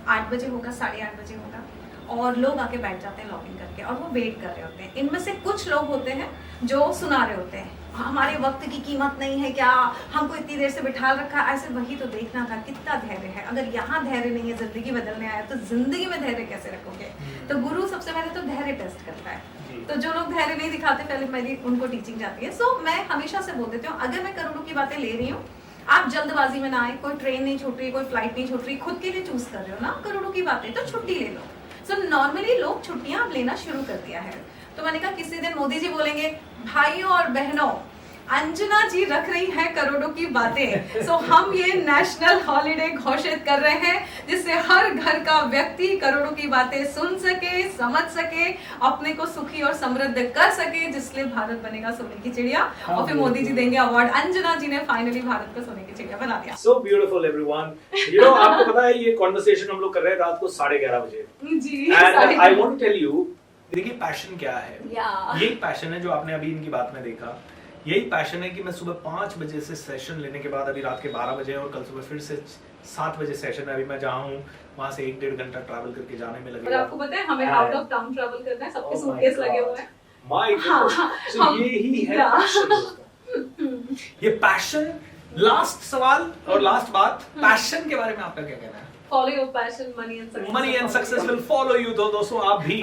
8 बजे होगा, 8:30 बजे होगा, और लोग आके बैठ जाते हैं लॉगिन करके और वो वेट कर रहे होते हैं। इनमें से कुछ लोग होते हैं जो सुना रहे होते हैं हमारे वक्त की कीमत नहीं है क्या, हमको इतनी देर से बिठा रखा। ऐसे वही तो देखना था कितना धैर्य है। अगर यहाँ धैर्य नहीं है, जिंदगी बदलने आया तो जिंदगी में धैर्य कैसे रखोगे? तो गुरु सबसे पहले तो धैर्य टेस्ट करता है। तो जो लोग धैर्य नहीं दिखाते पहले मेरी उनको टीचिंग जाती है। सो मैं हमेशा से बोल देती हूँ अगर मैं करोड़ों की बातें ले रही हूँ, आप जल्दबाजी में ना आए, कोई ट्रेन नहीं छूट रही, कोई फ्लाइट नहीं छूट रही, खुद के लिए चूज कर रहे हो ना करोड़ों की बातें, तो छुट्टी ले लो। सो नॉर्मली लोग छुट्टियां अब लेना शुरू कर दिया है। तो मैंने कहा किसी दिन मोदी जी बोलेंगे भाइयों और बहनों अंजना जी रख रही हैं करोड़ों की बातें। सो हम ये नेशनल हॉलिडे घोषित कर रहे हैं जिससे हर घर का व्यक्ति करोड़ों की बातें सुन सके, समझ सके, अपने को सुखी और समृद्ध कर सके, जिसलिए भारत बनेगा सोने की चिड़िया। और फिर मोदी जी देंगे अवार्ड। अंजना जी ने फाइनली भारत को सोने की चिड़िया बना दिया। So beautiful everyone. You know, आपको पता है ये कॉन्वर्सेशन हम लोग कर रहे हैं रात को 11:30 बजे। जी। And I want to tell you, देखिए पैशन क्या है। Yeah. यही पैशन है जो आपने अभी इनकी बात में देखा। यही पैशन है कि मैं सुबह 5 बजे से सेशन लेने के बाद अभी रात के 12 बजे और कल सुबह फिर से 7 बजे सेशन है। अभी मैं जहाँ हूँ वहाँ से 1-1.5 घंटा ट्रैवल करके जाने में और लगेगा। आपको पता है हमें आउट ऑफ टाउन ट्रैवल करना है, सबके सूटकेस लगे हुए हैं। My God. So ये ही है पैशन दोस्तों। ये पैशन। लास्ट सवाल और लास्ट बात, पैशन के बारे में आपका क्या कहना है? Follow your passion, money and success. Money and success will follow you। तो दोस्तों आप भी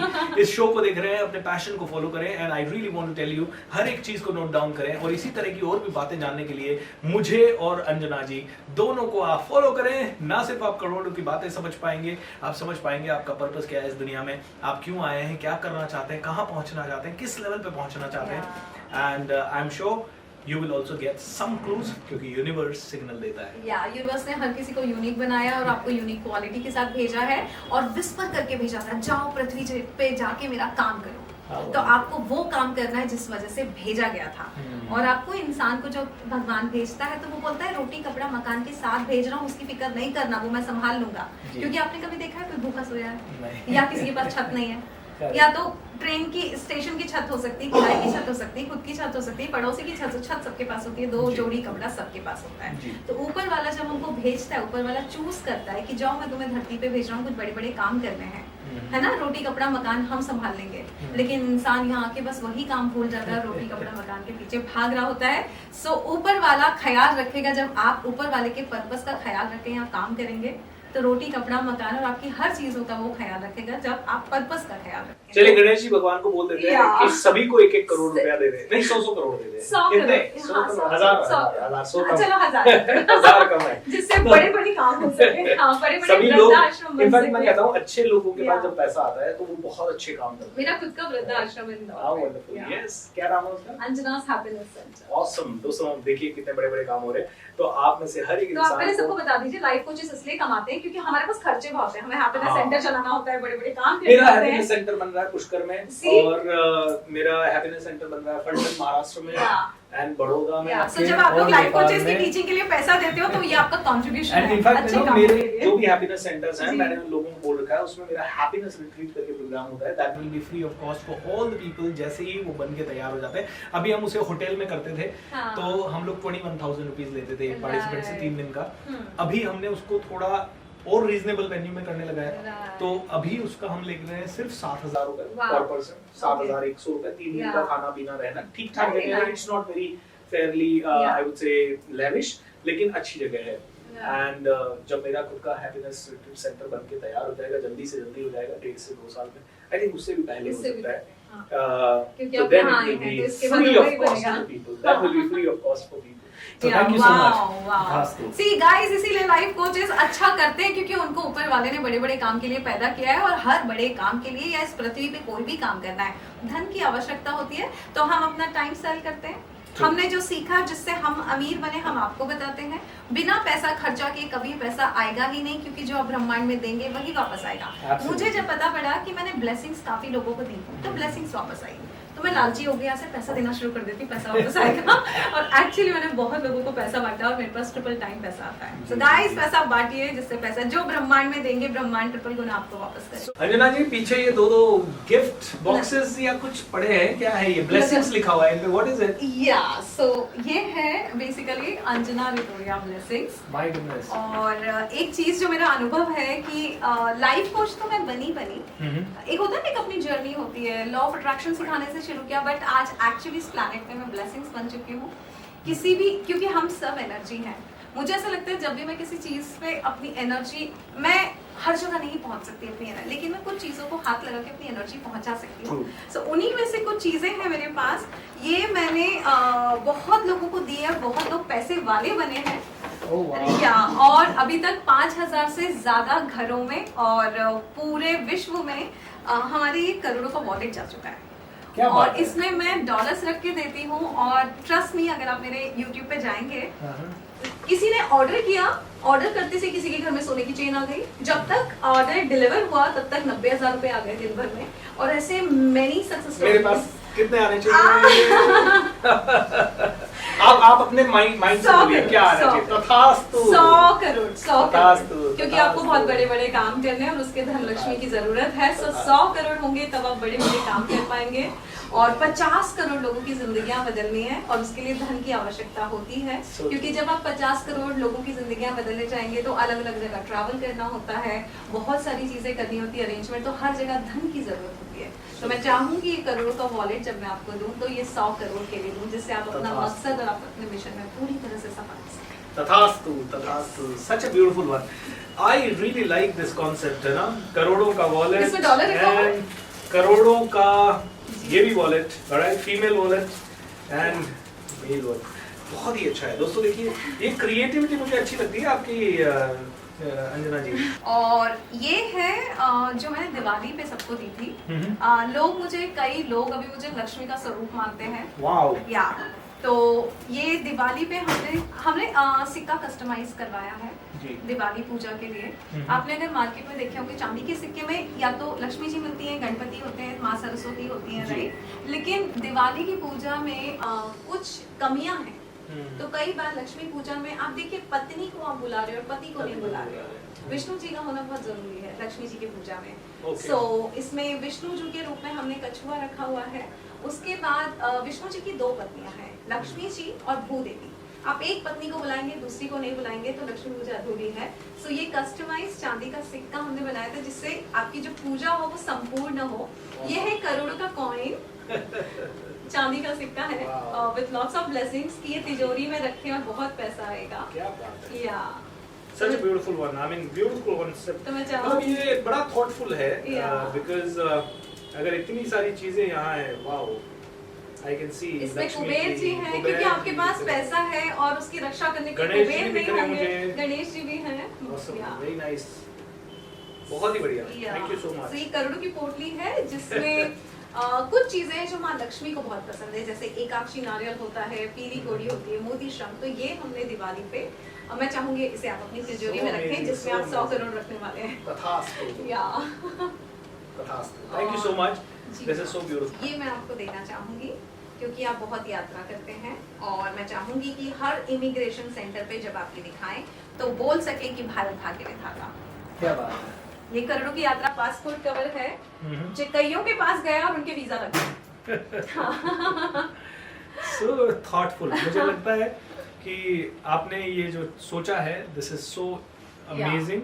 इस शो को देख रहे हैं, अपने पैशन को फॉलो करें। And I really want to tell you, हर एक चीज को नोट डाउन करें और इसी तरह की और भी बातें जानने के लिए मुझे और अंजना जी दोनों को आप फॉलो करें। ना सिर्फ आप करोड़ों की बातें समझ पाएंगे, आप समझ पाएंगे आपका पर्पस क्या है इस दुनिया में, आप क्यों आए हैं, क्या करना चाहते हैं, कहाँ पहुंचना चाहते हैं, किस लेवल पे पहुंचना चाहते हैं। And I am sure you will also get some clues क्योंकि यूनिवर्स सिग्नल देता है। या यूनिवर्स ने हर किसी को यूनिक बनाया और आपको यूनिक क्वालिटी के साथ भेजा है और विस्पर करके भेजा था, जाओ पृथ्वी पे जाके मेरा काम करो। तो आपको वो काम करना है जिस वजह से भेजा गया था। और आपको इंसान को जो भगवान भेजता है तो वो बोलता है रोटी कपड़ा मकान के साथ भेज रहा हूँ, उसकी फिक्र नहीं करना, वो मैं संभाल लूंगा। क्योंकि आपने कभी देखा है कोई भूखा सोया है या किसी के पास छत नहीं है, या तो ट्रेन की स्टेशन की छत हो सकती है, किराए की छत हो सकती है, खुद की छत हो सकती है, पड़ोसी की छत सबके पास होती है, 2 जोड़ी कपड़ा सबके पास होता है। तो ऊपर वाला जब हमको भेजता है, ऊपर वाला चूज करता है कि जाओ मैं तुम्हें धरती पे भेज रहा हूँ, कुछ बड़े बड़े काम करने हैं, है ना, रोटी कपड़ा मकान हम संभाल लेंगे। लेकिन इंसान यहाँ आके बस वही काम भूल जाता है, रोटी कपड़ा मकान के पीछे भाग रहा होता है। सो ऊपर वाला ख्याल रखेगा, जब आप ऊपर वाले के पर्पस का ख्याल रखें, यहाँ काम करेंगे तो रोटी कपड़ा मकान और आपकी हर चीजों का वो ख्याल रखेगा जब आप पर्पस का ख्याल रखेंगे। चलिए गणेश जी भगवान को बोल देते हैं कि सभी को 1-1 करोड़ रुपया दे दे। नहीं 100 करोड़ दे दे। 100 कितने? करोड़, 100 चलो 1000 1000 कम है। जिससे बड़े बड़े काम हो सके। हाँ, बड़े बड़े सभी लोग, वृद्धाश्रम बन इनफैक्ट मैं सके। कहता हूँ अच्छे लोगों के पास जब पैसा आता है तो वो बहुत अच्छे काम करते हैं। मेरा खुद का वृद्धाश्रम है इंदौर में। वंडरफुल। यस, क्या नाम है उसका? अंजना's हैप्पीनेस सेंटर। ऑसम। दोस्तों देखिए कितने बड़े बड़े काम हो रहे हैं। तो आप में से हर एक तो आप पहले इंसान सबको को, बता दीजिए लाइफ कोचेस इसलिए कमाते हैं क्योंकि हमारे पास खर्चे बहुत हैं, हमें हैप्पीनेस हाँ। सेंटर चलाना होता है, बड़े बड़े काम करने मेरा होते हैं। हैप्पीनेस सेंटर बन रहा है पुष्कर में See? और मेरा हैप्पीनेस सेंटर बन रहा है फलटन महाराष्ट्र में एंड बड़ौदा में। सो जब आप लोग लाइफ कोचेस की टीचिंग के लिए पैसा देते हो तो ये आपका कंट्रीब्यूशन एंड है इनफैक्ट अच्छे काम मेरे के लिए। जो भी हैप्पीनेस सेंटर्स हैं जी। मैंने उन लोगों को बोल रखा है उसमें मेरा हैप्पीनेस रिट्रीट करके प्रोग्राम होता है, that will be free of cost for all the people. जैसे ही वो बन के तैयार हो जाते हैं, अभी हम उसे होटल में करते थे हाँ। तो हम लोग 21,000 रुपीज लेते थे पार्टिसिपेंट से 3 दिन का। अभी हमने उसको थोड़ा और रीजनेबल वेन्यू में करने लगा है, तो अभी उसका हम लेके रहे हैं सिर्फ 7,000 रुपए पर पर्सन। 7,100 रुपए 3 दिन का खाना पीना रहना, ठीक ठाक जगह है। It's not very Fairlie I would say lavish, लेकिन अच्छी जगह है। एंड जब मेरा खुद का हैप्पीनेस रिट्रीट सेंटर बन के तैयार हो जाएगा, जल्दी से जल्दी हो जाएगा, 1.5 से 2 साल में, आई थिंक उससे भी पहले हो सकता है, क्योंकि तो आप then यहाँ it will आए हैं, be तो इसके बाद free of वही cost बनेगा। for people. That will be free of cost for people. So thank you so much. Dhastu. See guys, इसीलिए लाइफ कोचेस अच्छा करते हैं क्योंकि उनको ऊपर वाले ने बड़े बड़े काम के लिए पैदा किया है और हर बड़े काम के लिए या इस पृथ्वी पे कोई भी काम करना है धन की आवश्यकता होती है, तो हम अपना टाइम सेल करते हैं। हमने जो सीखा जिससे हम अमीर बने हम आपको बताते हैं। बिना पैसा खर्चा के कभी पैसा आएगा ही नहीं, क्योंकि जो आप ब्रह्मांड में देंगे वही वापस आएगा। Absolutely. मुझे जब पता पड़ा कि मैंने ब्लेसिंग्स काफी लोगों को दी तो ब्लेसिंग्स वापस आई, तो मैं लालची हो गया, से पैसा देना शुरू कर देती, पैसा वापस आएगा। और एक्चुअली मैंने बहुत लोगों को पैसा बांटा और मेरे पास ट्रिपल टाइम पैसा आता है। सो गाइस पैसा बांटिए, जिससे पैसा जो ब्रह्मांड में देंगे ब्रह्मांड ट्रिपल गुना आपको वापस करेगा। अंजना जी पीछे ये दो गिफ्ट बॉक्सेस या कुछ पड़े हैं, क्या है ये? ब्लेसिंग्स लिखा हुआ है इन पे, व्हाट इज इट? या सो ये है basically Anjana Ritoria blessings. My goodness. और एक चीज जो मेरा अनुभव है कि लाइफ कोच तो मैं बनी एक होता है ना, एक अपनी जर्नी होती है, लॉ ऑफ अट्रैक्शन सिखाने से शुरू किया, बट आज एक्चुअली इस प्लैनेट में मैं ब्लेसिंग्स बन चुकी हूँ। किसी भी, क्योंकि हम सब एनर्जी हैं, मुझे ऐसा लगता है जब भी मैं किसी चीज पे अपनी एनर्जी, मैं हर जगह नहीं पहुंच सकती अपनी एनर्जी, लेकिन मैं कुछ चीजों को हाथ लगा के अपनी एनर्जी पहुंचा सकती हूँ। सो उन्हीं में से कुछ चीजें हैं मेरे पास, ये मैंने बहुत लोगों को दी है, बहुत लोग पैसे वाले बने हैं। या और अभी तक 5,000 से ज्यादा घरों में और पूरे विश्व में हमारे करोड़ों का वॉलेट जा चुका है। क्या बात और है? इसमें मैं डॉलर्स रख के देती हूँ और ट्रस्ट नहीं, अगर आप मेरे यूट्यूब पे जाएंगे, किसी ने ऑर्डर किया, ऑर्डर करते से किसी के घर में सोने की चेन आ गई, जब तक ऑर्डर डिलीवर हुआ तब तक 90,000 रुपए आ गए दिन भर में। और ऐसे मेनी सक्सेस मेरे पास कितने आने चाहिए? आप अपने माइंड से बोलिए क्या आना चाहिए? तथास्तु। 100 करोड़ तथास्तु, क्योंकि आपको बहुत बड़े बड़े काम करने हैं और उसके धनलक्ष्मी की जरूरत है। 100 करोड़ होंगे तब आप बड़े बड़े काम कर पाएंगे। और 50 करोड़ लोगों की जिंदगियां बदलनी है और उसके लिए धन की आवश्यकता होती है, क्योंकि जब आप 50 करोड़ लोगों की जिंदगियां बदलने जाएंगे तो अलग अलग जगह ट्रैवल करना होता है, बहुत सारी चीजें करनी होती है, अरेंजमेंट, तो हर जगह धन की जरूरत होती है। तो मैं चाहूंगी ये करोड़ का वॉलेट जब मैं आपको दूं तो ये 100 करोड़ के लिए दूं, जिससे आप अपना मकसद और आप अपने मिशन में पूरी तरह से सफल हो सकें। तथास्तु, तथास्तु। Such a beautiful one. I really like this concept, है ना? करोड़ों का वॉलेट, इसमें डॉलर रखा हुआ है? करोड़ों का ये भी wallet, right? Female wallet and male wallet, बहुत ही अच्छा है दोस्तों। देखिए ये क्रिएटिविटी मुझे अच्छी लगती है आपकी अंजना जी। और ये है जो मैंने दिवाली पे सबको दी थी। लोग मुझे, कई लोग अभी मुझे लक्ष्मी का स्वरूप मानते हैं। वाओ। या तो ये दिवाली पे हमने सिक्का कस्टमाइज करवाया है जी। दिवाली पूजा के लिए। आपने अगर मार्केट में देखे होंगे चांदी के सिक्के में या तो लक्ष्मी जी मिलती हैं, गणपति होते हैं, माँ सरस्वती होती हैं, राइट? लेकिन दिवाली की पूजा में कुछ कमियां हैं। तो कई बार लक्ष्मी पूजा में आप देखिए पत्नी को आप बुला रहे हो और पति को नहीं बुला रहे हो। विष्णु जी का होना बहुत जरूरी है लक्ष्मी जी की पूजा में। सो इसमें विष्णु जी के रूप में हमने कछुआ रखा हुआ है। उसके बाद विष्णु जी की 2 पत्नियां हैं, लक्ष्मी जी और भूदेवी। आप एक पत्नी को बुलाएंगे, दूसरी को नहीं बुलाएंगे तो लक्ष्मी पूजा अधूरी है। सो ये कस्टमाइज चांदी का सिक्का हमने बनाया था जिससे आपकी जो पूजा हो वो संपूर्ण हो। ये है करोड़ों का कॉइन, चांदी का सिक्का है विद लॉट्स ऑफ ब्लेसिंग्स की ये तिजोरी में रखें और बहुत पैसा आएगा। क्या बात है। या Such a beautiful one. I mean beautiful concept. तो मैं मतलब ये बड़ा thoughtful है Yeah. because अगर इतनी सारी चीजें यहाँ है, वाओ, I can see इसमें लक्ष्मी कुबेर जी हैं क्योंकि आपके पास पैसा है और उसकी रक्षा करने के गणेश जी कुबेर भी नहीं दिख रहे हैं होंगे, मुझे। गणेश जी भी हैं। Awesome, Yeah. very nice. बहुत ही बढ़िया। Yeah. Thank you so much. So ये करोड़ों की पोटली है जिसमें कुछ चीजें हैं जो माँ लक्ष्मी को बहुत पसंद है, जैसे एकाक्षी नारियल होता है, पीली घोड़ी होती है, मोती शंख। तो ये हमने दिवाली पे मैं चाहूंगी इसे आप अपनी तिजोरी में रखें जिसमें आप 100 करोड़ रखने वाले हैं। तथास्तु। या तथास्तु। Thank you so much. Ji. This is so beautiful. ये मैं आपको देना चाहूंगी क्योंकि आप बहुत यात्रा करते हैं और मैं चाहूंगी कि हर इमिग्रेशन सेंटर पे जब आप ये दिखाएं तो बोल सके कि भारत भाग्य विधाता। क्या बात है। ये करोड़ों की यात्रा पासपोर्ट कवर है जो कईयों के पास गया और उनके वीजा लग गए। So thoughtful. मुझे लगता है कि आपने ये जो सोचा है, this is so amazing.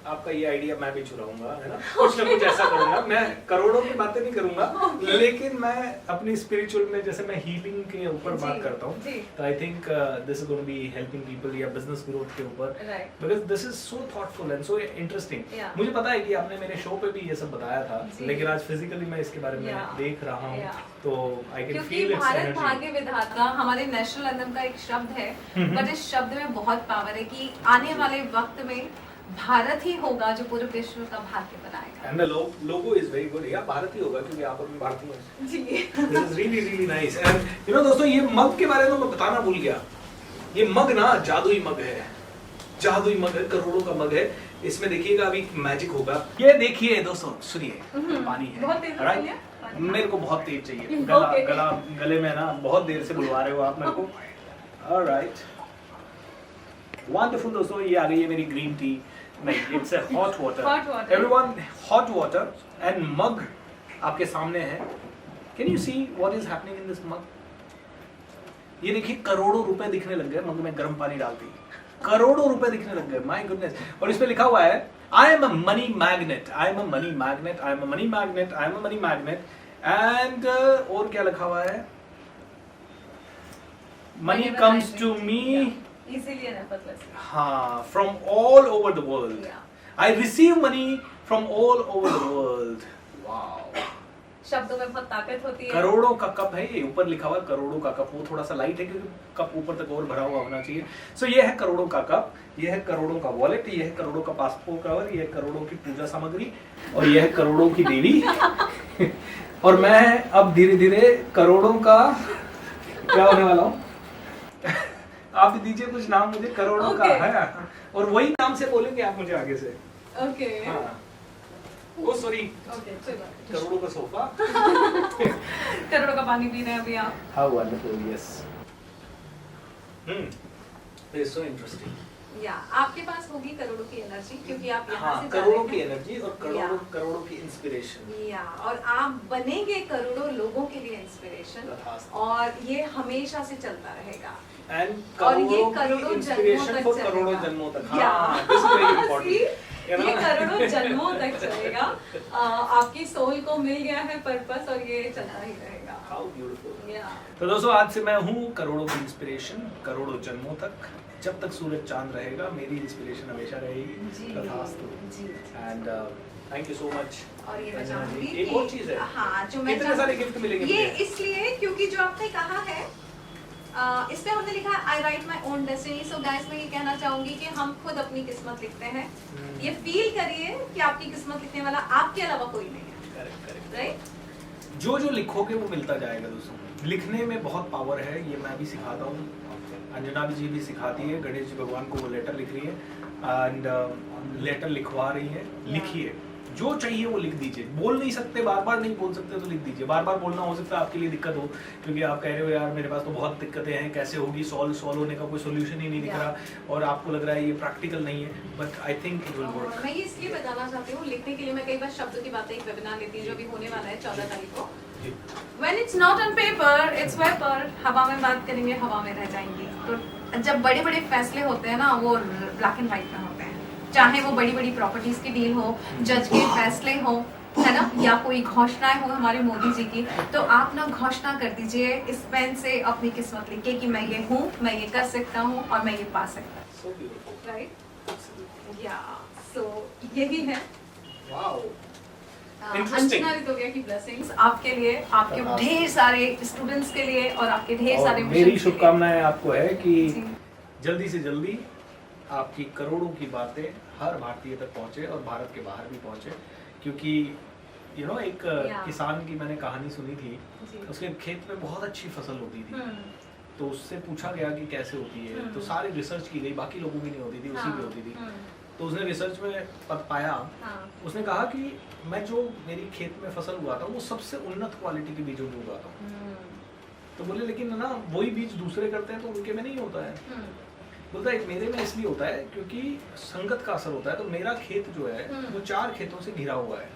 आपका ये आइडिया मैं भी चुराऊंगा, है ना? कुछ ना कुछ ऐसा करूंगा। मैं करोड़ों की बातें नहीं करूंगा, लेकिन मैं अपनी स्पिरिचुअल में, जैसे मैं हीलिंग के ऊपर बात करता हूँ, तो I think this is going to be helping people या बिजनेस ग्रोथ के ऊपर, because this is so thoughtful and so interesting. मुझे पता है कि आपने मेरे शो पे भी ये सब बताया था, लेकिन आज फिजिकली मैं इसके बारे में देख रहा हूँ, तो I can feel it's Bharat energy. भाग्य विधाता हमारे नेशनल एंथम का एक शब्द है, बट इस शब्द में बहुत पावर है कि आने वाले वक्त में भारत ही होगा जो पूरे विश्व का भाग्य बनाएगा। And the logo is very good. या भारत ही होगा क्योंकि आप अभी भारतीय हैं। जी। This is really really nice. And you know दोस्तों, ये मग के बारे में मैं बताना भूल गया। ये मग ना जादुई मग है, जादुई मग है, करोड़ों का मग है। इसमें देखिएगा अभी मैजिक होगा। ये देखिए दोस्तों, सुनिए, पानी है, बहुत तेज राइट? मेरे को बहुत तेज चाहिए। Okay. गले में ना बहुत देर से बुलवा रहे हो आप मेरे को। ऑलराइट, वंडरफुल दोस्तों, ये आ गई है मेरी ग्रीन टी। नहीं, it's a hot water. Hot water. Everyone, hot water and mug आपके सामने है। Can you see what is happening in this mug? ये देखिए, करोड़ों रुपए दिखने लग गए मग में गर्म पानी डालते ही। करोड़ों रुपए दिखने लग गए, माय गुडनेस। और इस पे लिखा हुआ है, I am a money magnet, I am a money magnet, I am a money magnet, I am a money magnet. And और क्या लिखा हुआ है? Money comes to me easily and effortlessly. हाँ, from all over the world. Yeah. I receive money from all over the world. Wow. शब्दों में बहुत ताकत होती है। करोड़ों का कप है ये, ऊपर लिखा हुआ है करोड़ों का कप। वो थोड़ा सा लाइट है क्योंकि कप ऊपर तक और भरा हुआ होना चाहिए। सो ये है करोड़ों का कप, ये है करोड़ों का वॉलेट, ये है करोड़ों का पासपोर्ट कवर, ये है करोड़ों की पूजा सामग्री और ये है करोड़ों की देवी। और मैं अब धीरे धीरे करोड़ों का क्या होने वाला हूँ। आप दीजिए कुछ नाम मुझे करोड़ों का Okay. है, और वही नाम से बोलेंगे आप मुझे आगे से। ओके हाँ। ओ सॉरी, ओके चलो करोड़ों का सोफा। करोड़ों का पानी पी रहे हैं अभी आप। How wonderful, yes. It's so interesting. या आपके पास होगी करोड़ों की एनर्जी क्योंकि आप यहाँ हाँ, से जा करोड़ों रहे की हैं। एनर्जी और Yeah. करोड़ों की इंस्पिरेशन। या और आप बनेंगे करोड़ों लोगों के लिए इंस्पिरेशन, तथास्तु। और ये हमेशा से चलता रहेगा। एंड और ये करोड़ों करोड़ों की जन्मों इंस्पिरेशन तक फॉर चलेगा। करोड़ों जन्मों तक। या। हाँ, दिस इज वेरी इंपॉर्टेंट। ये करोड़ों जन्मों तक चलेगा। आपकी सोल को मिल गया है पर्पस, और ये चलता ही रहेगा। How beautiful. या तो दोस्तों, आज से मैं हूँ करोड़ों की इंस्पिरेशन, करोड़ों जन्मों तक। जब तक सूरज चांद रहेगा मेरी इंस्पिरेशन हमेशा रहेगी। जी तथास्तु। जी। And thank you so much. और ये मैं चाहूंगी एक और चीज है। हाँ, जो मैं कितने सारे गिफ्ट मिलेंगे ये मुझे? इसलिए क्योंकि जो आपने कहा है इस पे हमने लिखा है I write my own destiny. So guys, मैं ये कहना चाहूंगी कि हम खुद अपनी किस्मत लिखते हैं। ये फील करिए कि आपकी किस्मत लिखने वाला आपके अलावा कोई नहीं है। Correct correct. राइट। जो जो लिखोगे वो मिलता जाएगा दोस्तों। लिखने में बहुत पावर है, ये मैं भी सिखाता हूँ, अंजना जी भी सिखाती है। गणेश जी भगवान को वो लेटर लिख रही है एंड लेटर लिखवा रही है। लिखिए, जो चाहिए वो लिख दीजिए। बोल नहीं सकते, बार बार नहीं बोल सकते तो लिख दीजिए। बार बार बोलना हो सकता है आपके लिए दिक्कत हो, क्योंकि आप कह रहे हो यार मेरे पास तो बहुत दिक्कतें हैं, कैसे होगी सॉल्व होने का कोई सोल्यूशन ही नहीं दिख रहा, और आपको लग रहा है ये प्रैक्टिकल नहीं है, but I think it will work. मैं ये इसलिए बताना चाहती हूँ, लिखने के लिए मैं कई बार शब्दों की बातें एक वेबिनार लेती हूँ जो भी होने वाला है 14 तारीख को। When it's not on paper, it's paper. हवा में बात करेंगे, हवा में रह जाएंगी। तो जब बड़े बड़े फैसले होते हैं ना, वो ब्लैक एंड व्हाइट में होते हैं। चाहे वो बड़ी बड़ी प्रॉपर्टीज की डील हो, जज के फैसले हो, है ना, या कोई घोषणाएं हो हमारे मोदी जी की, तो आप ना घोषणा कर दीजिए इस पेन से अपनी किस्मत लिखिए कि मैं ये हूँ, मैं ये कर सकता हूँ, और मैं ये पा सकता हूँ। So beautiful. राइट। या सो यही है Wow. Interesting. अंजना रितोरिया की ब्लेसिंग्स आपके लिए, आपके ढेर सारे स्टूडेंट्स के लिए, और आपके ढेर और सारे मेरी शुभकामनाएं आपको है कि जी। जल्दी से जल्दी आपकी करोड़ों की बातें हर भारतीय तक पहुंचे और भारत के बाहर भी पहुंचे, क्योंकि एक Yeah. किसान की मैंने कहानी सुनी थी। जी। उसके खेत में बहुत अच्छी फसल होती थी, हम्म, तो उससे पूछा गया कि कैसे होती है, तो सारी रिसर्च की गई, बाकी लोगों की नहीं होती थी, उसी हाँ, की होती थी। हम्म, तो उसने रिसर्च में पाया, हाँ, उसने कहा कि मैं जो मेरी खेत में फसल उगाता हूँ वो सबसे उन्नत क्वालिटी के बीजों में उगाता हूँ। हम्म, तो बोले लेकिन ना वही बीज दूसरे करते हैं तो उनके में नहीं होता है। बोलता है मेरे में इसलिए होता है क्योंकि संगत का असर होता है। तो मेरा खेत जो है वो 4 खेतों से घिरा हुआ है,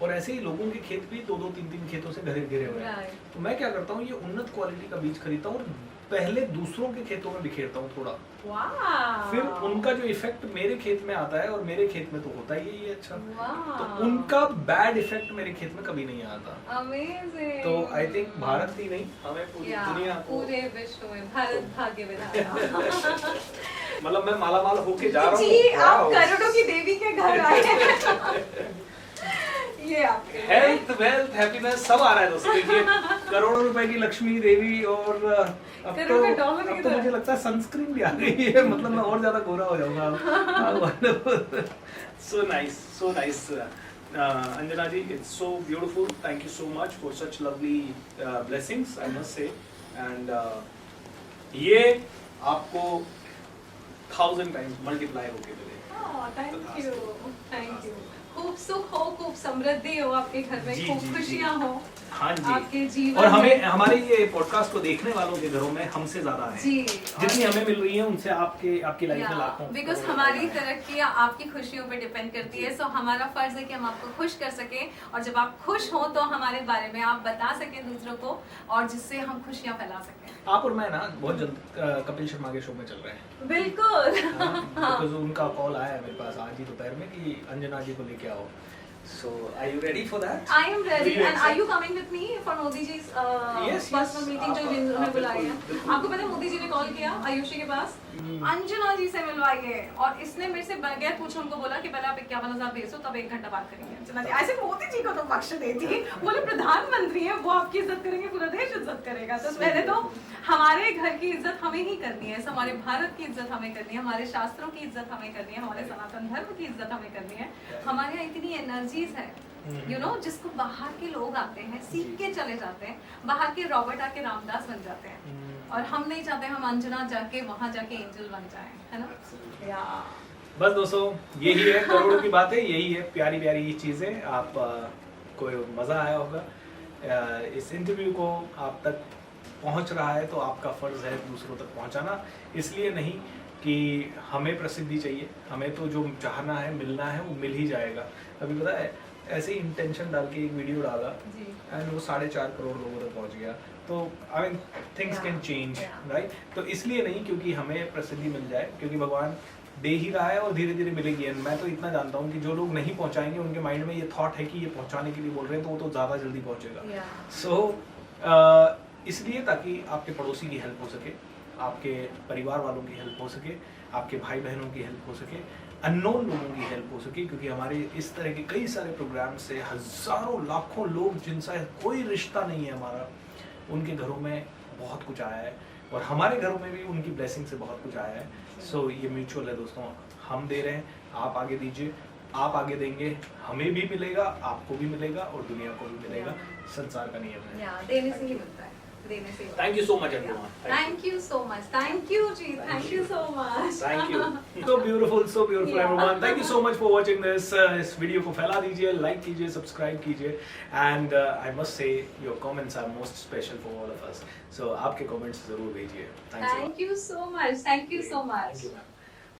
और ऐसे ही लोगों के खेत भी 2-2, 3-3 खेतों से घिरे हुए हैं। Right. तो मैं क्या करता हूँ, ये उन्नत क्वालिटी का बीज खरीदता हूँ और पहले दूसरों के खेतों में बिखेरता हूँ थोड़ा, Wow. फिर उनका जो इफेक्ट मेरे खेत में आता है, और मेरे खेत में तो होता ही है ये अच्छा, Wow. तो उनका बैड इफेक्ट मेरे खेत में कभी नहीं आता। Amazing. तो आई थिंक भारत ही नहीं, हमें पूरी Yeah, दुनिया को, पूरे विश्व में भारत भाग्य विधाता। मतलब मैं मालामाल होके जा रहा हूँ। जी, आप Wow. करोड़ों की देवी के घर आए हैं। ये आपके लिए। हेल्थ, वेल्थ, हैप्पीनेस सब आ रहा है दोस्तों। देखिए, करोड़ों रुपए की लक्ष्मी देवी, और अब करोड़ों का डॉलर तो किधर है? मुझे लगता है सनस्क्रीन भी आ गई है, मतलब मैं और ज्यादा गोरा हो जाऊंगा। So nice Anjana ji, it's so beautiful. Thank you so much for such lovely blessings, I must say. And ये आपको 1000 टाइम्स मल्टीप्लाई होके मिले। Oh, thank you. खूब सुख हो, खूब समृद्धि हो आपके घर में, जी, खूब जी, खुशियाँ हो हाँ जी। आपके जीवन और हमें में। हमारे ये पॉडकास्ट को देखने वालों के घरों में हमसे ज्यादा है, जी, जितनी हमें मिल रही है उनसे आपकी लाइफ में लाखों। बिकॉज हमारी तरक्की आपकी खुशियों पे डिपेंड करती है। सो हमारा फर्ज है कि हम आपको खुश कर सके, और जब आप खुश हो तो हमारे बारे में आप बता सकें दूसरों को, और जिससे हम खुशियाँ फैला सकें। आप और मैं ना बहुत जल्द कपिल शर्मा के शो में चल रहे हैं। बिल्कुल। बिकॉज उनका कॉल आया है मेरे पास आज ही दोपहर में कि अंजना जी को लेके आओ। So, are you ready for that? I am ready. Will you And are accept? you coming with me for Modi ji's Yes, personal meeting जो आप- जिन्होंने आप बुलाई है? बिल्कुल। आपको पता है मोदी जी ने कॉल किया आयुषी के पास, अंजना जी से मिलवाइए, और इसने मेरे से बगैर पूछे उनको बोला कि पहले आप 51,000 भेजो, तब 1 घंटा बात करेंगे अंजना जी। ऐसे मोदी जी को तो बख्श देती, बोले प्रधानमंत्री है, वो आपकी इज्जत करेंगे, पूरा देश इज्जत करेगा। तो पहले तो हमारे घर की इज्जत हमें ही करनी है, हमारे भारत की इज्जत हमें करनी है, हमारे शास्त्रों की इज्जत हमें करनी है, हमारे सनातन धर्म की इज्जत हमें करनी है। हमारे यहाँ इतनी एनर्जीज है यू नो, जिसको बाहर के लोग आते हैं सीख के चले जाते हैं, बाहर के रॉबर्ट आके रामदास बन जाते हैं, और हम नहीं चाहते हम अंजना जाके वहां जाके एंजल बन जाएं, है ना? या बस दोस्तों यही है करोड़ों की बातें, यही है प्यारी प्यारी चीज़ें। आप को मज़ा आया होगा, इस इंटरव्यू को आप तक पहुंच रहा है तो आपका फ़र्ज़ है दूसरों तक पहुंचाना। इसलिए नहीं कि हमें प्रसिद्धि चाहिए, हमें तो जो चाहना है मिलना है वो मिल ही जाएगा। अभी पता है ऐसे ही इंटेंशन डाल के एक वीडियो डाला एंड वो 4.5 करोड़ लोगों तक पहुंच गया। तो I mean things can change, right? तो इसलिए नहीं क्योंकि हमें प्रसिद्धि मिल जाए, क्योंकि भगवान दे ही रहा है और धीरे धीरे मिलेगी। एंड मैं तो इतना जानता हूँ कि जो लोग नहीं पहुंचाएंगे उनके माइंड में ये थॉट है कि ये पहुंचाने के लिए बोल रहे हैं तो वो तो ज़्यादा जल्दी पहुंचेगा। सो इसलिए ताकि आपके पड़ोसी की हेल्प हो सके, आपके परिवार वालों की हेल्प हो सके, आपके भाई बहनों की हेल्प हो सके, अननोन लोगों की हेल्प हो सके, क्योंकि हमारे इस तरह के कई सारे प्रोग्राम से हज़ारों लाखों लोग जिनसे कोई रिश्ता नहीं है हमारा, उनके घरों में बहुत कुछ आया है और हमारे घरों में भी उनकी ब्लेसिंग से बहुत कुछ आया है। सो ये म्यूचुअल है दोस्तों, हम दे रहे हैं, आप आगे दीजिए, आप आगे देंगे, हमें भी मिलेगा, आपको भी मिलेगा और दुनिया को भी मिलेगा। संसार का नियम है, देने से ही मिलता है, देने से ही। Thank you so much everyone. Thank you so much, thank you जी, thank you so much, Thank you. So beautiful Yeah. everyone. Thank you so much for watching this. इस वीडियो को फैला दीजिए, लाइक कीजिए, सब्सक्राइब कीजिए, and I must say your comments are most special for all of us. So आपके comments जरूर भेजिए. Thanks a lot. Thank you so much, thank you so much. Thank you, ma'am.